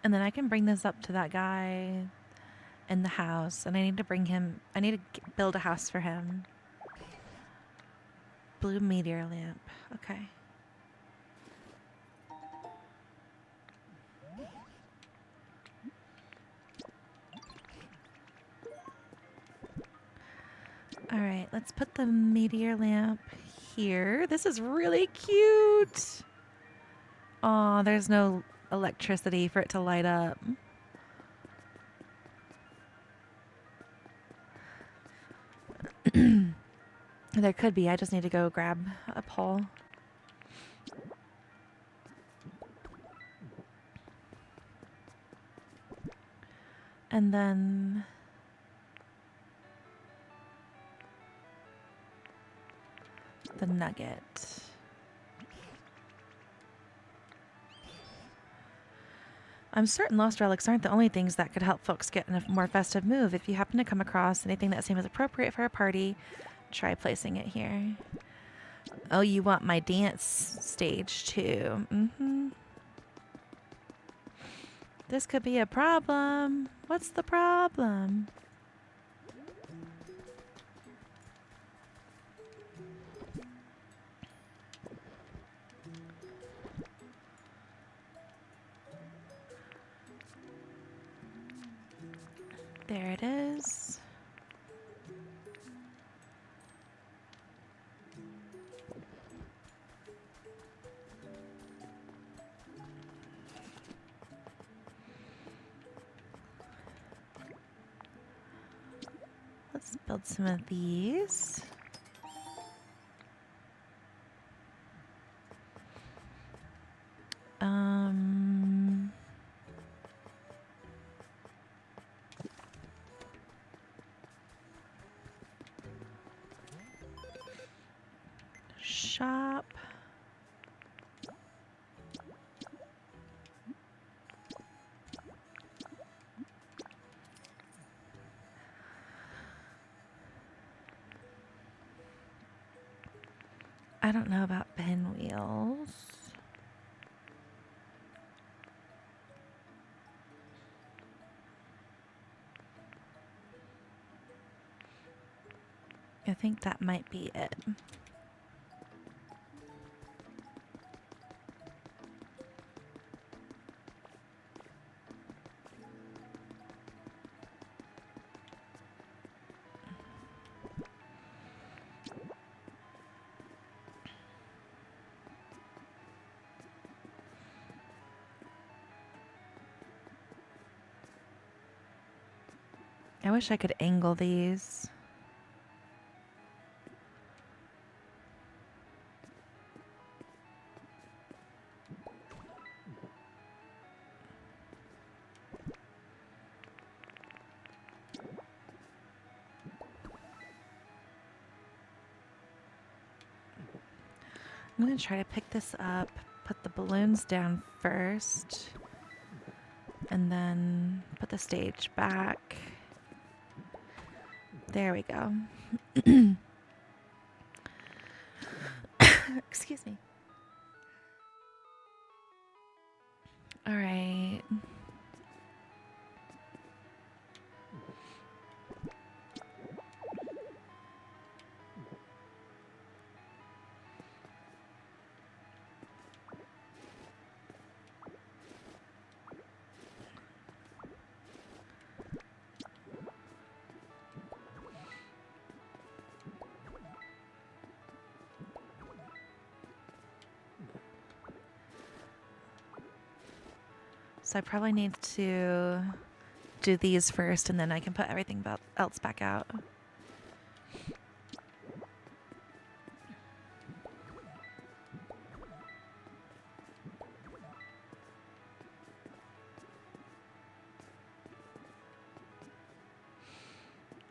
And then I can bring this up to that guy in the house. And I need to build a house for him. Blue meteor lamp. Okay. All right, let's put the meteor lamp here. This is really cute. Oh, there's no electricity for it to light up. There could be. I just need to go grab a pole. And then the nugget. I'm certain lost relics aren't the only things that could help folks get in a more festive mood. If you happen to come across anything that seems appropriate for a party, try placing it here. Oh, you want my dance stage too? Mm-hmm. This could be a problem. What's the problem? There it is. Let's build some of these. Shop. I don't know about pinwheels. I think that might be it. I wish I could angle these. I'm going to try to pick this up, put the balloons down first, and then put the stage back. There we go. Excuse me. All right. So I probably need to do these first, and then I can put everything else back out.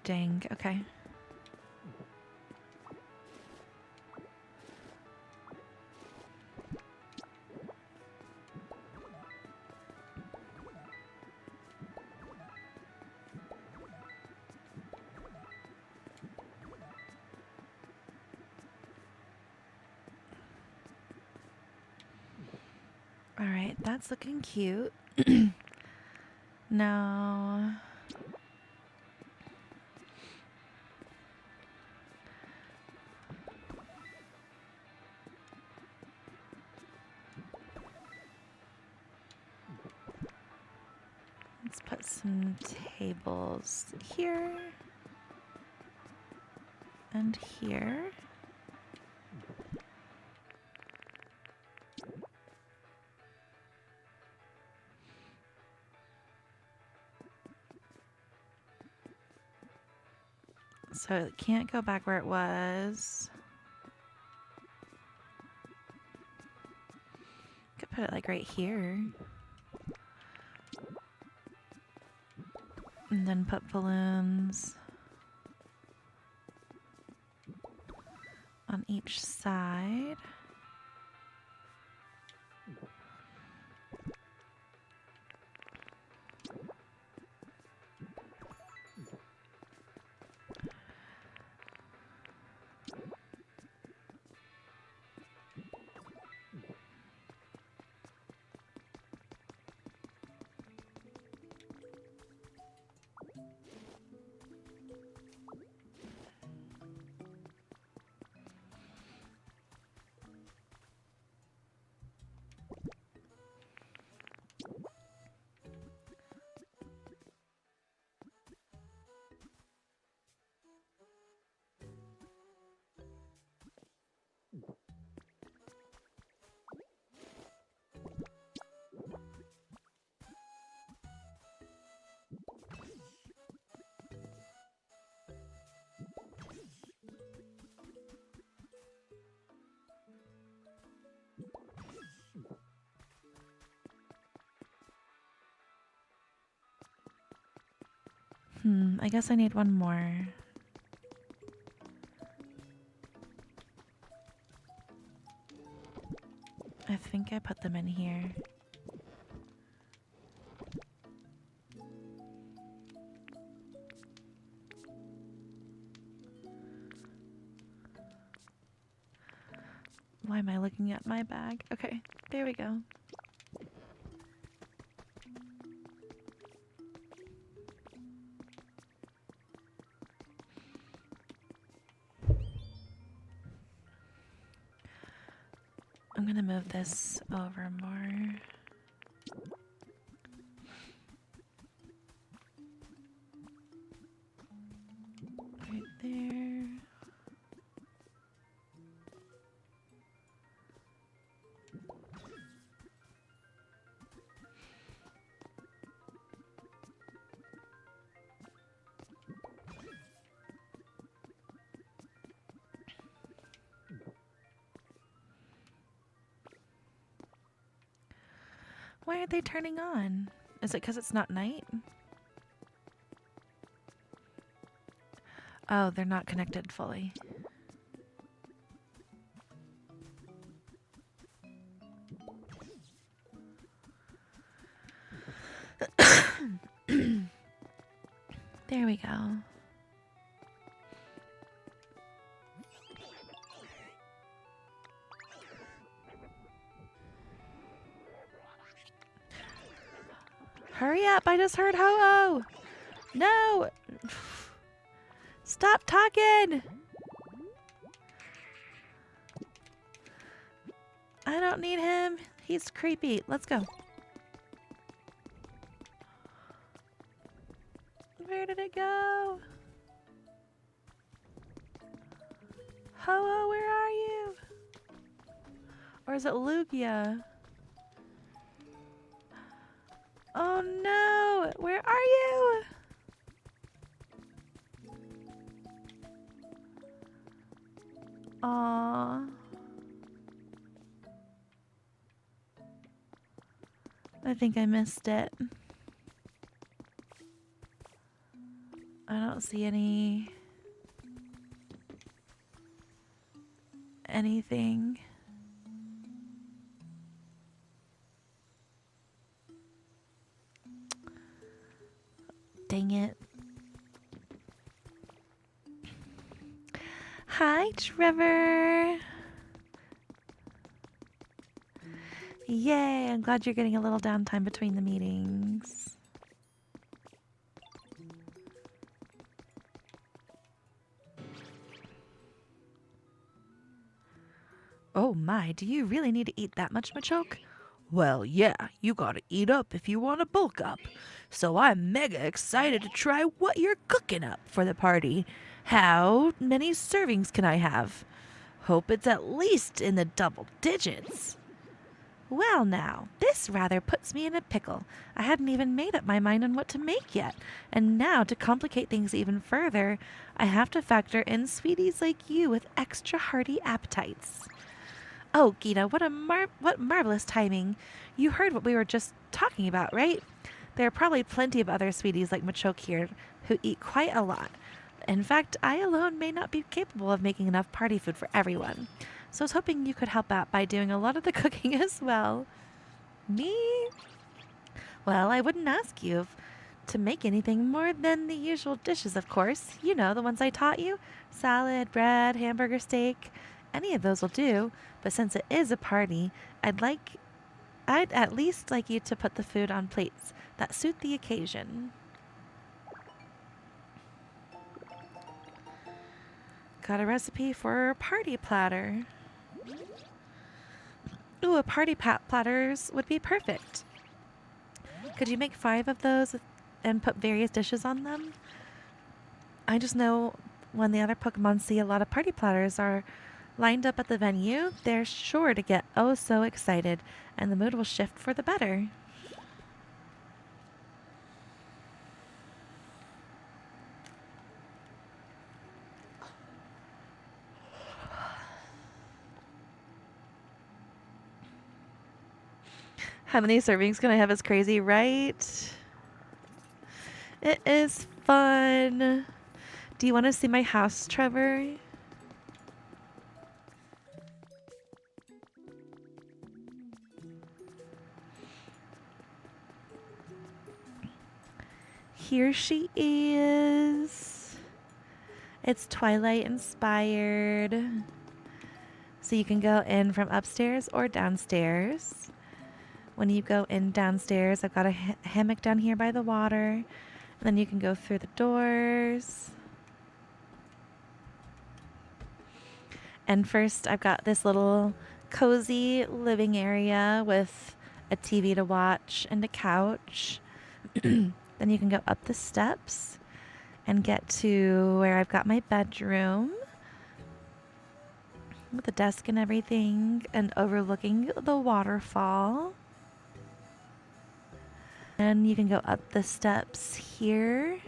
Dang, okay. All right, that's looking cute. Now, let's put some tables here and here. So it can't go back where it was. Could put it like right here. And then put balloons on each side. I guess I need one more. I think I put them in here. Why am I looking at my bag? Okay, there we go. I'm gonna move this over more. Right there. Why aren't they turning on? Is it because it's not night? Oh, they're not connected fully. There we go. Hurry up, I just heard Ho-Oh! No! Stop talking! I don't need him. He's creepy. Let's go. Where did it go? Ho-Oh, where are you? Or is it Lugia? Oh no! Where are you? Aww. I think I missed it. I don't see anything. Dang it. Hi, Trevor. Yay, I'm glad you're getting a little downtime between the meetings. Oh my, do you really need to eat that much, Machoke? Well, yeah, you gotta eat up if you want to bulk up. So I'm mega excited to try what you're cooking up for the party. How many servings can I have? Hope it's at least in the double digits. Well now, this rather puts me in a pickle. I hadn't even made up my mind on what to make yet. And now, to complicate things even further, I have to factor in sweeties like you with extra hearty appetites. Oh, Gita, what marvelous timing. You heard what we were just talking about, right? There are probably plenty of other sweeties like Machoke here who eat quite a lot. In fact, I alone may not be capable of making enough party food for everyone. So I was hoping you could help out by doing a lot of the cooking as well. Me? Well, I wouldn't ask you to make anything more than the usual dishes, of course. You know, the ones I taught you. Salad, bread, hamburger, steak. Any of those will do. But since it is a party, I'd at least like you to put the food on plates that suit the occasion. Got a recipe for a party platter. Ooh, a party platters would be perfect. Could you make 5 of those and put various dishes on them? I just know when the other Pokemon see a lot of party platters are lined up at the venue, they're sure to get oh so excited, and the mood will shift for the better. How many servings can I have is crazy, right? It is fun. Do you want to see my house, Trevor? Here she is. It's Twilight inspired. So you can go in from upstairs or downstairs. When you go in downstairs, I've got a hammock down here by the water. And then you can go through the doors. And first, I've got this little cozy living area with a TV to watch and a couch. Then you can go up the steps and get to where I've got my bedroom with a desk and everything and overlooking the waterfall. And you can go up the steps here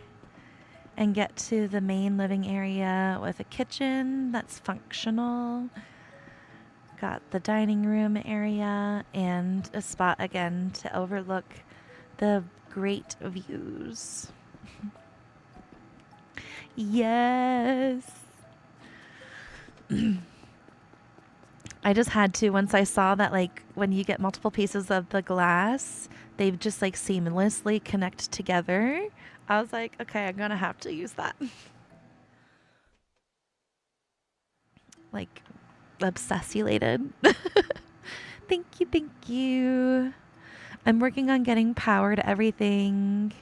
and get to the main living area with a kitchen that's functional. Got the dining room area and a spot again to overlook the great views. Yes. I just had to, once I saw that, like, when you get multiple pieces of the glass, they just, like, seamlessly connect together. I was like, okay, I'm gonna have to use that. Like, obsessulated. Thank you, thank you. I'm working on getting power to everything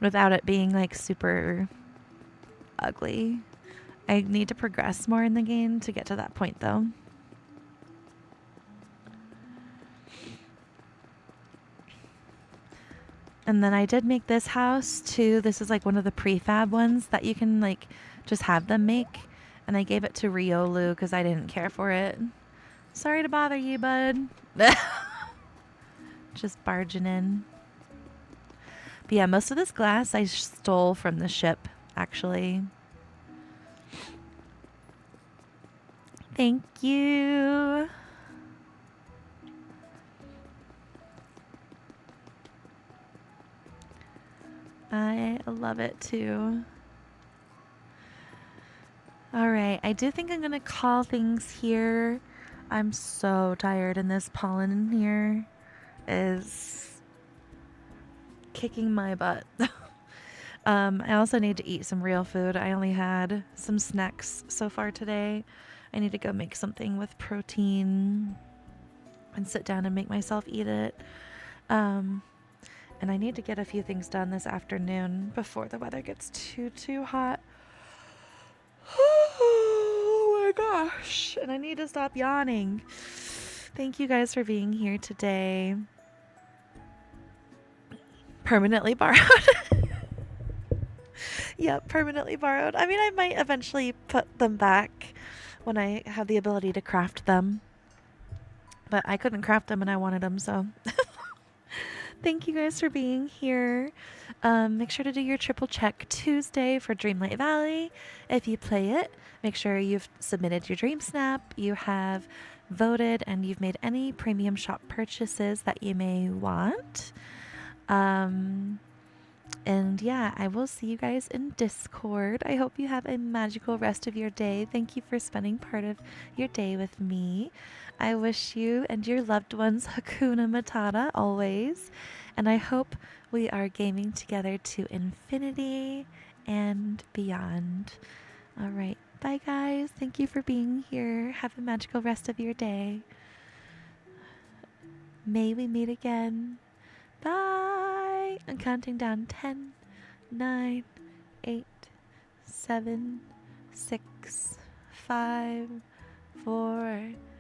without it being like super ugly. I need to progress more in the game to get to that point though. And then I did make this house too. This is like one of the prefab ones that you can like just have them make. And I gave it to Riolu because I didn't care for it. Sorry to bother you, bud. Just barging in. But yeah, most of this glass I stole from the ship, actually. Thank you. I love it too. All right, I do think I'm going to call things here. I'm so tired, and this pollen in here is kicking my butt. I also need to eat some real food. I only had some snacks so far today. I need to go make something with protein and sit down and make myself eat it. And I need to get a few things done this afternoon before the weather gets too hot. Oh my gosh. And I need to stop yawning. Thank you guys for being here today. Permanently borrowed. Yep, permanently borrowed. I mean, I might eventually put them back when I have the ability to craft them. But I couldn't craft them and I wanted them, so... Thank you guys for being here. Make sure to do your triple check Tuesday for Dreamlight Valley. If you play it, make sure you've submitted your Dreamsnap, you have voted, and you've made any premium shop purchases that you may want. And yeah, I will see you guys in Discord. I hope you have a magical rest of your day. Thank you for spending part of your day with me. I wish you and your loved ones Hakuna Matata always. And I hope we are gaming together to infinity and beyond. All right. Bye, guys. Thank you for being here. Have a magical rest of your day. May we meet again. Bye. I'm counting down 10, 9, 8, 7, 6, 5, 4,